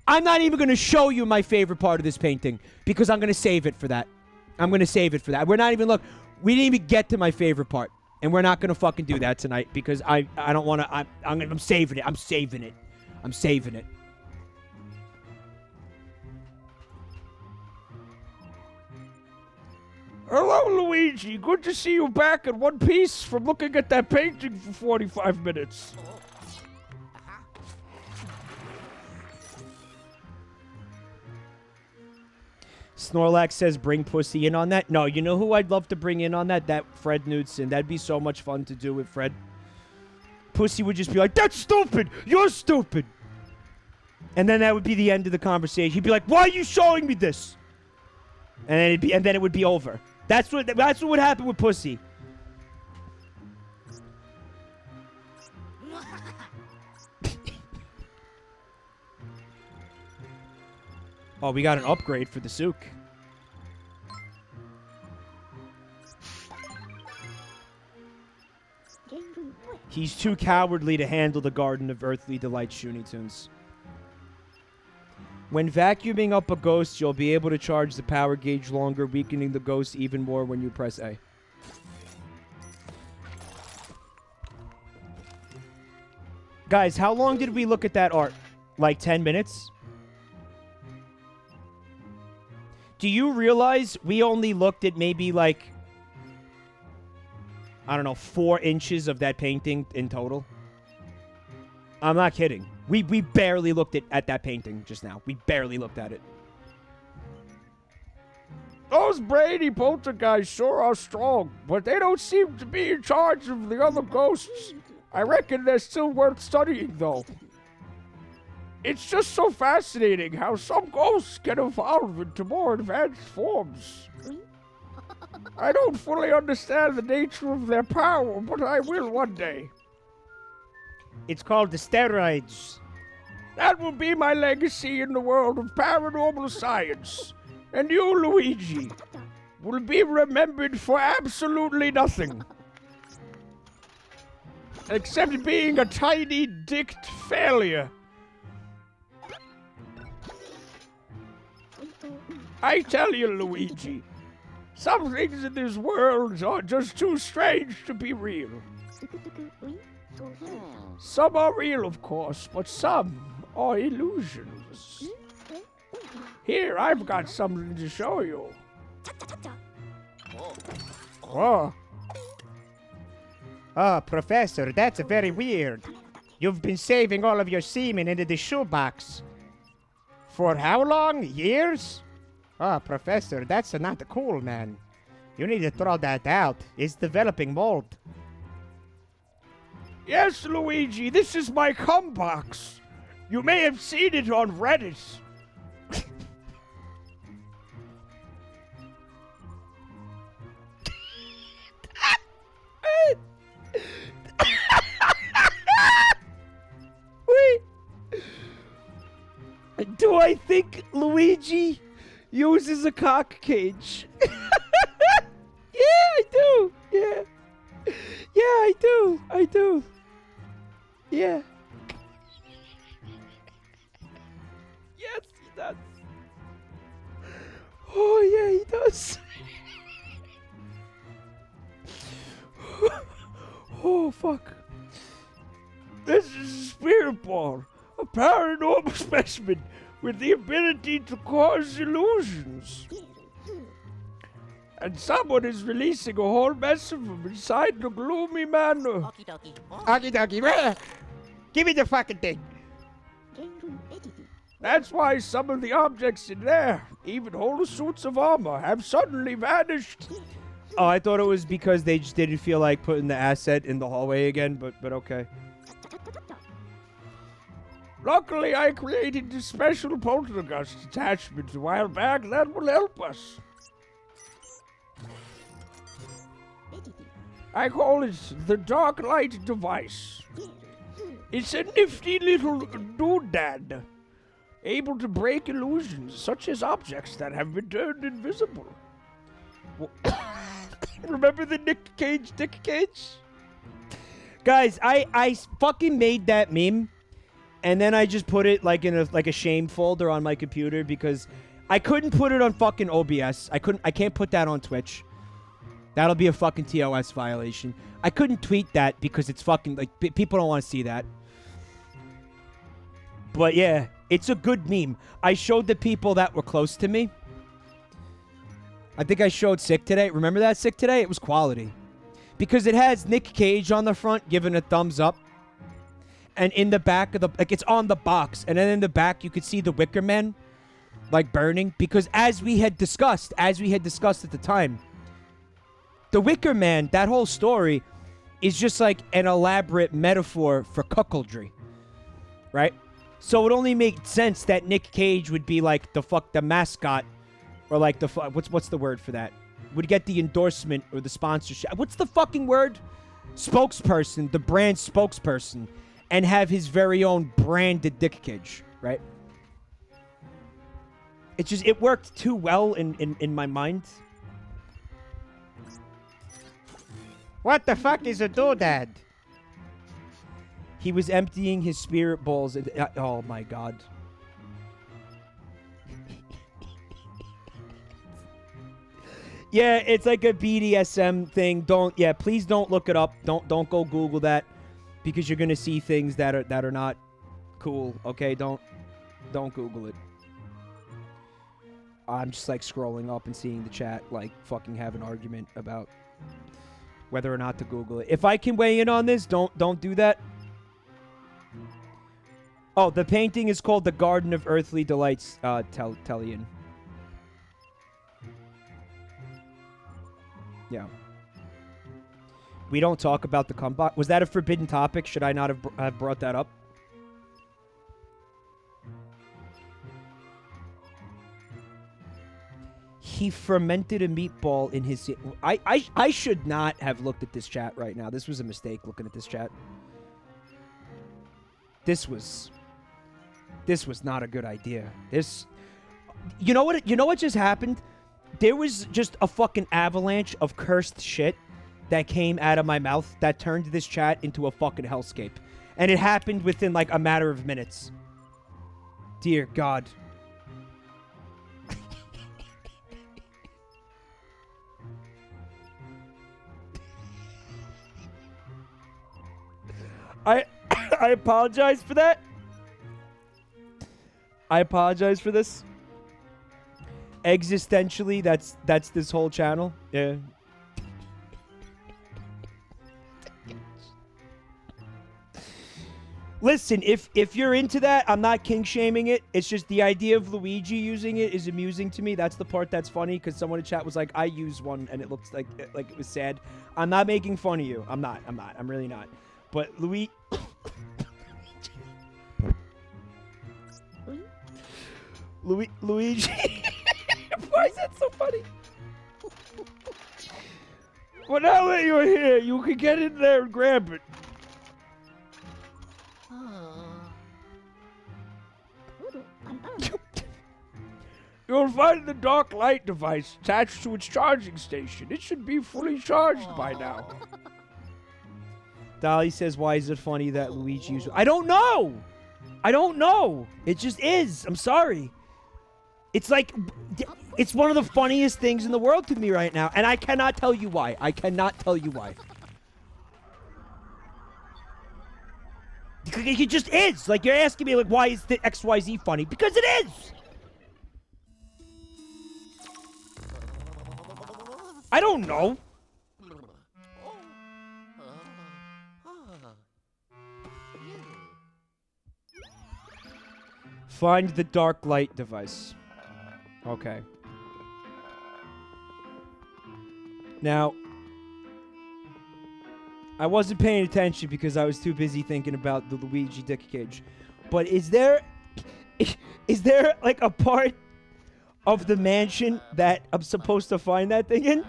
I'm not even going to show you my favorite part of this painting because I'm going to save it for that. I'm going to save it for that. We're not even we didn't even get to my favorite part, and we're not going to fucking do that tonight because I don't want to. I'm saving it. I'm saving it. I'm saving it. Hello, Luigi. Good to see you back in one piece from looking at that painting for 45 minutes. Snorlax says bring Pussy in on that. No, you know who I'd love to bring in on that? That Fred Knudsen. That'd be so much fun to do with Fred. Pussy would just be like, that's stupid! You're stupid! And then that would be the end of the conversation. He'd be like, why are you showing me this? And then it would be over. That's what would happen with Pussy. Oh, we got an upgrade for the Souk. He's too cowardly to handle the Garden of Earthly Delight Shoonie Tunes. When vacuuming up a ghost, you'll be able to charge the power gauge longer, weakening the ghost even more when you press A. Guys, how long did we look at that art? Like 10 minutes? Do you realize we only looked at maybe like, I don't know, 4 inches of that painting in total? I'm not kidding. We barely looked at that painting just now. We barely looked at it. Those Brady poltergeists sure are strong, but they don't seem to be in charge of the other ghosts. I reckon they're still worth studying, though. It's just so fascinating how some ghosts can evolve into more advanced forms. I don't fully understand the nature of their power, but I will one day. It's called the steroids. That will be my legacy in the world of paranormal science. And you, Luigi, will be remembered for absolutely nothing. Except being a tiny, dicked failure. I tell you, Luigi, some things in this world are just too strange to be real. Some are real, of course, but some are illusions. Here, I've got something to show you. Whoa. Oh, Professor, that's very weird. You've been saving all of your semen into the shoebox. For how long? Years? Oh, Professor, that's not cool, man. You need to throw that out. It's developing mold. Yes, Luigi, this is my cum box. You may have seen it on Reddit. Wait. Do I think Luigi uses a cock cage? Yeah, I do. Yeah. Yeah, I do. I do. Yeah. Yes, he does. Oh, yeah, he does. Oh, fuck. This is a spirit ball, a paranormal specimen with the ability to cause illusions. And someone is releasing a whole mess of them inside the gloomy manor. Okie dokie. Okie dokie. Give me the fucking thing. That's why some of the objects in there, even whole suits of armor, have suddenly vanished. Oh, I thought it was because they just didn't feel like putting the asset in the hallway again, but okay. Luckily, I created this special poltergeist attachment a while back that will help us. I call it the Darklight device. It's a nifty little doodad, able to break illusions such as objects that have been turned invisible. Remember the Nick Cage? Guys, I fucking made that meme, and then I just put it like in a shame folder on my computer because I couldn't put it on fucking OBS. I can't put that on Twitch. That'll be a fucking TOS violation. I couldn't tweet that because it's fucking like people don't want to see that. But yeah, it's a good meme. I showed the people that were close to me. I think I showed Sick Today. Remember that Sick Today? It was quality. Because it has Nick Cage on the front giving a thumbs up. And in the back of the... Like, it's on the box. And then in the back, you could see the Wicker Man, like, burning. Because as we had discussed at the time, the Wicker Man, that whole story, is just like an elaborate metaphor for cuckoldry. Right? So it only made sense that Nick Cage would be like the mascot. Or like what's the word for that? Would get the endorsement or the sponsorship. What's the fucking word? Spokesperson, the brand spokesperson, and have his very own branded dick cage, right? It worked too well in my mind. What the fuck is a doodad? He was emptying his spirit balls. Oh my god. Yeah, it's like a BDSM thing. Please don't look it up. Don't go Google that because you're gonna see things that are not cool. Okay, don't Google it. I'm just like scrolling up and seeing the chat like fucking have an argument about whether or not to Google it. If I can weigh in on this, don't do that. Oh, the painting is called The Garden of Earthly Delights, Tellian. Yeah. We don't talk about the comeback. Was that a forbidden topic? Should I not have brought that up? He fermented a meatball in his... I should not have looked at this chat right now. This was a mistake looking at this chat. This was not a good idea. You know what just happened? There was just a fucking avalanche of cursed shit that came out of my mouth that turned this chat into a fucking hellscape. And it happened within like a matter of minutes. Dear God. I I apologize for that. I apologize for this. Existentially, that's this whole channel. Yeah. Listen, if you're into that, I'm not king shaming it. It's just the idea of Luigi using it is amusing to me. That's the part that's funny because someone in chat was like, "I use one," and it looked like it was sad. I'm not making fun of you. I'm not. I'm really not. But Luigi. Luigi. Why is that so funny? Well, now that you're here, you can get in there and grab it. You'll find the Darklight device attached to its charging station. It should be fully charged by now. Dolly says, why is it funny that Luigi uses... I don't know! I don't know! It just is. I'm sorry. It's like... It's one of the funniest things in the world to me right now, and I cannot tell you why. I cannot tell you why. It just is. Like, you're asking me, like, why is the XYZ funny? Because it is! I don't know. Find the Darklight device. Okay. Now, I wasn't paying attention because I was too busy thinking about the Luigi dick cage. But is there like a part of the mansion that I'm supposed to find that thing in?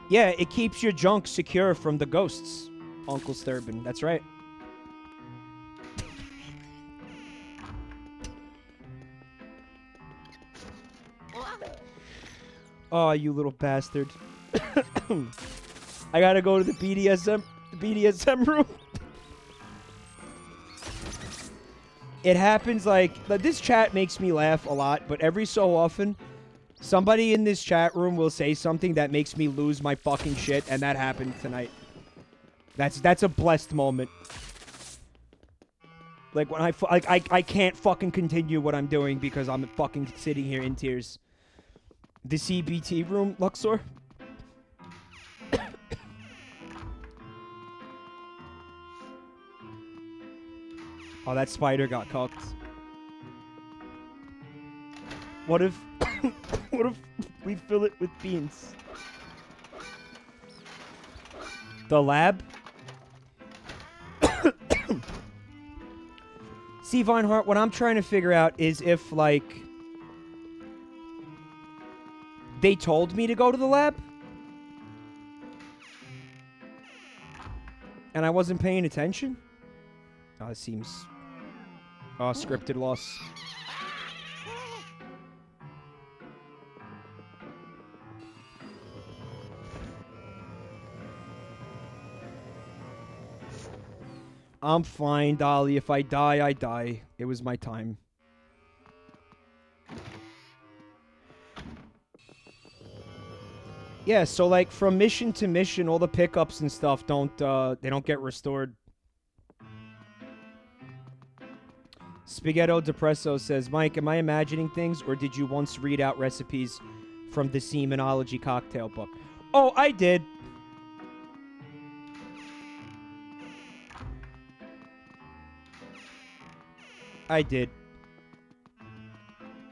Yeah, it keeps your junk secure from the ghosts, Uncle Sturbin. That's right. Oh, you little bastard. I gotta go to the BDSM room. It happens like this chat makes me laugh a lot, but every so often, somebody in this chat room will say something that makes me lose my fucking shit, and that happened tonight. That's a blessed moment. Like when I can't fucking continue what I'm doing because I'm fucking sitting here in tears. The CBT room, Luxor? Oh, that spider got cocked. What if... what if we fill it with beans? The lab? See, Vinehart, what I'm trying to figure out is if, like... they told me to go to the lab? And I wasn't paying attention? Oh, it seems... oh, scripted loss. I'm fine, Dolly. If I die, I die. It was my time. Yeah, so like from mission to mission, all the pickups and stuff don't get restored. Spaghetto Depresso says, Mike, am I imagining things, or did you once read out recipes from the Semenology cocktail book? Oh, I did. I did.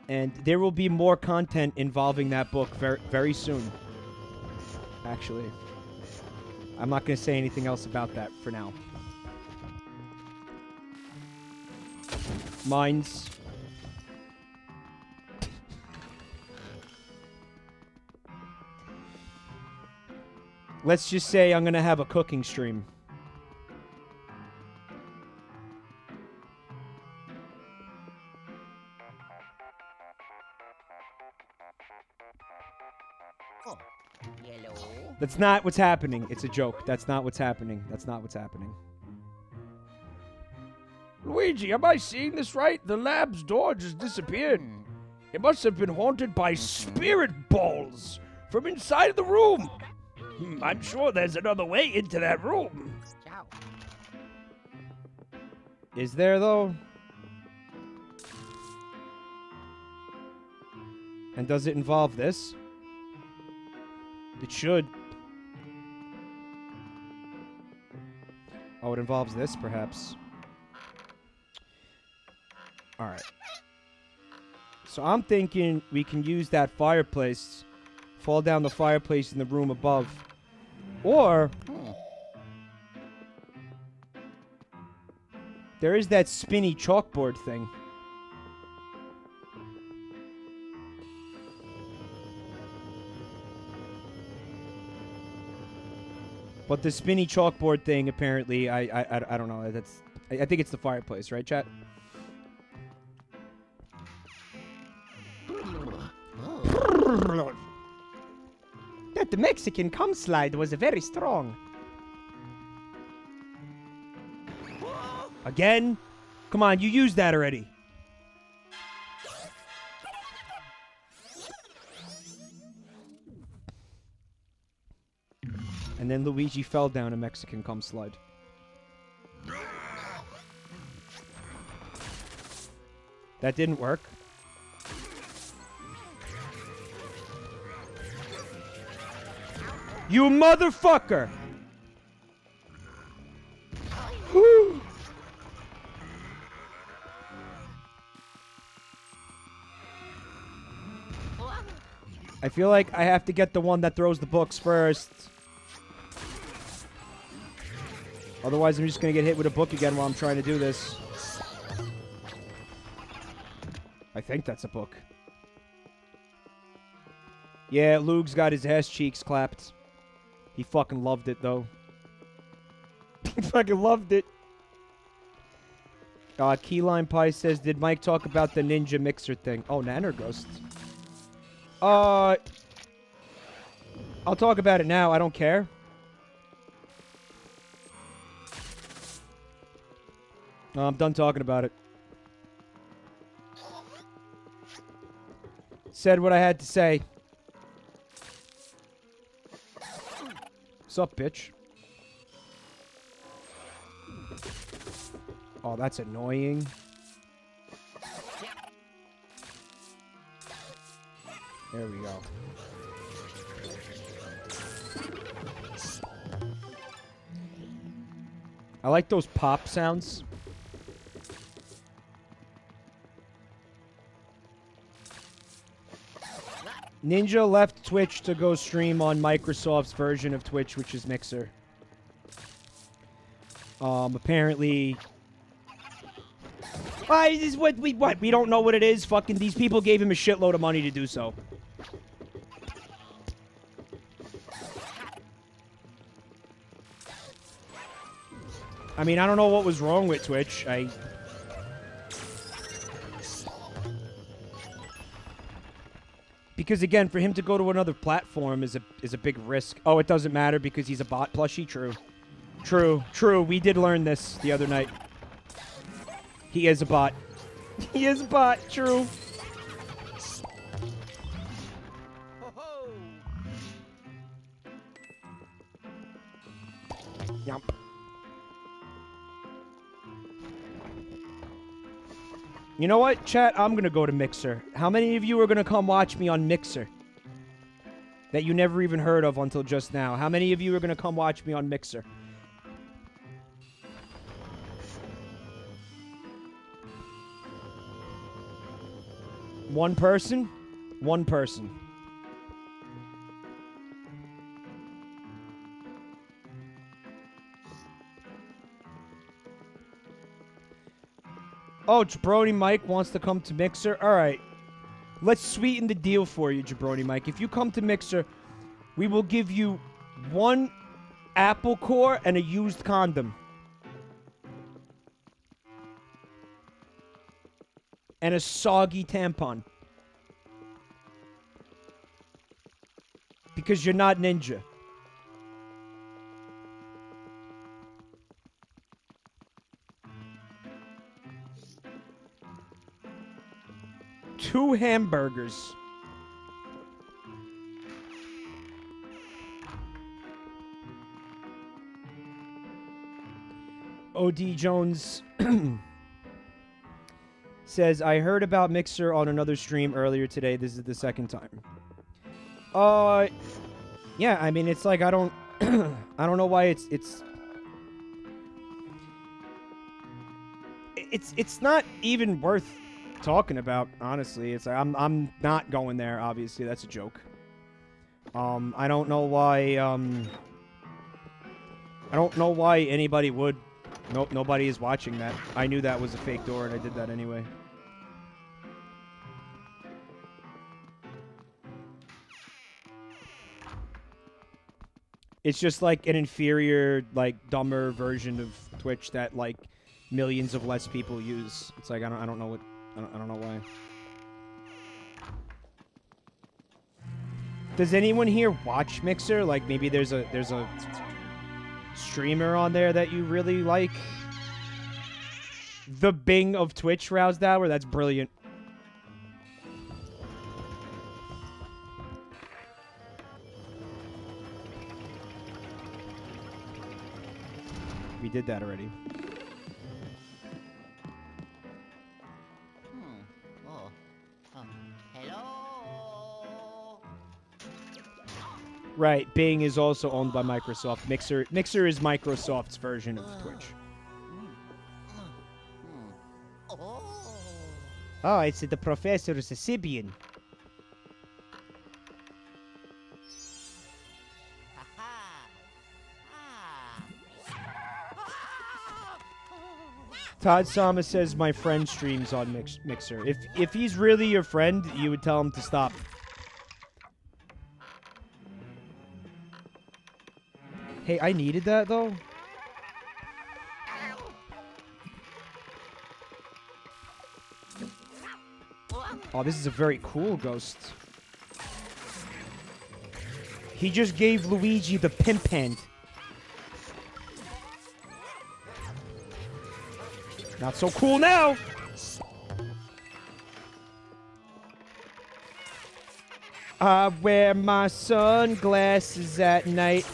And there will be more content involving that book very, very soon. Actually. I'm not going to say anything else about that for now. Mines. Let's just say I'm going to have a cooking stream. That's not what's happening. It's a joke. That's not what's happening. That's not what's happening. Luigi, am I seeing this right? The lab's door just disappeared. It must have been haunted by spirit balls from inside of the room. I'm sure there's another way into that room. Is there, though? And does it involve this? It should. Oh, it involves this, perhaps. Alright. So I'm thinking we can use that fireplace, fall down the fireplace in the room above. Or... there is that spinny chalkboard thing. But the spinny chalkboard thing, apparently, I don't know. I think it's the fireplace, right, chat? That Mexican cum slide was very strong. Again? Come on, you used that already. And then Luigi fell down a Mexican cum slide. That didn't work. You motherfucker! I feel like I have to get the one that throws the books first. Otherwise, I'm just going to get hit with a book again while I'm trying to do this. I think that's a book. Yeah, Luke's got his ass cheeks clapped. He fucking loved it, though. He fucking loved it. Keyline Pie says, did Mike talk about the ninja mixer thing? Oh, Nanner Ghost. I'll talk about it now. I don't care. I'm done talking about it. Said what I had to say. Sup, bitch? Oh, that's annoying. There we go. I like those pop sounds. Ninja left Twitch to go stream on Microsoft's version of Twitch, which is Mixer. Apparently... this is what? We don't know what it is? Fucking these people gave him a shitload of money to do so. I mean, I don't know what was wrong with Twitch. Because again, for him to go to another platform is a big risk. Oh, it doesn't matter because he's a bot plushie? True. True. We did learn this the other night. He is a bot. He is a bot. True. Yump. You know what, chat? I'm gonna go to Mixer. How many of you are gonna come watch me on Mixer? That you never even heard of until just now. How many of you are gonna come watch me on Mixer? One person? One person. Oh, Jabroni Mike wants to come to Mixer? Alright. Let's sweeten the deal for you, Jabroni Mike. If you come to Mixer, we will give you 1 apple core and a used condom. And a soggy tampon. Because you're not ninja. Two hamburgers. OD Jones says, I heard about Mixer on another stream earlier today. This is the second time. Yeah, I mean, it's like, I don't I don't know why it's not even worth talking about, honestly. It's like, I'm not going there, obviously. That's a joke. I don't know why anybody would. Nope, nobody is watching that. I knew that was a fake door and I did that anyway. It's just like an inferior, like dumber version of Twitch that like millions of less people use. It's like I don't know why. Does anyone here watch Mixer? Like maybe there's a streamer on there that you really like? The Bing of Twitch, Rousdower. That's brilliant. We did that already. Hello. Right, Bing is also owned by Microsoft. Mixer is Microsoft's version of Twitch. Oh, it's the professor's Sibian. Todd Sama says my friend streams on Mixer. If he's really your friend, you would tell him to stop. Hey, I needed that though. Oh, this is a very cool ghost. He just gave Luigi the pimp hand. Not so cool now. I wear my sunglasses at night.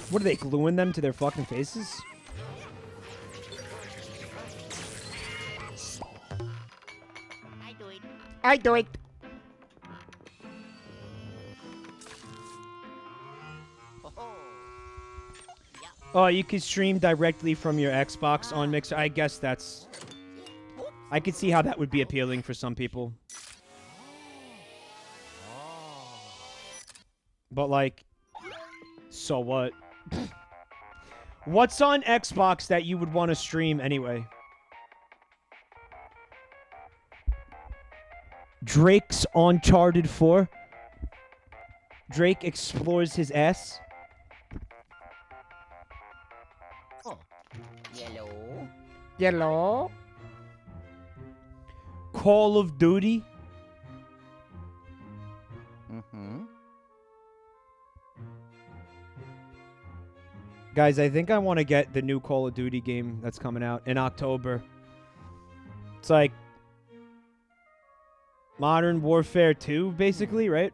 What are they, gluing them to their fucking faces? I do it. Oh, you can stream directly from your Xbox on Mixer. I guess that's... I could see how that would be appealing for some people. But, like... So what? What's on Xbox that you would want to stream anyway? Drake's Uncharted 4. Drake explores his ass. Oh. Yellow. Yellow. Call of Duty. Mm-hmm. Guys, I think I want to get the new Call of Duty game that's coming out in October. It's like Modern Warfare 2, basically, right?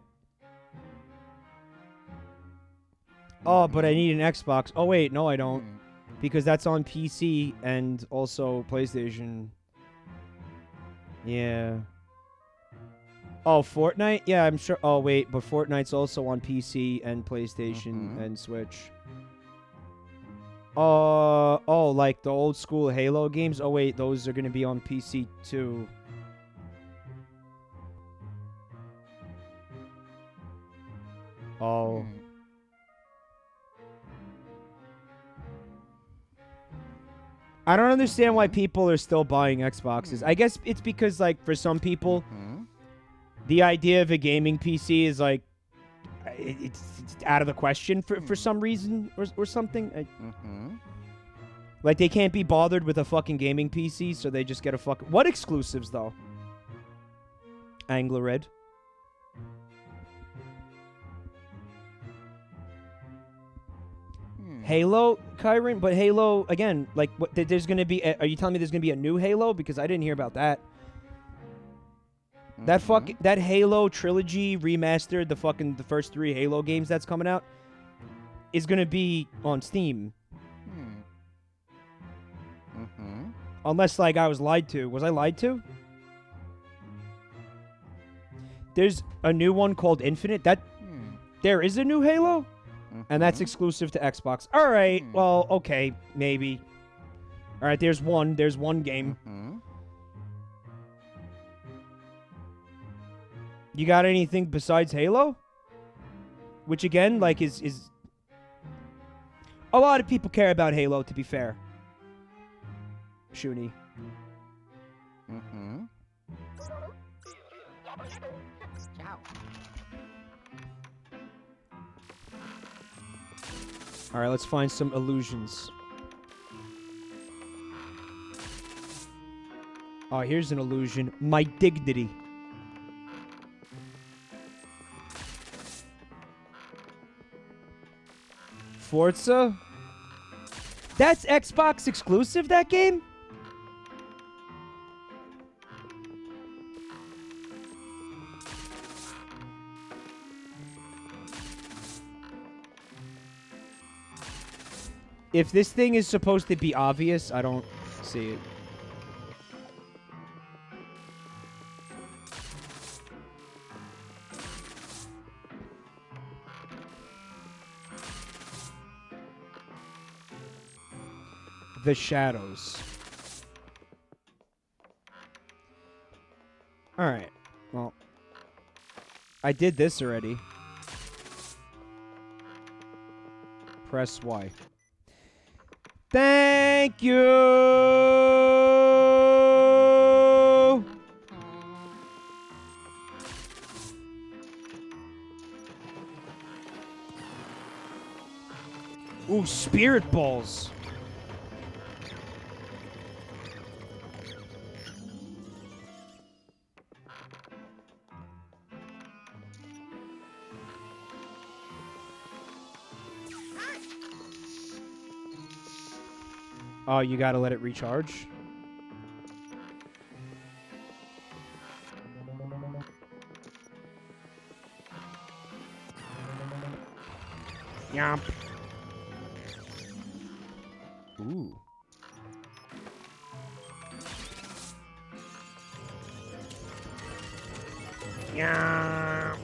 Oh, but I need an Xbox. Oh, wait, no, I don't. Because that's on PC and also PlayStation. Yeah. Oh, Fortnite? Yeah, I'm sure. Oh, wait, but Fortnite's also on PC and PlayStation and Switch. Oh, like the old school Halo games? Oh, wait, those are going to be on PC too. Oh. I don't understand why people are still buying Xboxes. I guess it's because, like, for some people, the idea of a gaming PC is, like, it's out of the question for some reason or something. Like, they can't be bothered with a fucking gaming PC, so they just get a fucking... What exclusives, though? Angler Red. Halo, Kyron, but Halo again. Like, what? There's gonna be. Are you telling me there's gonna be a new Halo? Because I didn't hear about that. That Halo trilogy remastered, the first 3 Halo games that's coming out, is gonna be on Steam. Unless, like, I was lied to. Was I lied to? There's a new one called Infinite. There is a new Halo, and that's exclusive to Xbox. All right. Well, okay, maybe. All right. There's one game. You got anything besides Halo? Which again, like, is a lot of people care about Halo, to be fair. Shuni. All right, let's find some illusions. Oh, here's an illusion. My dignity. Forza? That's Xbox exclusive, that game? If this thing is supposed to be obvious, I don't see it. The shadows. Alright. Well, I did this already. Press Y. Thank you! Ooh, spirit balls. Oh, you gotta let it recharge? Yomp. Ooh. Yeah.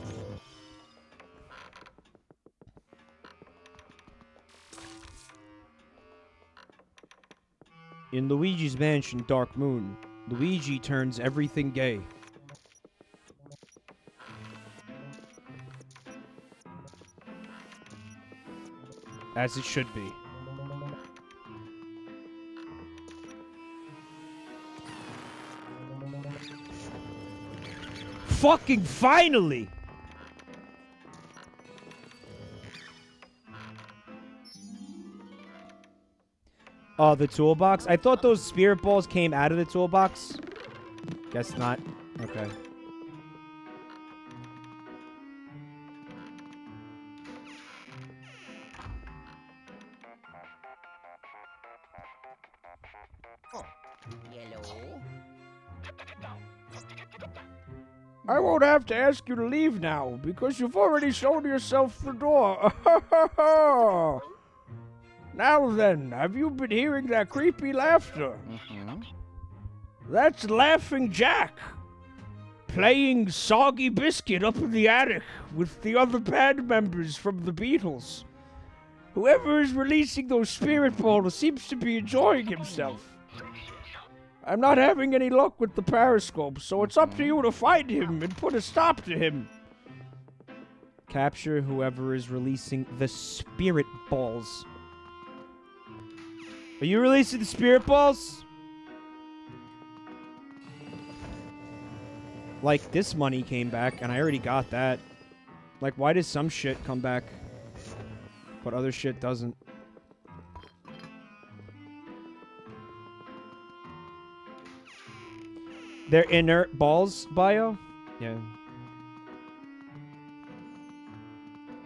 In Luigi's mansion, Dark Moon, Luigi turns everything gay. As it should be. Fucking finally! Oh, the toolbox? I thought those spirit balls came out of the toolbox. Guess not. Okay. Oh, yellow. I won't have to ask you to leave now, because you've already shown yourself the door. Now then, have you been hearing that creepy laughter? That's Laughing Jack, playing Soggy Biscuit up in the attic with the other band members from the Beatles. Whoever is releasing those spirit balls seems to be enjoying himself. I'm not having any luck with the periscope, so it's up to you to find him and put a stop to him. Capture whoever is releasing the spirit balls. Are you releasing the spirit balls? Like, this money came back, and I already got that. Like, why does some shit come back, but other shit doesn't? They're inert balls, bio? Yeah.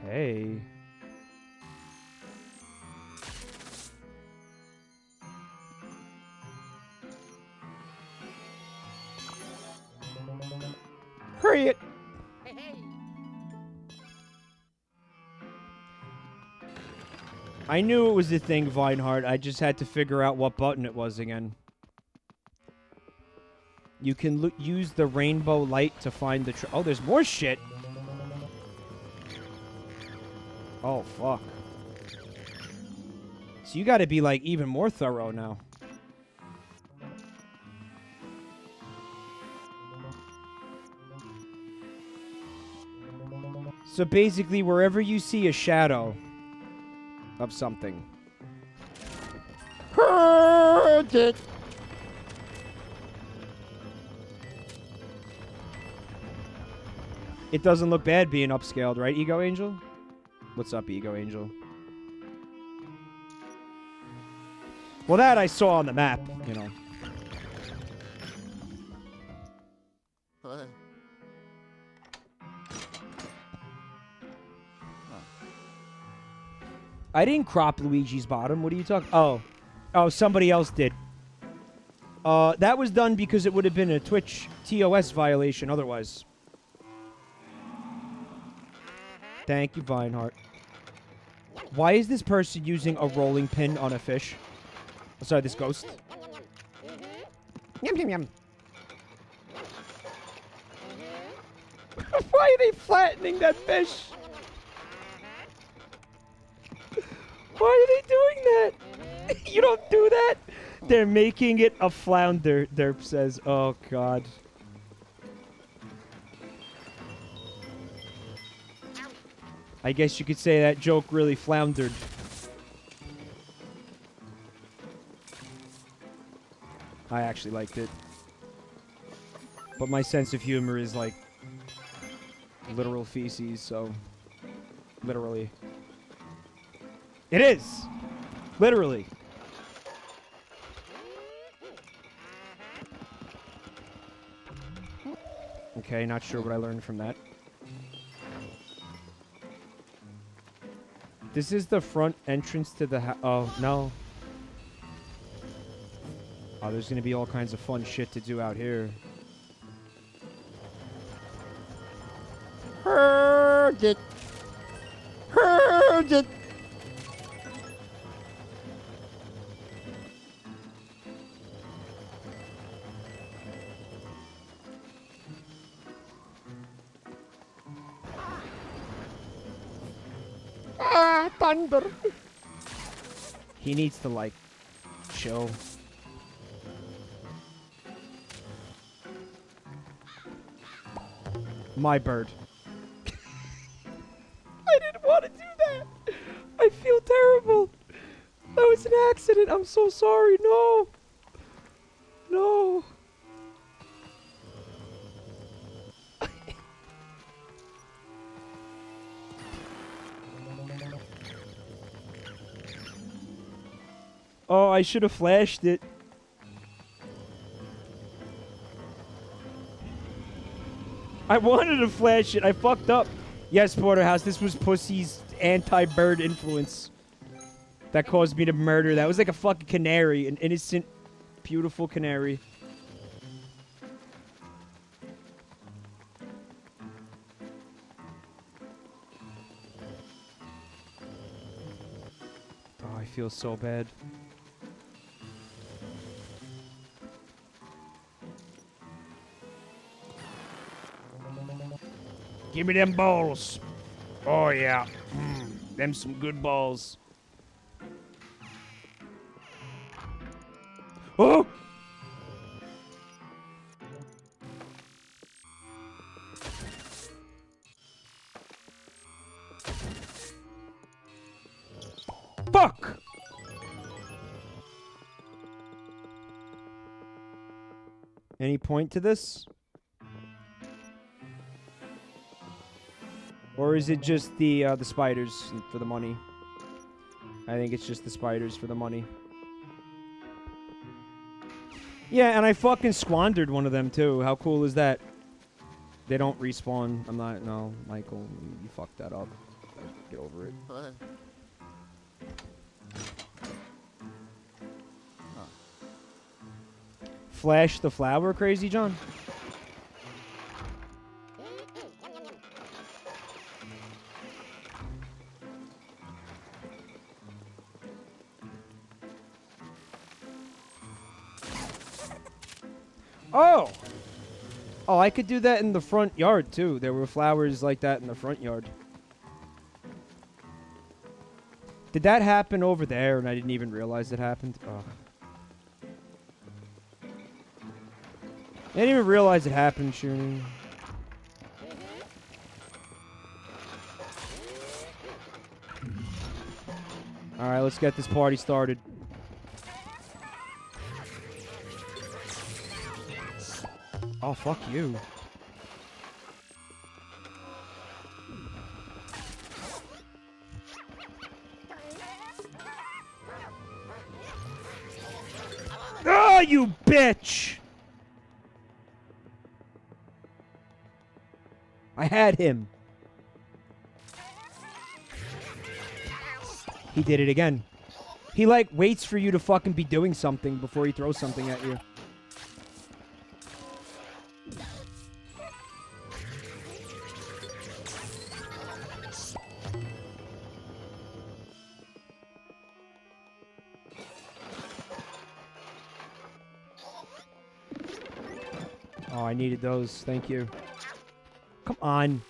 Hey. carry it. Hey, hey. I knew it was a thing, Vinehard. I just had to figure out what button it was again. You can use the rainbow light to find the... Oh, there's more shit. Oh, fuck. So you gotta be, like, even more thorough now. So basically, wherever you see a shadow of something... Hurt it. It doesn't look bad being upscaled, right, Ego Angel? What's up, Ego Angel? Well, that I saw on the map, you know. I didn't crop Luigi's bottom. What are you talking? Oh, somebody else did. That was done because it would have been a Twitch TOS violation otherwise. Thank you, Vinehart. Why is this person using a rolling pin on a fish? Oh, sorry, this ghost. Yum, yum, yum. Why are they flattening that fish? Why are they doing that? You don't do that. They're making it a flounder, Derp says. Oh, God. I guess you could say that joke really floundered. I actually liked it. But my sense of humor is like literal feces, so literally. It is! Literally. Okay, not sure what I learned from that. This is the front entrance to the house. Oh, no. Oh, there's going to be all kinds of fun shit to do out here. Heard it. Heard it. Ah, thunder. He needs to, like, chill. My bird. I didn't want to do that. I feel terrible. That was an accident. I'm so sorry. No. No. Oh, I should have flashed it. I wanted to flash it. I fucked up. Yes, Porterhouse, this was Pussy's anti-bird influence that caused me to murder. That was like a fucking canary. An innocent, beautiful canary. Oh, I feel so bad. Give me them balls. Oh, yeah. Them some good balls. Oh! Fuck! Any point to this? Or is it just the spiders for the money? I think it's just the spiders for the money. Yeah, and I fucking squandered one of them too. How cool is that? They don't respawn. I'm not. No, Michael, you fucked that up. Get over it. Flash the flower, Crazy John? Oh! Oh, I could do that in the front yard, too. There were flowers like that in the front yard. Did that happen over there and I didn't even realize it happened? Oh. I didn't even realize it happened, Shuni. Alright, let's get this party started. Oh, fuck you. Oh, you bitch! I had him. He did it again. He, like, waits for you to fucking be doing something before he throws something at you. Oh, I needed those. Thank you. Come on.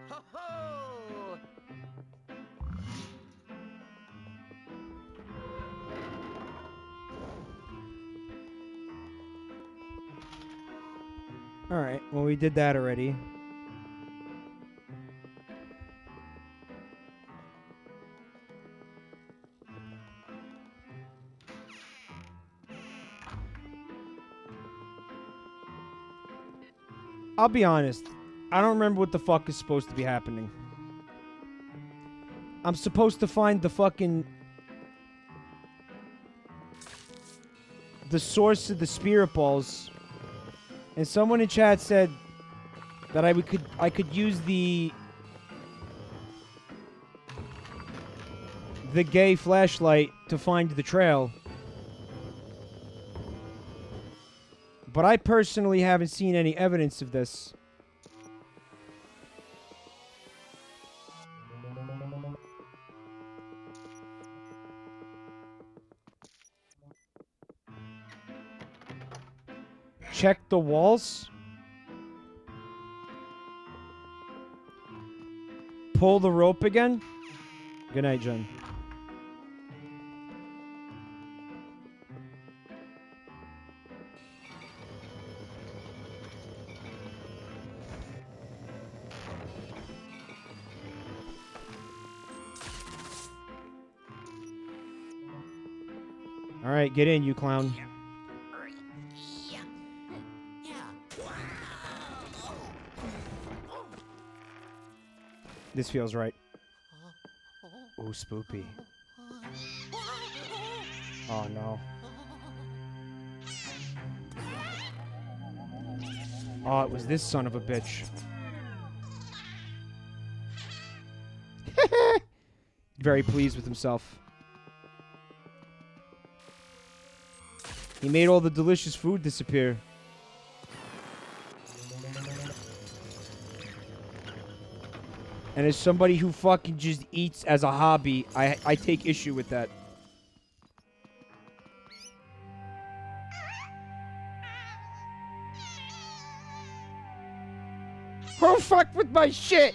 Ho-ho! Alright, well, we did that already. I'll be honest. I don't remember what the fuck is supposed to be happening. I'm supposed to find the fucking... the source of the spirit balls. And someone in chat said that I could use the gay flashlight to find the trail. But I personally haven't seen any evidence of this. Check the walls. Pull the rope again. Good night, Jen. All right, get in, you clown. This feels right. Ooh, spoopy. Oh, no. Oh, it was this son of a bitch. Very pleased with himself. He made all the delicious food disappear. And as somebody who fucking just eats as a hobby, I take issue with that. Who fucked with my shit?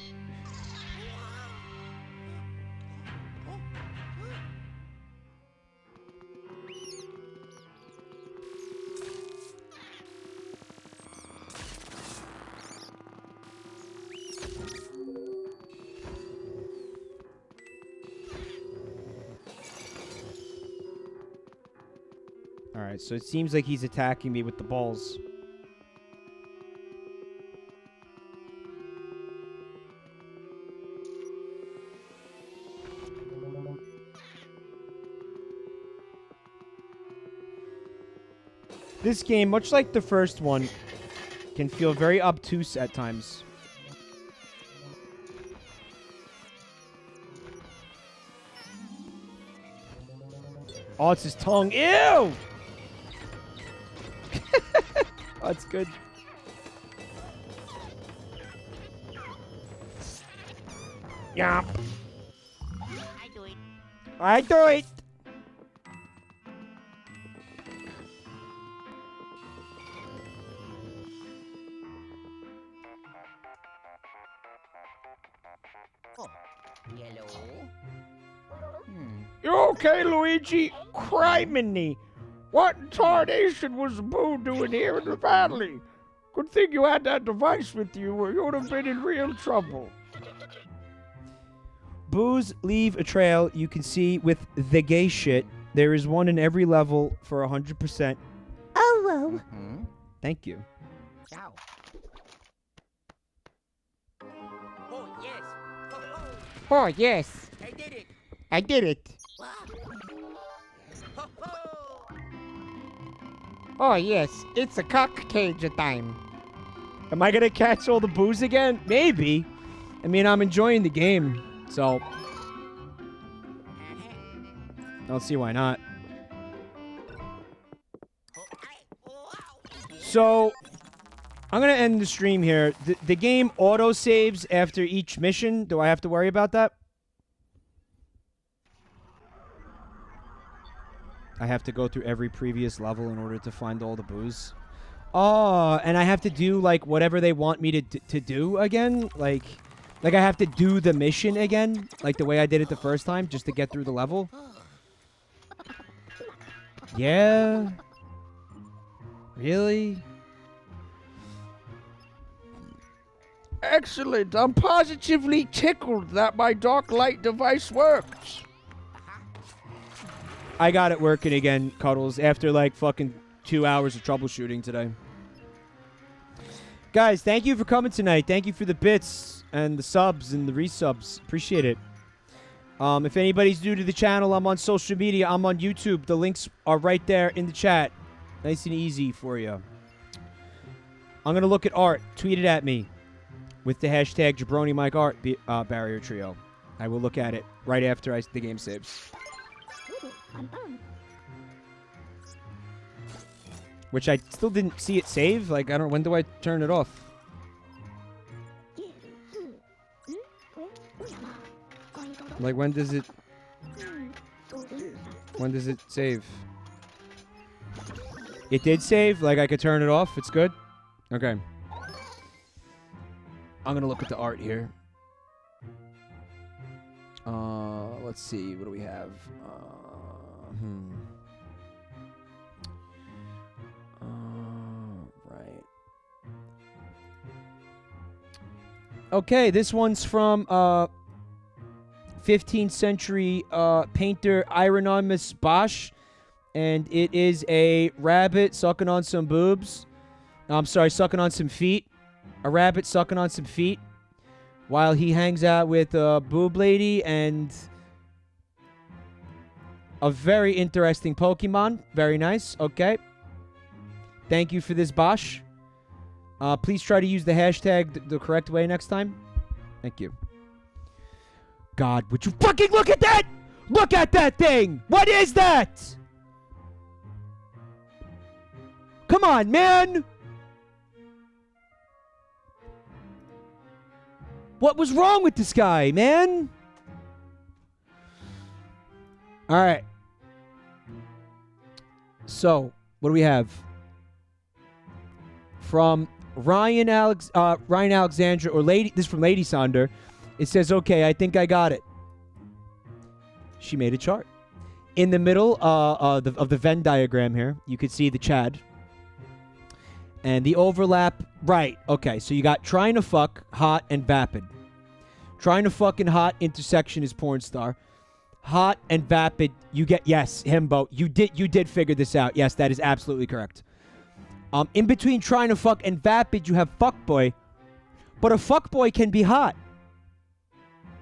Alright, so it seems like he's attacking me with the balls. This game, much like the first one, can feel very obtuse at times. Oh, it's his tongue. Ew! Oh, that's good. Yup. I do it. I do it. Oh, yellow. You okay, Luigi? Criminy! What in tarnation was Boo doing here in the valley? Good thing you had that device with you, or you would have been in real trouble. Boos leave a trail you can see with the gay shit. There is one in every level for 100%. Oh, whoa. Thank you. Ciao. Oh, yes. Ho, ho. Oh, yes. I did it. I did it. Wow. Ho, ho. Oh, yes. It's a cock cage time. Am I gonna catch all the boos again? Maybe. I mean, I'm enjoying the game, so I don't see why not. Oh, wow. So I'm gonna end the stream here. The game auto saves after each mission. Do I have to worry about that? I have to go through every previous level in order to find all the boos. Oh, and I have to do like whatever they want me to do again, like I have to do the mission again, like the way I did it the first time, just to get through the level. Yeah. Really? Excellent. I'm positively tickled that my Darklight device works. I got it working again, Cuddles, after like fucking 2 hours of troubleshooting today. Guys, thank you for coming tonight. Thank you for the bits and the subs and the resubs. Appreciate it. If anybody's new to the channel, I'm on social media. I'm on YouTube. The links are right there in the chat. Nice and easy for you. I'm going to look at art. Tweet it at me with the hashtag Jabroni Mike Art Barrier Trio. I will look at it right after the game saves. Which I still didn't see it save. Like, I don't. When do I turn it off? Like, when does it save? It did save. Like, I could turn it off. It's good. Okay. I'm gonna look at the art here. Let's see. What do we have? Right. Okay, this one's from 15th century painter Hieronymus Bosch, and it is a rabbit sucking on some boobs. I'm sorry, sucking on some feet. A rabbit sucking on some feet while he hangs out with a boob lady and a very interesting Pokemon. Very nice. Okay. Thank you for this, Bosch. Please try to use the hashtag the correct way next time. Thank you. God, would you fucking look at that? Look at that thing! What is that? Come on, man! What was wrong with this guy, man? Alright. So, what do we have? From Ryan Alexandra, or Lady, this is from Lady Sonder. It says, okay, I think I got it. She made a chart. In the middle of the Venn diagram here, you could see the Chad. And the overlap, right, okay, so you got trying to fuck, hot, and vapid. Trying to fuck and hot intersection is porn star. Hot and vapid, you get, yes, himbo, you did figure this out. Yes, that is absolutely correct. In between trying to fuck and vapid, you have fuckboy. But a fuckboy can be hot.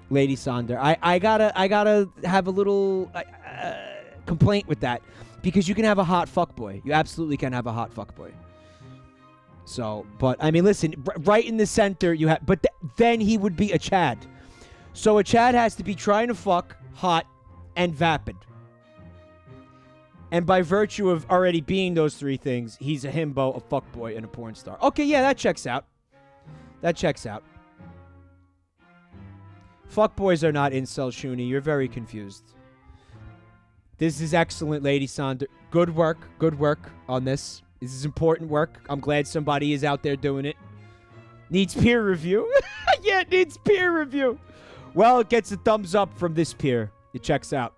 Lady Sonder, I gotta have a little complaint with that. Because you can have a hot fuckboy. You absolutely can have a hot fuckboy. So, but, I mean, listen, right in the center, you have, but then he would be a Chad. So a Chad has to be trying to fuck, hot, and vapid. And by virtue of already being those three things, he's a himbo, a fuckboy, and a porn star. Okay, yeah, that checks out. That checks out. Fuckboys are not incel, Shuni. You're very confused. This is excellent, Lady Sonder. Good work on this. This is important work. I'm glad somebody is out there doing it. Needs peer review. Yeah, it needs peer review. Well, it gets a thumbs up from this peer. It checks out.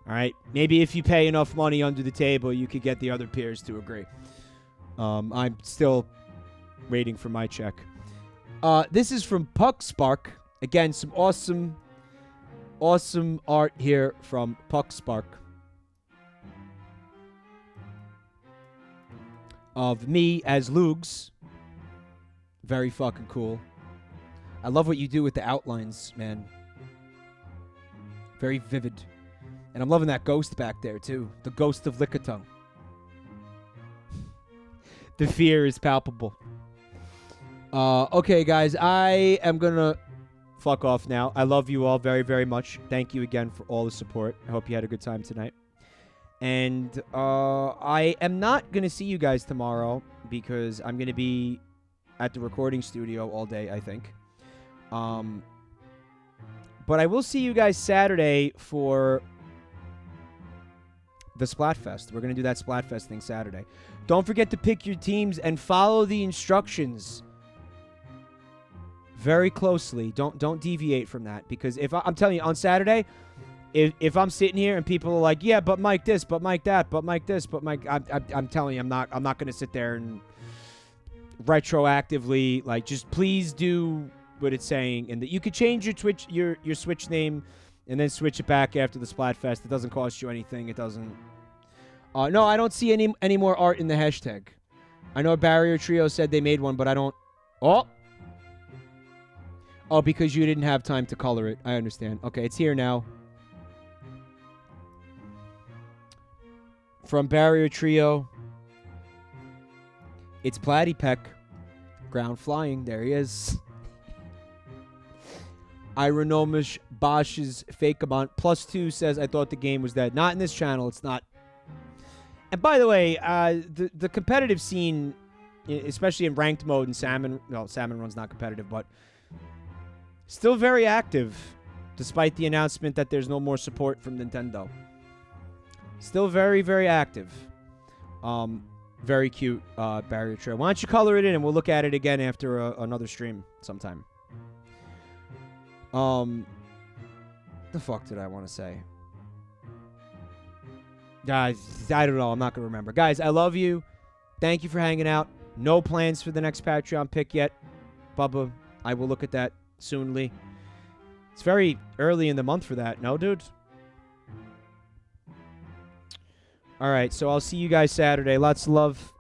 All right. Maybe if you pay enough money under the table, you could get the other peers to agree. I'm still waiting for my check. This is from Puck Spark. Again, some awesome art here from Puck Spark. Of me as Lugs. Very fucking cool. I love what you do with the outlines, man. Very vivid. And I'm loving that ghost back there, too. The ghost of Lickitung. The fear is palpable. Okay, guys. I am going to fuck off now. I love you all very, very much. Thank you again for all the support. I hope you had a good time tonight. And I am not going to see you guys tomorrow because I'm going to be at the recording studio all day, I think. But I will see you guys Saturday for the Splatfest. We're going to do that Splatfest thing Saturday. Don't forget to pick your teams and follow the instructions very closely. Don't deviate from that, because if I'm telling you, on Saturday, if I'm sitting here and people are like, yeah, but Mike this, but Mike that, but Mike this, but Mike, I'm telling you, I'm not going to sit there and retroactively, like, just please do what it's saying, and that you could change your Switch name and then switch it back after the Splatfest. It doesn't cost you anything. It doesn't. No, I don't see any more art in the hashtag. I know Barrier Trio said they made one, but I don't. Oh, because you didn't have time to color it. I understand. Okay, it's here now. From Barrier Trio, it's Platypeck. Ground flying. There he is. Ironomish Bosch's Fakeabont +2 says, I thought the game was dead. Not in this channel. It's not. And by the way, the competitive scene, especially in ranked mode in Salmon, well, Salmon Run's not competitive, but still very active, despite the announcement that there's no more support from Nintendo. Still very, very active. Very cute Barrier Trail. Why don't you color it in and we'll look at it again after another stream sometime. The fuck did I want to say? Guys, I don't know. I'm not going to remember. Guys, I love you. Thank you for hanging out. No plans for the next Patreon pick yet. Bubba, I will look at that soonly. It's very early in the month for that. No, dude? All right, so I'll see you guys Saturday. Lots of love.